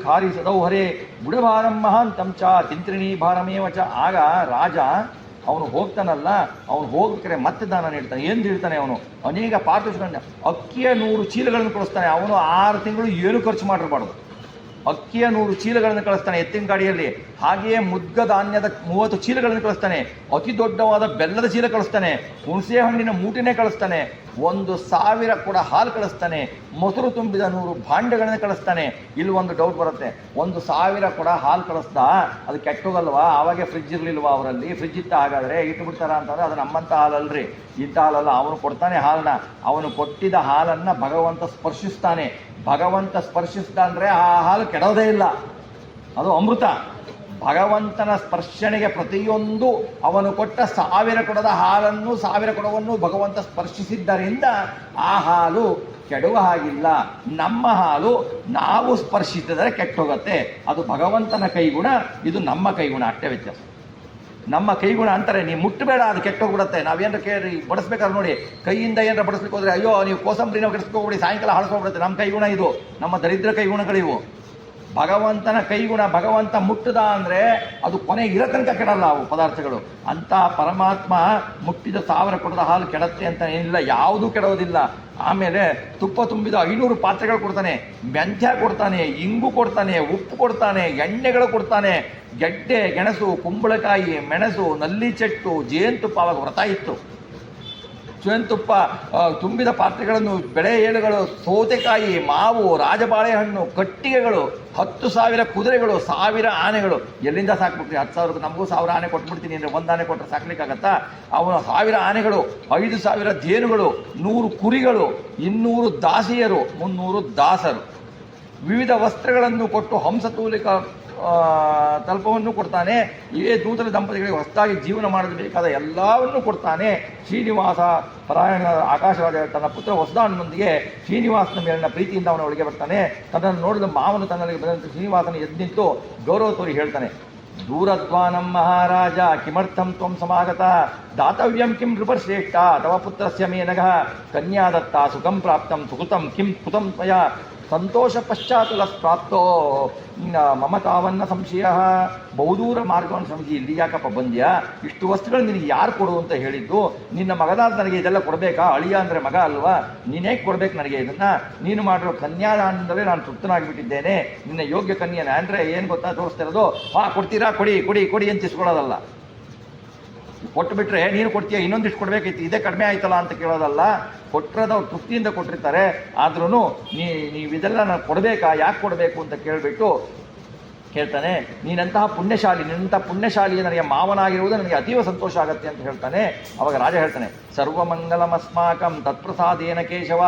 ಖಾರಿ ಸದೌಹರೇ ಬುಡಭಾರಂ ಮಹಾಂತಂ ಚ ತಿಂತ್ರಿಣಿ ಭಾರಮೇವ ಚ. ಆಗ ರಾಜ ಅವನು ಹೋಗ್ತಾನಲ್ಲ, ಅವನು ಹೋಗ್ಬೇಕಾರೆ ಮತ್ತೆ ದಾನ ನೀಡ್ತಾನೆ. ಏನು ನೀಡ್ತಾನೆ ಅವನು? ಅನೇಕ ಪಾರ್ಥಿಸ್ಕೊಂಡ ಅಕ್ಕಿಯ 100 ಚೀಲಗಳನ್ನು ಕೊಡಿಸ್ತಾನೆ. ಅವನು 6 ತಿಂಗಳು ಏನು ಖರ್ಚು ಮಾಡಿರಬಾರ್ದು. ಅಕ್ಕಿಯ 100 ಚೀಲಗಳನ್ನು ಕಳಿಸ್ತಾನೆ ಎತ್ತಿನ ಗಾಡಿಯಲ್ಲಿ. ಹಾಗೆಯೇ ಮುದ್ಗ ಧಾನ್ಯದ 30 ಚೀಲಗಳನ್ನು ಕಳಿಸ್ತಾನೆ. ಅತಿ ದೊಡ್ಡವಾದ ಬೆಲ್ಲದ ಚೀಲ ಕಳಿಸ್ತಾನೆ. ಹುಣಸೆ ಹಣ್ಣಿನ ಮೂಟೆನೇ ಕಳಿಸ್ತಾನೆ. 1000 ಕೂಡ ಹಾಲು ಕಳಿಸ್ತಾನೆ. ಮೊಸರು ತುಂಬಿದ 100 ಭಾಂಡೆಗಳನ್ನು ಕಳಿಸ್ತಾನೆ. ಇಲ್ಲಿ ಒಂದು ಡೌಟ್ ಬರುತ್ತೆ, 1000 ಕೂಡ ಹಾಲು ಕಳಿಸ್ದ, ಅದು ಕೆಟ್ಟೋಗಲ್ವಾ? ಆವಾಗೆ ಫ್ರಿಜ್ ಇರಲಿಲ್ವಾ ಅವರಲ್ಲಿ? ಫ್ರಿಜ್ ಇತ್ತ ಹಾಗಾದರೆ ಇಟ್ಟು ಬಿಡ್ತಾರ ಅಂತಂದರೆ ಅದು ನಮ್ಮಂಥ ಹಾಲಲ್ರಿ, ಇಂಥ ಹಾಲಲ್ಲ. ಅವನು ಕೊಡ್ತಾನೆ ಹಾಲನ್ನ. ಅವನು ಕೊಟ್ಟಿದ್ದ ಹಾಲನ್ನು ಭಗವಂತ ಸ್ಪರ್ಶಿಸ್ತಾನೆ. ಭಗವಂತ ಸ್ಪರ್ಶಿಸ್ದ ಅಂದರೆ ಆ ಹಾಲು ಕೆಡೋದೇ ಇಲ್ಲ, ಅದು ಅಮೃತ. ಭಗವಂತನ ಸ್ಪರ್ಶನೆಗೆ ಪ್ರತಿಯೊಂದು ಅವನು ಕೊಟ್ಟ 1000 ಕೊಡದ ಹಾಲನ್ನು 1000 ಕೊಡವನ್ನು ಭಗವಂತ ಸ್ಪರ್ಶಿಸಿದ್ದರಿಂದ ಆ ಹಾಲು ಕೆಡುವ ಹಾಗಿಲ್ಲ. ನಮ್ಮ ಹಾಲು ನಾವು ಸ್ಪರ್ಶಿಸಿದರೆ ಕೆಟ್ಟೋಗತ್ತೆ. ಅದು ಭಗವಂತನ ಕೈಗುಣ, ಇದು ನಮ್ಮ ಕೈಗುಣ, ಅಷ್ಟೇ ವ್ಯತ್ಯಾಸ. ನಮ್ಮ ಕೈಗುಣ ಅಂತಾರೆ, ನೀವು ಮುಟ್ಟಬೇಡ ಅದು ಕೆಟ್ಟೋಗ್ಬಿಡುತ್ತೆ. ನಾವೇನಾರ ಕೇಳಿ ಬಡಿಸ್ಬೇಕಾದ್ರೆ ನೋಡಿ, ಕೈಯಿಂದ ಏನಾರ ಬಡಿಸ್ಲಿಕ್ಕೆ ಹೋದರೆ ಅಯ್ಯೋ ನೀವು ಕೋಸಂಬರಿನ ಕೆಡಿಸ್ಕೋಬಿಡಿ, ಸಾಯಂಕಾಲ ಹಾಳ್ಸ್ಕೊಬಿಡುತ್ತೆ. ನಮ್ಮ ಕೈಗುಣ ಇದು, ನಮ್ಮ ದರಿದ್ರ ಕೈಗುಣಗಳಿವು. ಭಗವಂತನ ಕೈಗುಣ, ಭಗವಂತ ಮುಟ್ಟದ ಅಂದರೆ ಅದು ಕೊನೆಗೆ ಇರೋ ತನಕ ಕೆಡಲ್ಲ ಅವು ಪದಾರ್ಥಗಳು. ಅಂಥ ಪರಮಾತ್ಮ ಮುಟ್ಟಿದ 1000 ಕೊಡದ ಹಾಲು ಕೆಡತ್ತೆ ಅಂತ ಏನಿಲ್ಲ, ಯಾವುದೂ ಕೆಡೋದಿಲ್ಲ. ಆಮೇಲೆ ತುಪ್ಪ ತುಂಬಿದ 500 ಪಾತ್ರೆಗಳು ಕೊಡ್ತಾನೆ. ಮೆಂತ್ಯ ಕೊಡ್ತಾನೆ, ಇಂಗು ಕೊಡ್ತಾನೆ, ಉಪ್ಪು ಕೊಡ್ತಾನೆ, ಎಣ್ಣೆಗಳು ಕೊಡ್ತಾನೆ, ಗೆಡ್ಡೆ ಗೆಣಸು, ಕುಂಬಳಕಾಯಿ, ಮೆಣಸು, ನಲ್ಲಿ ಚೆಟ್ಟು, ಜೇನುತುಪ್ಪ. ಆವಾಗ ವ್ರತ ಇತ್ತು. ಜೇನುತುಪ್ಪ ತುಂಬಿದ ಪಾತ್ರೆಗಳನ್ನು, ಬೆಳೆ ಏಳುಗಳು, ಸೌತೆಕಾಯಿ, ಮಾವು, ರಾಜಬಾಳೆಹಣ್ಣು, ಕಟ್ಟಿಗೆಗಳು, 10,000 ಕುದುರೆಗಳು, 1000 ಆನೆಗಳು. ಎಲ್ಲಿಂದ ಸಾಕ್ಬಿಟ್ರಿ? 10,000 ನಮಗೂ 1000 ಆನೆ ಕೊಟ್ಬಿಡ್ತೀನಿ ಅಂದರೆ 1 ಆನೆ ಕೊಟ್ಟರೆ ಸಾಕ್ಲಿಕ್ಕಾಗತ್ತಾ? ಅವನು 1000 ಆನೆಗಳು, 5,000 ಜೇನುಗಳು, 100 ಕುರಿಗಳು, 200 ದಾಸಿಯರು, 300 ದಾಸರು. ವಿವಿಧ ವಸ್ತ್ರಗಳನ್ನು ಕೊಟ್ಟು ಹಂಸತೂಲಿಕ ತಲ್ಪವನ್ನು ಕೊಡ್ತಾನೆ. ಇವೇ ನೂತನ ದಂಪತಿಗಳಿಗೆ ಹೊಸದಾಗಿ ಜೀವನ ಮಾಡಲು ಬೇಕಾದ ಎಲ್ಲವನ್ನೂ ಕೊಡ್ತಾನೆ. ಶ್ರೀನಿವಾಸ ಪರಾಯಣ ಆಕಾಶವಾದ ತನ್ನ ಪುತ್ರ ಹೊಸದಾನನೊಂದಿಗೆ ಶ್ರೀನಿವಾಸನ ಮೇಲಿನ ಪ್ರೀತಿಯಿಂದ ಅವನ ಒಳಗೆ ಬರ್ತಾನೆ. ತನ್ನನ್ನು ನೋಡಿದ ಮಾವನು ತನ್ನಲ್ಲಿ ಬಂದಂತೆ ಶ್ರೀನಿವಾಸನ ಎದ್ದು ನಿಂತು ಗೌರವ ತೋರಿ ಹೇಳ್ತಾನೆ, ದೂರದ್ವಾನಂ ಮಹಾರಾಜ ಕಿಮರ್ಥಂ ತ್ವಂ ಸಮಾಗತ ದಾತವ್ಯಂ ಕಿಂ ನೃಪಶ್ರೇಷ್ಠ ತವ ಪುತ್ರಸ್ಯ ಮೇನಗಃ ಕನ್ಯಾದತ್ತ ಸುಖಂ ಪ್ರಾಪ್ತಂ ಸುಕೃತಂ ಕಿಂ ಕೃತಂ ತ್ವಯಾ ಸಂತೋಷ ಪಶ್ಚಾತ್ತುಲಸ್ಪ್ರಾಪ್ತೋ ಮಮ ತಾವನ್ನ ಸಂಶಯ. ಬಹುದೂರ ಮಾರ್ಗವನ್ನು ಸಂಶಯ, ಇಲ್ಲಿ ಯಾಕಪ್ಪ ಬಂದ್ಯಾ, ಇಷ್ಟು ವಸ್ತುಗಳು ನಿನಗೆ ಯಾರು ಕೊಡು ಅಂತ ಹೇಳಿದ್ದು, ನಿನ್ನ ಮಗದಾದ ನನಗೆ ಇದೆಲ್ಲ ಕೊಡಬೇಕಾ, ಅಳಿಯ ಅಂದರೆ ಮಗ ಅಲ್ವಾ, ನೀನೇ ಕೊಡ್ಬೇಕು ನನಗೆ ಇದನ್ನು, ನೀನು ಮಾಡಿರೋ ಕನ್ಯಾದಾನದಿಂದಲೇ ನಾನು ತೃಪ್ತನಾಗಿಬಿಟ್ಟಿದ್ದೇನೆ, ನಿನ್ನ ಯೋಗ್ಯ ಕನ್ಯಾನ ಅಂದರೆ ಏನು ಗೊತ್ತಾ ತೋರಿಸ್ತಾ ಇರೋದು, ಕೊಡ್ತೀರಾ ಕೊಡಿ ಕೊಡಿ ಕೊಡಿ ಅಂತ ಇಸ್ಕೊಳ್ಳೋದಲ್ಲ, ಕೊಟ್ಟು ಬಿಟ್ರೆ ನೀನು ಕೊಡ್ತೀಯ ಇನ್ನೊಂದಿಷ್ಟು ಕೊಡಬೇಕಿತ್ತು ಇದೇ ಕಡಿಮೆ ಆಯ್ತಲ್ಲ ಅಂತ ಕೇಳೋದಲ್ಲ, ಕೊಟ್ಟರದವ್ರು ತೃಪ್ತಿಯಿಂದ ಕೊಟ್ಟಿರ್ತಾರೆ, ಆದ್ರೂ ನೀವು ಇದೆಲ್ಲ ನಾನು ಕೊಡಬೇಕಾ, ಯಾಕೆ ಕೊಡಬೇಕು ಅಂತ ಕೇಳಿಬಿಟ್ಟು ಹೇಳ್ತಾನೆ, ನೀನಂತಹ ಪುಣ್ಯಶಾಲಿ, ನಿನ್ನಂತಹ ಪುಣ್ಯಶಾಲಿ ನನಗೆ ಮಾವನಾಗಿರುವುದು ನನಗೆ ಅತೀವ ಸಂತೋಷ ಆಗುತ್ತೆ ಅಂತ ಹೇಳ್ತಾನೆ. ಅವಾಗ ರಾಜ ಹೇಳ್ತಾನೆ, ಸರ್ವಮಂಗಲಮಸ್ಮಾಕಂ ತತ್ಪ್ರಸಾದೇನ ಕೇಶವ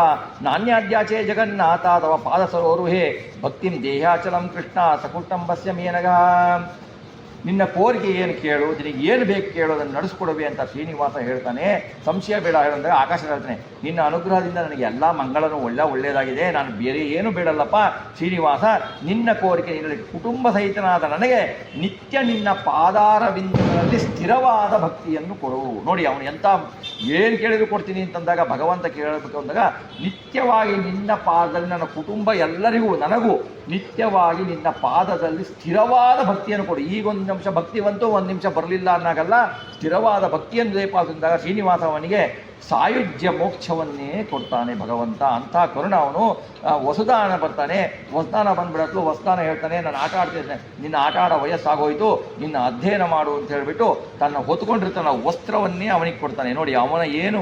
ನಾನ್ಯಾದ್ಯಾಚೆ ಜಗನ್ನಾಥ ತವ ಪಾದ ಸರೋರುಹೇ ಭಕ್ತಿಂ ದೇಹಾಚಲಂ ಕೃಷ್ಣ ಸಕುಟುಂಬಸ್ಯ ಮೇನಗ. ನಿನ್ನ ಕೋರಿಕೆ ಏನು ಕೇಳು, ನಿನಗೆ ಏನು ಬೇಕು ಕೇಳು, ಅದನ್ನು ನಡೆಸ್ಕೊಡುವೆ ಅಂತ ಶ್ರೀನಿವಾಸ ಹೇಳ್ತಾನೆ. ಸಂಶಯ ಬೇಡ ಹೇಳಂದರೆ ಆಕಾಶ ಹೇಳ್ತಾನೆ, ನಿನ್ನ ಅನುಗ್ರಹದಿಂದ ನನಗೆ ಎಲ್ಲ ಮಂಗಳನೂ ಒಳ್ಳೆಯದಾಗಿದೆ, ನಾನು ಬೇರೆ ಏನು ಬೇಡಲ್ಲಪ್ಪ ಶ್ರೀನಿವಾಸ, ನಿನ್ನ ಕೋರಿಕೆ ನಿನ್ನಲ್ಲಿ ಕುಟುಂಬ ಸಹಿತನಾದ ನನಗೆ ನಿತ್ಯ ನಿನ್ನ ಪಾದಾರವಿಂದಗಳಲ್ಲಿ ಸ್ಥಿರವಾದ ಭಕ್ತಿಯನ್ನು ಕೊಡು. ನೋಡಿ ಅವನು ಎಂಥ ಏನು ಕೇಳಿದ್ರು ಕೊಡ್ತೀನಿ ಅಂತಂದಾಗ ಭಗವಂತ ಕೇಳಬೇಕು ಅಂದಾಗ, ನಿತ್ಯವಾಗಿ ನಿನ್ನ ಪಾದದಲ್ಲಿ ನನ್ನ ಕುಟುಂಬ ಎಲ್ಲರಿಗೂ ನನಗೂ ನಿತ್ಯವಾಗಿ ನಿನ್ನ ಪಾದದಲ್ಲಿ ಸ್ಥಿರವಾದ ಭಕ್ತಿಯನ್ನು ಕೊಡು. ಈಗೊಂದು ನಿಮಿಷ ಭಕ್ತಿ ಬಂತು, ಒಂದು ನಿಮಿಷ ಬರಲಿಲ್ಲ ಅನ್ನೋಗಲ್ಲ, ಸ್ಥಿರವಾದ ಭಕ್ತಿಯನ್ನು ದಯಪಾಲಿಸಿದಾಗ ಶ್ರೀನಿವಾಸ ಅವನಿಗೆ ಸಾಯುಜ್ಯ ಮೋಕ್ಷವನ್ನೇ ಕೊಡ್ತಾನೆ ಭಗವಂತ. ಅಂಥ ಕರುಣ ಅವನು. ವಸುದಾನ ಬರ್ತಾನೆ, ವಸುದಾನ ಬಂದ್ಬಿಡತ್ತು, ವಸುದಾನ ಹೇಳ್ತಾನೆ, ನಾನು ಆಟ ಆಡ್ತಿದ್ದೆ, ನಿನ್ನ ಆಟ ಆಡೋ ವಯಸ್ಸಾಗೋಯ್ತು, ನಿನ್ನ ಅಧ್ಯಯನ ಮಾಡು ಅಂತ ಹೇಳಿಬಿಟ್ಟು ತನ್ನ ಹೊತ್ಕೊಂಡಿರ್ತಾನೆ ವಸ್ತ್ರವನ್ನೇ ಅವನಿಗೆ ಕೊಡ್ತಾನೆ. ನೋಡಿ ಅವನ ಏನು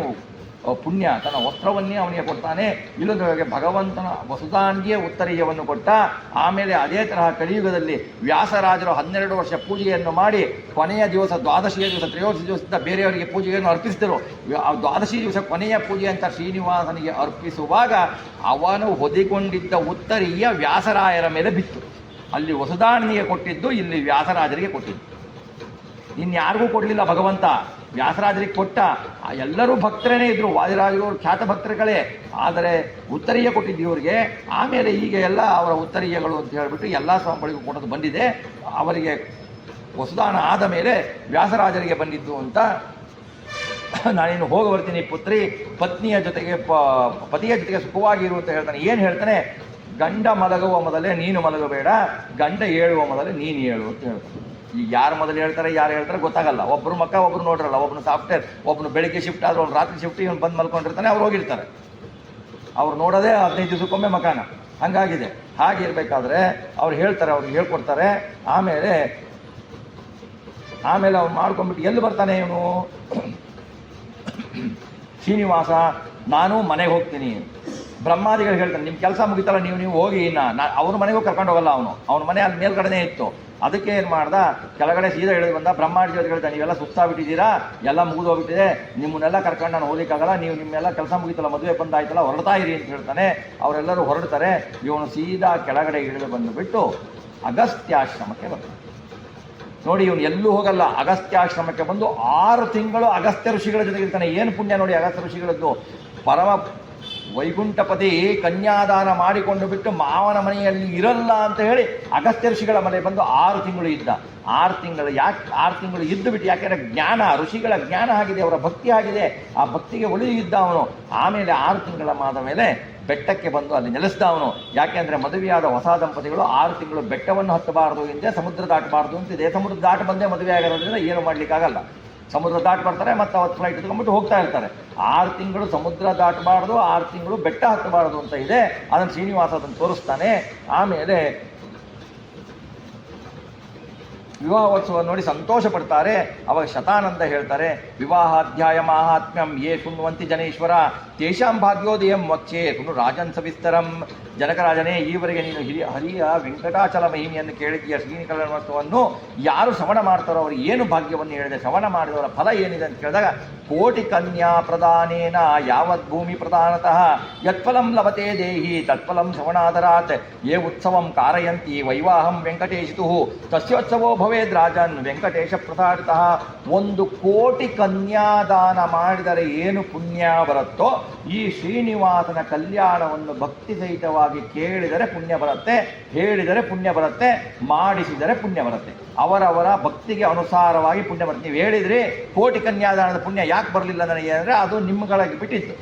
ಪುಣ್ಯ, ತನ್ನ ವಸ್ತ್ರವನ್ನೇ ಅವನಿಗೆ ಕೊಡ್ತಾನೆ. ಇಲ್ಲೊಂದು ಭಗವಂತನ ವಸುದಾನಿಗೆ ಉತ್ತರೀಯವನ್ನು ಕೊಟ್ಟ. ಆಮೇಲೆ ಅದೇ ತರಹ ಕಲಿಯುಗದಲ್ಲಿ ವ್ಯಾಸರಾಜರು 12 ವರ್ಷ ಪೂಜೆಯನ್ನು ಮಾಡಿ ಕೊನೆಯ ದಿವಸ ದ್ವಾದಶಿಯ ದಿವಸ ತ್ರಯೋದಶಿ ದಿವಸದಿಂದ ಬೇರೆಯವರಿಗೆ ಪೂಜೆಯನ್ನು ಅರ್ಪಿಸಿದರು. ಆ ದ್ವಾದಶಿ ದಿವಸ ಕೊನೆಯ ಪೂಜೆ ಅಂತ ಶ್ರೀನಿವಾಸನಿಗೆ ಅರ್ಪಿಸುವಾಗ ಅವನು ಹೊದಿಕೊಂಡಿದ್ದ ಉತ್ತರೀಯ ವ್ಯಾಸರಾಯರ ಮೇಲೆ ಬಿತ್ತು. ಅಲ್ಲಿ ವಸುದಾನಿಗೆ ಕೊಟ್ಟಿದ್ದು, ಇಲ್ಲಿ ವ್ಯಾಸರಾಜರಿಗೆ ಕೊಟ್ಟಿದ್ದು. ಇನ್ಯಾರಿಗೂ ಕೊಡಲಿಲ್ಲ ಭಗವಂತ, ವ್ಯಾಸರಾಜರಿಗೆ ಕೊಟ್ಟ. ಎಲ್ಲರೂ ಭಕ್ತರೇನೇ ಇದ್ದರು, ವಾದಿರಾಜರು ಖ್ಯಾತ ಭಕ್ತರುಗಳೇ, ಆದರೆ ಉತ್ತರೀಯ ಕೊಟ್ಟಿದ್ದು ಇವರಿಗೆ. ಆಮೇಲೆ ಈಗ ಎಲ್ಲ ಅವರ ಉತ್ತರೀಯಗಳು ಅಂತ ಹೇಳಿಬಿಟ್ಟು ಎಲ್ಲ ಸ್ವಾಮಿಗಳಿಗೂ ಕೊಡೋದು ಬಂದಿದೆ. ಅವರಿಗೆ ವಸುದಾನ ಆದ ಮೇಲೆ ವ್ಯಾಸರಾಜರಿಗೆ ಬಂದಿದ್ದು ಅಂತ. ನಾನಿನ್ನು ಹೋಗಿ ಬರ್ತೀನಿ ಪುತ್ರಿ, ಪತ್ನಿಯ ಜೊತೆಗೆ ಪತಿಯ ಜೊತೆಗೆ ಸುಖವಾಗಿರು ಅಂತ ಹೇಳ್ತಾನೆ. ಏನು ಹೇಳ್ತಾನೆ, ಗಂಡ ಮಲಗುವ ಮೊದಲೇ ನೀನು ಮಲಗಬೇಡ, ಗಂಡ ಏಳುವ ಮೊದಲೇ ನೀನು ಏಳು ಅಂತ ಹೇಳ್ತಾನೆ. ಈಗ ಯಾರು ಮೊದಲು ಹೇಳ್ತಾರೆ ಯಾರು ಹೇಳ್ತಾರೆ ಗೊತ್ತಾಗಲ್ಲ. ಒಬ್ಬರು ಮಕ್ಕ ಒಬ್ಬರು ನೋಡ್ರಲ್ಲ, ಒಬ್ಬನು ಸಾಫ್ಟ್ವೇರ್, ಒಬ್ಬನು ಬೆಳಿಗ್ಗೆ ಶಿಫ್ಟ್ ಆದ್ರೆ ಅವ್ನು ರಾತ್ರಿ ಶಿಫ್ಟ್, ಇವನು ಬಂದು ಮಲ್ಕೊಂಡಿರ್ತಾನೆ, ಅವ್ರು ಹೋಗಿರ್ತಾರೆ. ಅವ್ರು ನೋಡೋದೇ 15 ದಿವಸಕ್ಕೊಮ್ಮೆ ಮಕಾನ, ಹಂಗಾಗಿದೆ. ಹಾಗಿರ್ಬೇಕಾದ್ರೆ ಅವ್ರು ಹೇಳ್ತಾರೆ, ಅವ್ರಿಗೆ ಹೇಳ್ಕೊಡ್ತಾರೆ. ಆಮೇಲೆ ಅವ್ನು ಮಾಡ್ಕೊಂಡ್ಬಿಟ್ಟು ಎಲ್ಲಿ ಬರ್ತಾನೆ ಇವನು ಶ್ರೀನಿವಾಸ, ನಾನು ಮನೆಗೆ ಹೋಗ್ತೀನಿ. ಬ್ರಹ್ಮಾದಿಗಳು ಹೇಳ್ತಾನೆ, ನಿಮ್ಮ ಕೆಲಸ ಮುಗಿತಲ್ಲ, ನೀವು ಹೋಗಿ. ಅವ್ರ ಮನೆಗೂ ಕರ್ಕೊಂಡು ಹೋಗಲ್ಲ ಅವನ ಮನೆ ಅಲ್ಲಿ ಮೇಲ್ಗಡೆನೇ ಇತ್ತು. ಅದಕ್ಕೆ ಏನು ಮಾಡ್ದ, ಕೆಳಗಡೆ ಸೀದಾ ಇಳಿದು ಬಂದ. ಬ್ರಹ್ಮಾಂಡ ಹೇಳ್ತಾನೆ, ನೀವೆಲ್ಲ ಸುತ್ತಾಗ್ಬಿಟ್ಟಿದ್ದೀರಾ, ಎಲ್ಲ ಮುಗಿದು ಹೋಗ್ಬಿಟ್ಟಿದೆ, ನಿಮ್ಮನ್ನೆಲ್ಲ ಕರ್ಕೊಂಡು ನಾನು ಹೋಗ್ಲಿಕ್ಕಾಗಲ್ಲ, ನೀವು ನಿಮ್ಮೆಲ್ಲ ಕೆಲಸ ಮುಗಿತಲ್ಲ, ಮದುವೆ ಬಂದಾಯ್ತಲ್ಲ, ಹೊರಡ್ತಾ ಇರಿ ಅಂತ ಹೇಳ್ತಾನೆ. ಅವರೆಲ್ಲರೂ ಹೊರಡ್ತಾರೆ. ಇವನು ಸೀದಾ ಕೆಳಗಡೆ ಇಳಿದು ಬಂದುಬಿಟ್ಟು ಅಗಸ್ತ್ಯಾಶ್ರಮಕ್ಕೆ ಬರ್ತಾನೆ. ನೋಡಿ, ಇವನು ಎಲ್ಲೂ ಹೋಗಲ್ಲ, ಅಗಸ್ತ್ಯಾಶ್ರಮಕ್ಕೆ ಬಂದು 6 ತಿಂಗಳು ಅಗಸ್ತ್ಯ ಋಷಿಗಳ ಜೊತೆಗೆ ಇರ್ತಾನೆ. ಏನು ಪುಣ್ಯ ನೋಡಿ ಅಗಸ್ತ್ಯ ಋಷಿಗಳದ್ದು. ಪರಮ ವೈಕುಂಠಪತಿ ಕನ್ಯಾದಾನ ಮಾಡಿಕೊಂಡು ಬಿಟ್ಟು ಮಾವನ ಮನೆಯಲ್ಲಿ ಇರಲ್ಲ ಅಂತ ಹೇಳಿ ಅಗಸ್ತ್ಯ ಋಷಿಗಳ ಮನೆ ಬಂದು 6 ತಿಂಗಳು ಇದ್ದ. 6 ತಿಂಗಳು ಯಾಕೆ 6 ತಿಂಗಳು ಇದ್ದು ಬಿಟ್ಟು, ಯಾಕೆಂದರೆ ಜ್ಞಾನ, ಋಷಿಗಳ ಜ್ಞಾನ ಆಗಿದೆ, ಅವರ ಭಕ್ತಿ ಆಗಿದೆ, ಆ ಭಕ್ತಿಗೆ ಒಲಿಯಿದ್ದ ಅವನು. ಆಮೇಲೆ 6 ತಿಂಗಳ ಮಾದ ಮೇಲೆ ಬೆಟ್ಟಕ್ಕೆ ಬಂದು ಅಲ್ಲಿ ನೆಲೆಸಿದ ಅವನು. ಯಾಕೆಂದರೆ ಮದುವೆಯಾದ ಹೊಸ ದಂಪತಿಗಳು 6 ತಿಂಗಳು ಬೆಟ್ಟವನ್ನು ಹತ್ತಬಾರದು, ಹಿಂದೆ ಸಮುದ್ರ ದಾಟಬಾರ್ದು ಅಂತಿದೆ. ಸಮುದ್ರ ದಾಟ ಬಂದೇ ಮದುವೆ ಆಗಿರೋದ್ರಿಂದ ಏನು ಮಾಡಲಿಕ್ಕಾಗಲ್ಲ. ಸಮುದ್ರ ದಾಟಿ ಬರ್ತಾರೆ, ಮತ್ತು ಅವತ್ತು ಫ್ಲೈಟ್ ಎತ್ಕೊಂಡ್ಬಿಟ್ಟು ಹೋಗ್ತಾ ಇರ್ತಾರೆ. 6 ತಿಂಗಳು ಸಮುದ್ರ ದಾಟಬಾರ್ದು, 6 ತಿಂಗಳು ಬೆಟ್ಟ ಹತ್ತಬಾರದು ಅಂತ ಇದೆ. ಅದನ್ನು ಶ್ರೀನಿವಾಸ ಅದನ್ನು ತೋರಿಸ್ತಾನೆ. ಆಮೇಲೆ ವಿವಾಹೋತ್ಸವ ನೋಡಿ ಸಂತೋಷ ಪಡ್ತಾರೆ. ಅವಾಗ ಶತಾನಂದ ಹೇಳ್ತಾರೆ, ವಿವಾಹಾಧ್ಯಾಯ ಮಾಹಾತ್ಮ್ಯಂ ಯೇ ಶೃಣ್ವಂತಿ ಜನೇಶ್ವರ ತೇಷಾಂ ಭಾಗ್ಯೋದಯಂ ವಕ್ಷೆ ಶೃಣು ರಾಜನ್ ಸವಿಸ್ತರಂ. ಜನಕರಾಜನೇ, ಈವರೆಗೆ ನೀನು ಹರಿಯ ವೆಂಕಟಾಚಲ ಮಹಿಮೆಯನ್ನು ಕೇಳಿದ್ದೀಯ. ಶ್ರೀನಿಕಲನೋತ್ಸವವನ್ನು ಯಾರು ಶ್ರವಣ ಮಾಡ್ತಾರೋ ಅವ್ರಿಗೆ ಏನು ಭಾಗ್ಯವನ್ನು ಹೇಳಿದೆ, ಶ್ರವಣ ಮಾಡಿದವರ ಫಲ ಏನಿದೆ ಅಂತ ಕೇಳಿದಾಗ, ಕೋಟಿ ಕನ್ಯಾ ಪ್ರದಾನೇನ ಯಾವದ್ ಭೂಮಿ ಪ್ರಧಾನತಃ ಯತ್ಫಲಂ ಲಭತೆ ದೇಹಿ ತತ್ಫಲಂ ಶ್ರವಣಾದರಾತ್ ಯೇ ಉತ್ಸವಂ ಕಾರಯಂತಿ ವೈವಾಹಂ ವೆಂಕಟೇಶಿತು ತಸ್ಯೋತ್ಸವೋ ಭವೇದ್ ರಾಜನ್ ವೆಂಕಟೇಶ ಪ್ರಸಾದಿತಃ. 1 ಕೋಟಿ ಕನ್ಯಾದಾನ ಮಾಡಿದರೆ ಏನು ಪುಣ್ಯ ಬರುತ್ತೋ ಈ ಶ್ರೀನಿವಾಸನ ಕಲ್ಯಾಣವನ್ನು ಭಕ್ತಿ ಸಹಿತವಾಗಿ ಕೇಳಿದರೆ ಪುಣ್ಯ ಬರುತ್ತೆ, ಹೇಳಿದರೆ ಪುಣ್ಯ ಬರುತ್ತೆ, ಮಾಡಿಸಿದರೆ ಪುಣ್ಯ ಬರುತ್ತೆ. ಅವರವರ ಭಕ್ತಿಗೆ ಅನುಸಾರವಾಗಿ ಪುಣ್ಯ ಬರುತ್ತೆ. ನೀವು ಹೇಳಿದ್ರಿ ಕೋಟಿ ಕನ್ಯಾದಾನದ ಪುಣ್ಯ ಯಾಕೆ ಬರಲಿಲ್ಲ ನನಗೆ ಅಂದರೆ ಅದು ನಿಮ್ಮಗಳಿಗೆ ಬಿಟ್ಟಿತ್ತು.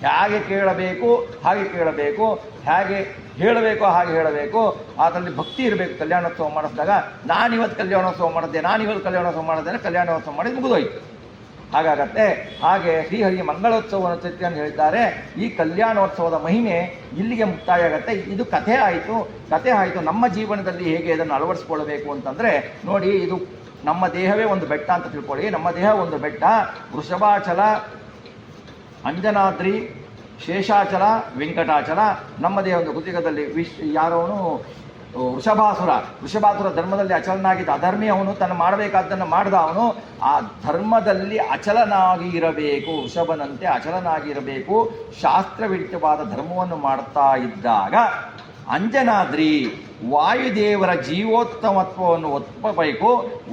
ಹೇಗೆ ಕೇಳಬೇಕು ಹಾಗೆ ಕೇಳಬೇಕು, ಹೇಗೆ ಹೇಳಬೇಕು ಹಾಗೆ ಹೇಳಬೇಕು, ಅದರಲ್ಲಿ ಭಕ್ತಿ ಇರಬೇಕು. ಕಲ್ಯಾಣೋತ್ಸವ ಮಾಡಿಸಿದಾಗ ನಾನಿವತ್ತು ಕಲ್ಯಾಣೋತ್ಸವ ಮಾಡಿದ್ದೆ, ನಾನಿವತ್ತು ಕಲ್ಯಾಣೋತ್ಸವ ಮಾಡಿದ್ದೇನೆ, ಕಲ್ಯಾಣೋತ್ಸವ ಮಾಡಿದ್ದು ಮುಗಿದೋಯ್ತು, ಹಾಗಾಗತ್ತೆ. ಹಾಗೆ ಶ್ರೀಹರಿಯ ಮಂಗಳೋತ್ಸವವನ್ನು ಚರ್ಚೆಯನ್ನು ಹೇಳಿದ್ದಾರೆ. ಈ ಕಲ್ಯಾಣೋತ್ಸವದ ಮಹಿಮೆ ಇಲ್ಲಿಗೆ ಮುಕ್ತಾಯ ಆಗುತ್ತೆ. ಇದು ಕಥೆ ಆಯಿತು. ನಮ್ಮ ಜೀವನದಲ್ಲಿ ಹೇಗೆ ಇದನ್ನು ಅಳವಡಿಸ್ಕೊಳ್ಬೇಕು ಅಂತಂದರೆ ನೋಡಿ, ಇದು ನಮ್ಮ ದೇಹವೇ ಒಂದು ಬೆಟ್ಟ ಅಂತ ತಿಳ್ಕೊಳ್ಳಿ. ನಮ್ಮ ದೇಹ ಒಂದು ಬೆಟ್ಟ. ವೃಷಭಾಚಲ, ಅಂಜನಾದ್ರಿ, ಶೇಷಾಚಲ, ವೆಂಕಟಾಚಲ. ನಮ್ಮ ದೇಹ ಒಂದು ಕುತಿಕದಲ್ಲಿ ಯಾರವನು ವೃಷಭಾಸುರ ಧರ್ಮದಲ್ಲಿ ಅಚಲನಾಗಿದ್ದ ಅಧರ್ಮಿ. ಅವನು ತನ್ನ ಮಾಡಬೇಕಾದ್ದನ್ನು ಮಾಡಿದ. ಅವನು ಆ ಧರ್ಮದಲ್ಲಿ ಅಚಲನಾಗಿ ಇರಬೇಕು, ವೃಷಭನಂತೆ ಅಚಲನಾಗಿ ಇರಬೇಕು, ಶಾಸ್ತ್ರವಿಡಿತವಾದ ಧರ್ಮವನ್ನು ಮಾಡ್ತಾ ಇದ್ದಾಗ ಅಂಜನಾದ್ರಿ ವಾಯುದೇವರ ಜೀವೋತ್ತಮತ್ವವನ್ನು ಒಪ್ಪಬೇಕು.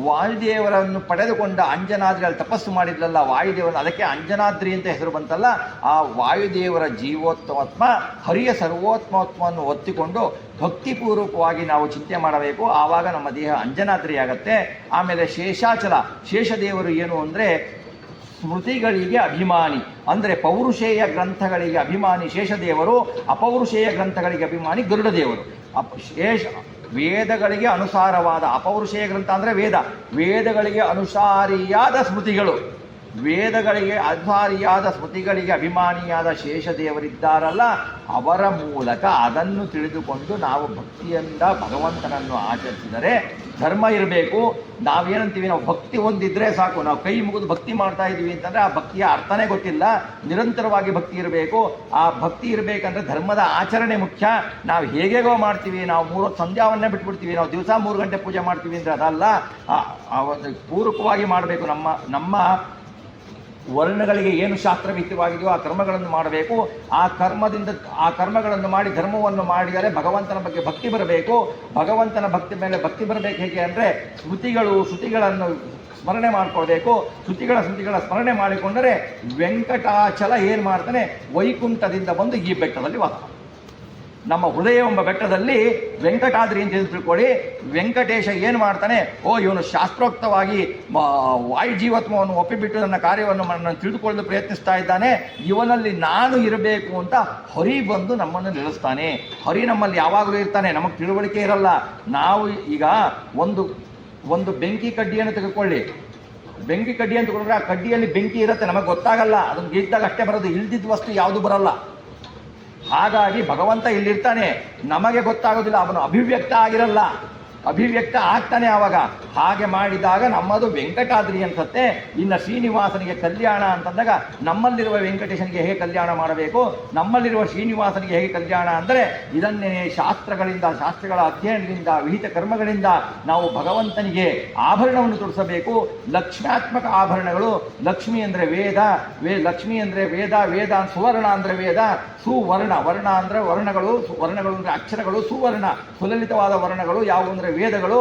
ವಾಯುದೇವರನ್ನು ಪಡೆದುಕೊಂಡ ಅಂಜನಾದ್ರಿ ಅಲ್ಲಿ ತಪಸ್ಸು ಮಾಡಿದ್ಲಲ್ಲ ವಾಯುದೇವರನ್ನು, ಅದಕ್ಕೆ ಅಂಜನಾದ್ರಿ ಅಂತ ಹೆಸರು ಬಂತಲ್ಲ. ಆ ವಾಯುದೇವರ ಜೀವೋತ್ತಮತ್ವ, ಹರಿಯ ಸರ್ವೋತ್ತಮತ್ವವನ್ನು ಒತ್ತಿಕೊಂಡು ಭಕ್ತಿಪೂರ್ವಕವಾಗಿ ನಾವು ಚಿಂತೆ ಮಾಡಬೇಕು. ಆವಾಗ ನಮ್ಮ ದೇಹ ಅಂಜನಾದ್ರಿ ಆಗತ್ತೆ. ಆಮೇಲೆ ಶೇಷದೇವರು ಏನು ಅಂದರೆ ಸ್ಮೃತಿಗಳಿಗೆ ಅಭಿಮಾನಿ, ಅಂದರೆ ಪೌರುಷೇಯ ಗ್ರಂಥಗಳಿಗೆ ಅಭಿಮಾನಿ ಶೇಷದೇವರು, ಅಪೌರುಷೇಯ ಗ್ರಂಥಗಳಿಗೆ ಅಭಿಮಾನಿ ಗರುಡದೇವರು. ವೇದಗಳಿಗೆ ಅನುಸಾರವಾದ ಅಪೌರುಷೇಯ ಗ್ರಂಥ ಅಂದರೆ ವೇದಗಳಿಗೆ ಅನುಸಾರಿಯಾದ ಸ್ಮೃತಿಗಳು, ವೇದಗಳಿಗೆ ಅನುಸಾರಿಯಾದ ಸ್ಮೃತಿಗಳಿಗೆ ಅಭಿಮಾನಿಯಾದ ಶೇಷದೇವರಿದ್ದಾರಲ್ಲ, ಅವರ ಮೂಲಕ ಅದನ್ನು ತಿಳಿದುಕೊಂಡು ನಾವು ಭಕ್ತಿಯಿಂದ ಭಗವಂತನನ್ನು ಆಚರಿಸಿದರೆ ಧರ್ಮ ಇರಬೇಕು. ನಾವೇನಂತೀವಿ, ನಾವು ಭಕ್ತಿ ಹೊಂದಿದ್ರೆ ಸಾಕು, ನಾವು ಕೈ ಮುಗಿದು ಭಕ್ತಿ ಮಾಡ್ತಾ ಇದ್ದೀವಿ ಅಂತಂದರೆ ಆ ಭಕ್ತಿಯ ಅರ್ಥನೇ ಗೊತ್ತಿಲ್ಲ. ನಿರಂತರವಾಗಿ ಭಕ್ತಿ ಇರಬೇಕು. ಆ ಭಕ್ತಿ ಇರಬೇಕಂದ್ರೆ ಧರ್ಮದ ಆಚರಣೆ ಮುಖ್ಯ. ನಾವು ಹೇಗೇಗೋ ಮಾಡ್ತೀವಿ, ನಾವು 3 ಹೊತ್ತು ಸಂಧ್ಯಾವನ್ನೇ ಬಿಟ್ಬಿಡ್ತೀವಿ, ನಾವು ದಿವಸ 3 ಗಂಟೆ ಪೂಜೆ ಮಾಡ್ತೀವಿ ಅಂದರೆ ಅದಲ್ಲ. ಪೂರ್ವಕವಾಗಿ ಮಾಡಬೇಕು. ನಮ್ಮ ವರ್ಣಗಳಿಗೆ ಏನು ಶಾಸ್ತ್ರವಿಹಿತವಾಗಿದೆಯೋ ಆ ಕರ್ಮಗಳನ್ನು ಮಾಡಬೇಕು. ಆ ಕರ್ಮಗಳನ್ನು ಮಾಡಿ ಧರ್ಮವನ್ನು ಮಾಡಿದರೆ ಭಗವಂತನ ಬಗ್ಗೆ ಭಕ್ತಿ ಬರಬೇಕು. ಭಗವಂತನ ಭಕ್ತಿ ಮೇಲೆ ಭಕ್ತಿ ಬರಬೇಕು. ಹೇಗೆ ಅಂದರೆ ಶ್ರುತಿಗಳನ್ನು ಸ್ಮರಣೆ ಮಾಡ್ಕೊಳ್ಬೇಕು. ಸ್ಮೃತಿಗಳ ಸ್ಮರಣೆ ಮಾಡಿಕೊಂಡರೆ ವೆಂಕಟಾಚಲ ಏನು ಮಾಡ್ತಾನೆ, ವೈಕುಂಠದಿಂದ ಬಂದು ಈ ಬೆಟ್ಟದಲ್ಲಿ ವಾಸ. ನಮ್ಮ ಹೃದಯ ಎಂಬ ಬೆಟ್ಟದಲ್ಲಿ ವೆಂಕಟಾದ್ರಿ ಅಂತ ತಿಳ್ಕೊಳ್ಳಿ. ವೆಂಕಟೇಶ ಏನು ಮಾಡ್ತಾನೆ, ಇವನು ಶಾಸ್ತ್ರೋಕ್ತವಾಗಿ ವಾಯುಜೀವತ್ವವನ್ನು ಒಪ್ಪಿಬಿಟ್ಟು ನನ್ನ ಕಾರ್ಯವನ್ನು ನಾನು ತಿಳಿದುಕೊಳ್ಳಲು ಪ್ರಯತ್ನಿಸ್ತಾ ಇದ್ದಾನೆ, ಇವನಲ್ಲಿ ನಾನು ಇರಬೇಕು ಅಂತ ಹರಿ ಬಂದು ನಮ್ಮನ್ನು ನಿಲ್ಲಿಸ್ತಾನೆ. ಹರಿ ನಮ್ಮಲ್ಲಿ ಯಾವಾಗಲೂ ಇರ್ತಾನೆ, ನಮಗೆ ತಿಳುವಳಿಕೆ ಇರಲ್ಲ. ನಾವು ಈಗ ಒಂದು ಬೆಂಕಿ ಕಡ್ಡಿಯನ್ನು ತೆಗೆದುಕೊಳ್ಳಿ. ಬೆಂಕಿ ಕಡ್ಡಿ ಅಂತ ತಗೊಂಡ್ರೆ ಆ ಕಡ್ಡಿಯಲ್ಲಿ ಬೆಂಕಿ ಇರುತ್ತೆ, ನಮಗೆ ಗೊತ್ತಾಗಲ್ಲ. ಅದನ್ನು ಗೀಚಿದಾಗ ಅಷ್ಟೇ ಬರೋದು, ಇಲ್ದಿದ್ದ ವಸ್ತು ಯಾವುದು ಬರಲ್ಲ. ಹಾಗಾಗಿ ಭಗವಂತ ಇಲ್ಲಿರ್ತಾನೆ, ನಮಗೆ ಗೊತ್ತಾಗೋದಿಲ್ಲ, ಅವನು ಅಭಿವ್ಯಕ್ತ ಆಗಿರಲ್ಲ, ಅಭಿವ್ಯಕ್ತ ಆಗ್ತಾನೆ ಆವಾಗ. ಹಾಗೆ ಮಾಡಿದಾಗ ನಮ್ಮದು ವೆಂಕಟಾದ್ರಿ ಅನ್ಸತ್ತೆ. ಇನ್ನು ಶ್ರೀನಿವಾಸನಿಗೆ ಕಲ್ಯಾಣ ಅಂತಂದಾಗ ನಮ್ಮಲ್ಲಿರುವ ವೆಂಕಟೇಶನಿಗೆ ಹೇಗೆ ಕಲ್ಯಾಣ ಮಾಡಬೇಕು, ನಮ್ಮಲ್ಲಿರುವ ಶ್ರೀನಿವಾಸನಿಗೆ ಹೇಗೆ ಕಲ್ಯಾಣ ಅಂದರೆ ಇದನ್ನೇ ಶಾಸ್ತ್ರಗಳ ಅಧ್ಯಯನದಿಂದ ವಿಹಿತ ಕರ್ಮಗಳಿಂದ ನಾವು ಭಗವಂತನಿಗೆ ಆಭರಣವನ್ನು ತೊಡಿಸಬೇಕು. ಲಕ್ಷ್ಮ್ಯಾತ್ಮಕ ಆಭರಣಗಳು. ಲಕ್ಷ್ಮಿ ಅಂದರೆ ಲಕ್ಷ್ಮಿ ಅಂದರೆ ವೇದ ಸುವರ್ಣ ಅಂದರೆ ವೇದ, ವರ್ಣ ಅಂದರೆ ವರ್ಣಗಳು ಅಂದರೆ ಅಕ್ಷರಗಳು, ಸುವರ್ಣ ಸುಲಲಿತವಾದ ವರ್ಣಗಳು ಯಾವುವು ಅಂದರೆ ವೇದಗಳು,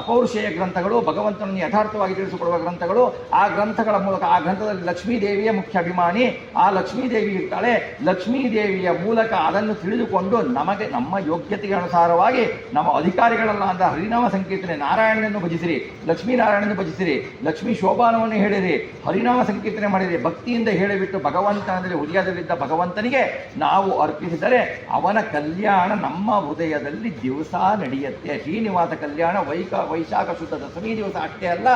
ಅಪೌರುಷೇಯ ಗ್ರಂಥಗಳು, ಭಗವಂತನನ್ನು ಯಥಾರ್ಥವಾಗಿ ತಿಳಿಸಿಕೊಡುವ ಗ್ರಂಥಗಳು. ಆ ಗ್ರಂಥಗಳ ಮೂಲಕ, ಆ ಗ್ರಂಥದಲ್ಲಿ ಲಕ್ಷ್ಮೀ ದೇವಿಯ ಮುಖ್ಯ ಅಭಿಮಾನಿ, ಆ ಲಕ್ಷ್ಮೀ ದೇವಿ ಇರ್ತಾಳೆ. ಲಕ್ಷ್ಮೀ ದೇವಿಯ ಮೂಲಕ ಅದನ್ನು ತಿಳಿದುಕೊಂಡು ನಮಗೆ ನಮ್ಮ ಯೋಗ್ಯತೆಗೆ ಅನುಸಾರವಾಗಿ ನಮ್ಮ ಅಧಿಕಾರಿಗಳಲ್ಲ ಅಂತ ಹರಿನಾಮ ಸಂಕೀರ್ತನೆ, ನಾರಾಯಣನನ್ನು ಭಜಿಸಿರಿ, ಲಕ್ಷ್ಮೀನಾರಾಯಣನನ್ನು ಭಜಿಸಿರಿ, ಲಕ್ಷ್ಮೀ ಶೋಭಾನವನ್ನು ಹೇಳಿರಿ, ಹರಿನಾಮ ಸಂಕೀರ್ತನೆ ಮಾಡಿರಿ, ಭಕ್ತಿಯಿಂದ ಹೇಳಿಬಿಟ್ಟು ಭಗವಂತನಲ್ಲಿ ಹೃದಯದಲ್ಲಿದ್ದ ಭಗವಂತನಿಗೆ ನಾವು ಅರ್ಪಿಸಿದರೆ ಅವನ ಕಲ್ಯಾಣ ನಮ್ಮ ಹೃದಯದಲ್ಲಿ ದಿವಸ ನಡೆಯುತ್ತೆ. ಶ್ರೀನಿವಾಸ ಕಲ್ಯಾಣ ವೈಶಾಖ ಶುದ್ಧ ದಶಮಿ ದಿವಸ ಅಷ್ಟೇ ಅಲ್ಲ,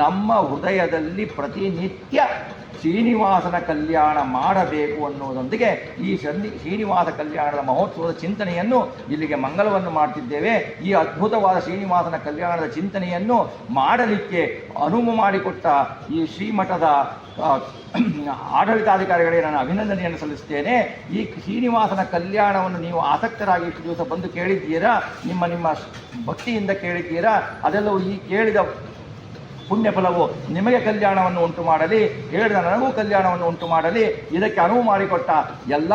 ನಮ್ಮ ಹೃದಯದಲ್ಲಿ ಪ್ರತಿನಿತ್ಯ ಶ್ರೀನಿವಾಸನ ಕಲ್ಯಾಣ ಮಾಡಬೇಕು ಅನ್ನೋದೊಂದಿಗೆ ಈ ಶ್ರೀನಿವಾಸ ಕಲ್ಯಾಣದ ಮಹೋತ್ಸವದ ಚಿಂತನೆಯನ್ನು ಇಲ್ಲಿಗೆ ಮಂಗಲವನ್ನು ಮಾಡ್ತಿದ್ದೇವೆ. ಈ ಅದ್ಭುತವಾದ ಶ್ರೀನಿವಾಸನ ಕಲ್ಯಾಣದ ಚಿಂತನೆಯನ್ನು ಮಾಡಲಿಕ್ಕೆ ಅನುವು ಮಾಡಿಕೊಟ್ಟ ಈ ಶ್ರೀಮಠದ ಆಡಳಿತಾಧಿಕಾರಿಗಳಿಗೆ ನಾನು ಅಭಿನಂದನೆಯನ್ನು ಸಲ್ಲಿಸ್ತೇನೆ. ಈ ಶ್ರೀನಿವಾಸನ ಕಲ್ಯಾಣವನ್ನು ನೀವು ಆಸಕ್ತರಾಗಿ ಇಷ್ಟು ದಿವಸ ಬಂದು ಕೇಳಿದ್ದೀರಾ, ನಿಮ್ಮ ಭಕ್ತಿಯಿಂದ ಕೇಳಿದ್ದೀರಾ. ಅದೆಲ್ಲವೂ ಈ ಕೇಳಿದ ಪುಣ್ಯ ಫಲವು ನಿಮಗೆ ಕಲ್ಯಾಣವನ್ನು ಉಂಟು ಮಾಡಲಿ, ಹೇಳಿದ ನನಗೂ ಕಲ್ಯಾಣವನ್ನು ಉಂಟು ಮಾಡಲಿ. ಇದಕ್ಕೆ ಅನುವು ಮಾಡಿಕೊಟ್ಟ ಎಲ್ಲ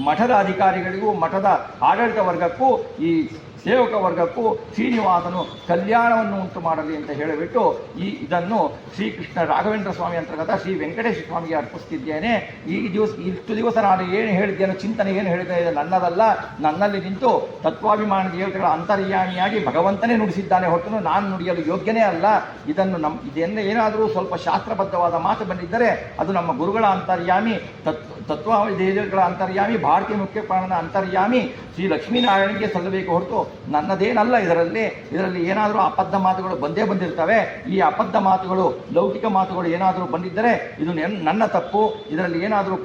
ಮಠದ ಅಧಿಕಾರಿಗಳಿಗೂ, ಮಠದ ಆಡಳಿತ ವರ್ಗಕ್ಕೂ, ಈ ಸೇವಕ ವರ್ಗಕ್ಕೂ ಶ್ರೀನಿವಾಸನು ಕಲ್ಯಾಣವನ್ನು ಉಂಟು ಮಾಡಲಿ ಅಂತ ಹೇಳಿಬಿಟ್ಟು ಇದನ್ನು ಶ್ರೀಕೃಷ್ಣ ರಾಘವೇಂದ್ರ ಸ್ವಾಮಿ ಅಂತರ್ಗತ ಶ್ರೀ ವೆಂಕಟೇಶ ಸ್ವಾಮಿಗೆ ಅರ್ಪಿಸ್ತಿದ್ದೇನೆ. ಇಷ್ಟು ದಿವಸ ನಾನು ಏನು ಹೇಳಿದ್ದೇನೋ ಚಿಂತನೆ ಏನು ಹೇಳಿದೆ ನನ್ನದಲ್ಲ, ನನ್ನಲ್ಲಿ ನಿಂತು ತತ್ವಾಭಿಮಾನ ದೇವತೆಗಳ ಅಂತರ್ಯಾಮಿಯಾಗಿ ಭಗವಂತನೇ ನುಡಿಸಿದ್ದಾನೆ ಹೊರತು ನಾನು ನುಡಿಯಲು ಯೋಗ್ಯನೇ ಅಲ್ಲ. ಇದನ್ನು ಏನಾದರೂ ಸ್ವಲ್ಪ ಶಾಸ್ತ್ರಬದ್ಧವಾದ ಮಾತು ಬಂದಿದ್ದರೆ ಅದು ನಮ್ಮ ಗುರುಗಳ ಅಂತರ್ಯಾಮಿ, ತತ್ವದೇವತೆಗಳ ಅಂತರ್ಯಾಮಿ, ಭಾರತೀಯ ಮುಖ್ಯ ಪ್ರಾಣನ ಅಂತರ್ಯಾಮಿ ಶ್ರೀ ಲಕ್ಷ್ಮೀನಾರಾಯಣಿಗೆ ಸಲ್ಲಬೇಕು ಹೊರತು ನನ್ನದೇನಲ್ಲ. ಇದರಲ್ಲಿ ಏನಾದರೂ ಅಬದ್ಧ ಮಾತುಗಳು ಬಂದೇ ಬಂದಿರ್ತವೆ. ಈ ಅಬದ್ಧ ಮಾತುಗಳು, ಲೌಕಿಕ ಮಾತುಗಳು ಏನಾದರೂ ಬಂದಿದ್ದರೆ ಇದು ನನ್ನ ತಪ್ಪು. ಇದರಲ್ಲಿ ಏನಾದರೂ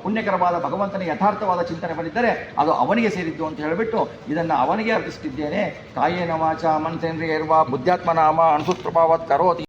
ಪುಣ್ಯಕರವಾದ ಭಗವಂತನ ಯಥಾರ್ಥವಾದ ಚಿಂತನೆ ಬಂದಿದ್ದರೆ ಅದು ಅವನಿಗೆ ಸೇರಿದ್ದು ಅಂತ ಹೇಳಿಬಿಟ್ಟು ಇದನ್ನು ಅವನಿಗೆ ಅರ್ಪಿಸುತ್ತಿದ್ದೇನೆ. ಕಾಯೇನ ವಾಚ ಮನಸೇಂದ್ರಿಯೈರ್ವಾ ಬುದ್ಧ್ಯಾತ್ಮನಾಮ ಅನುಸೃತ್ ಪ್ರಭಾವತ್ ಕರೋತಿ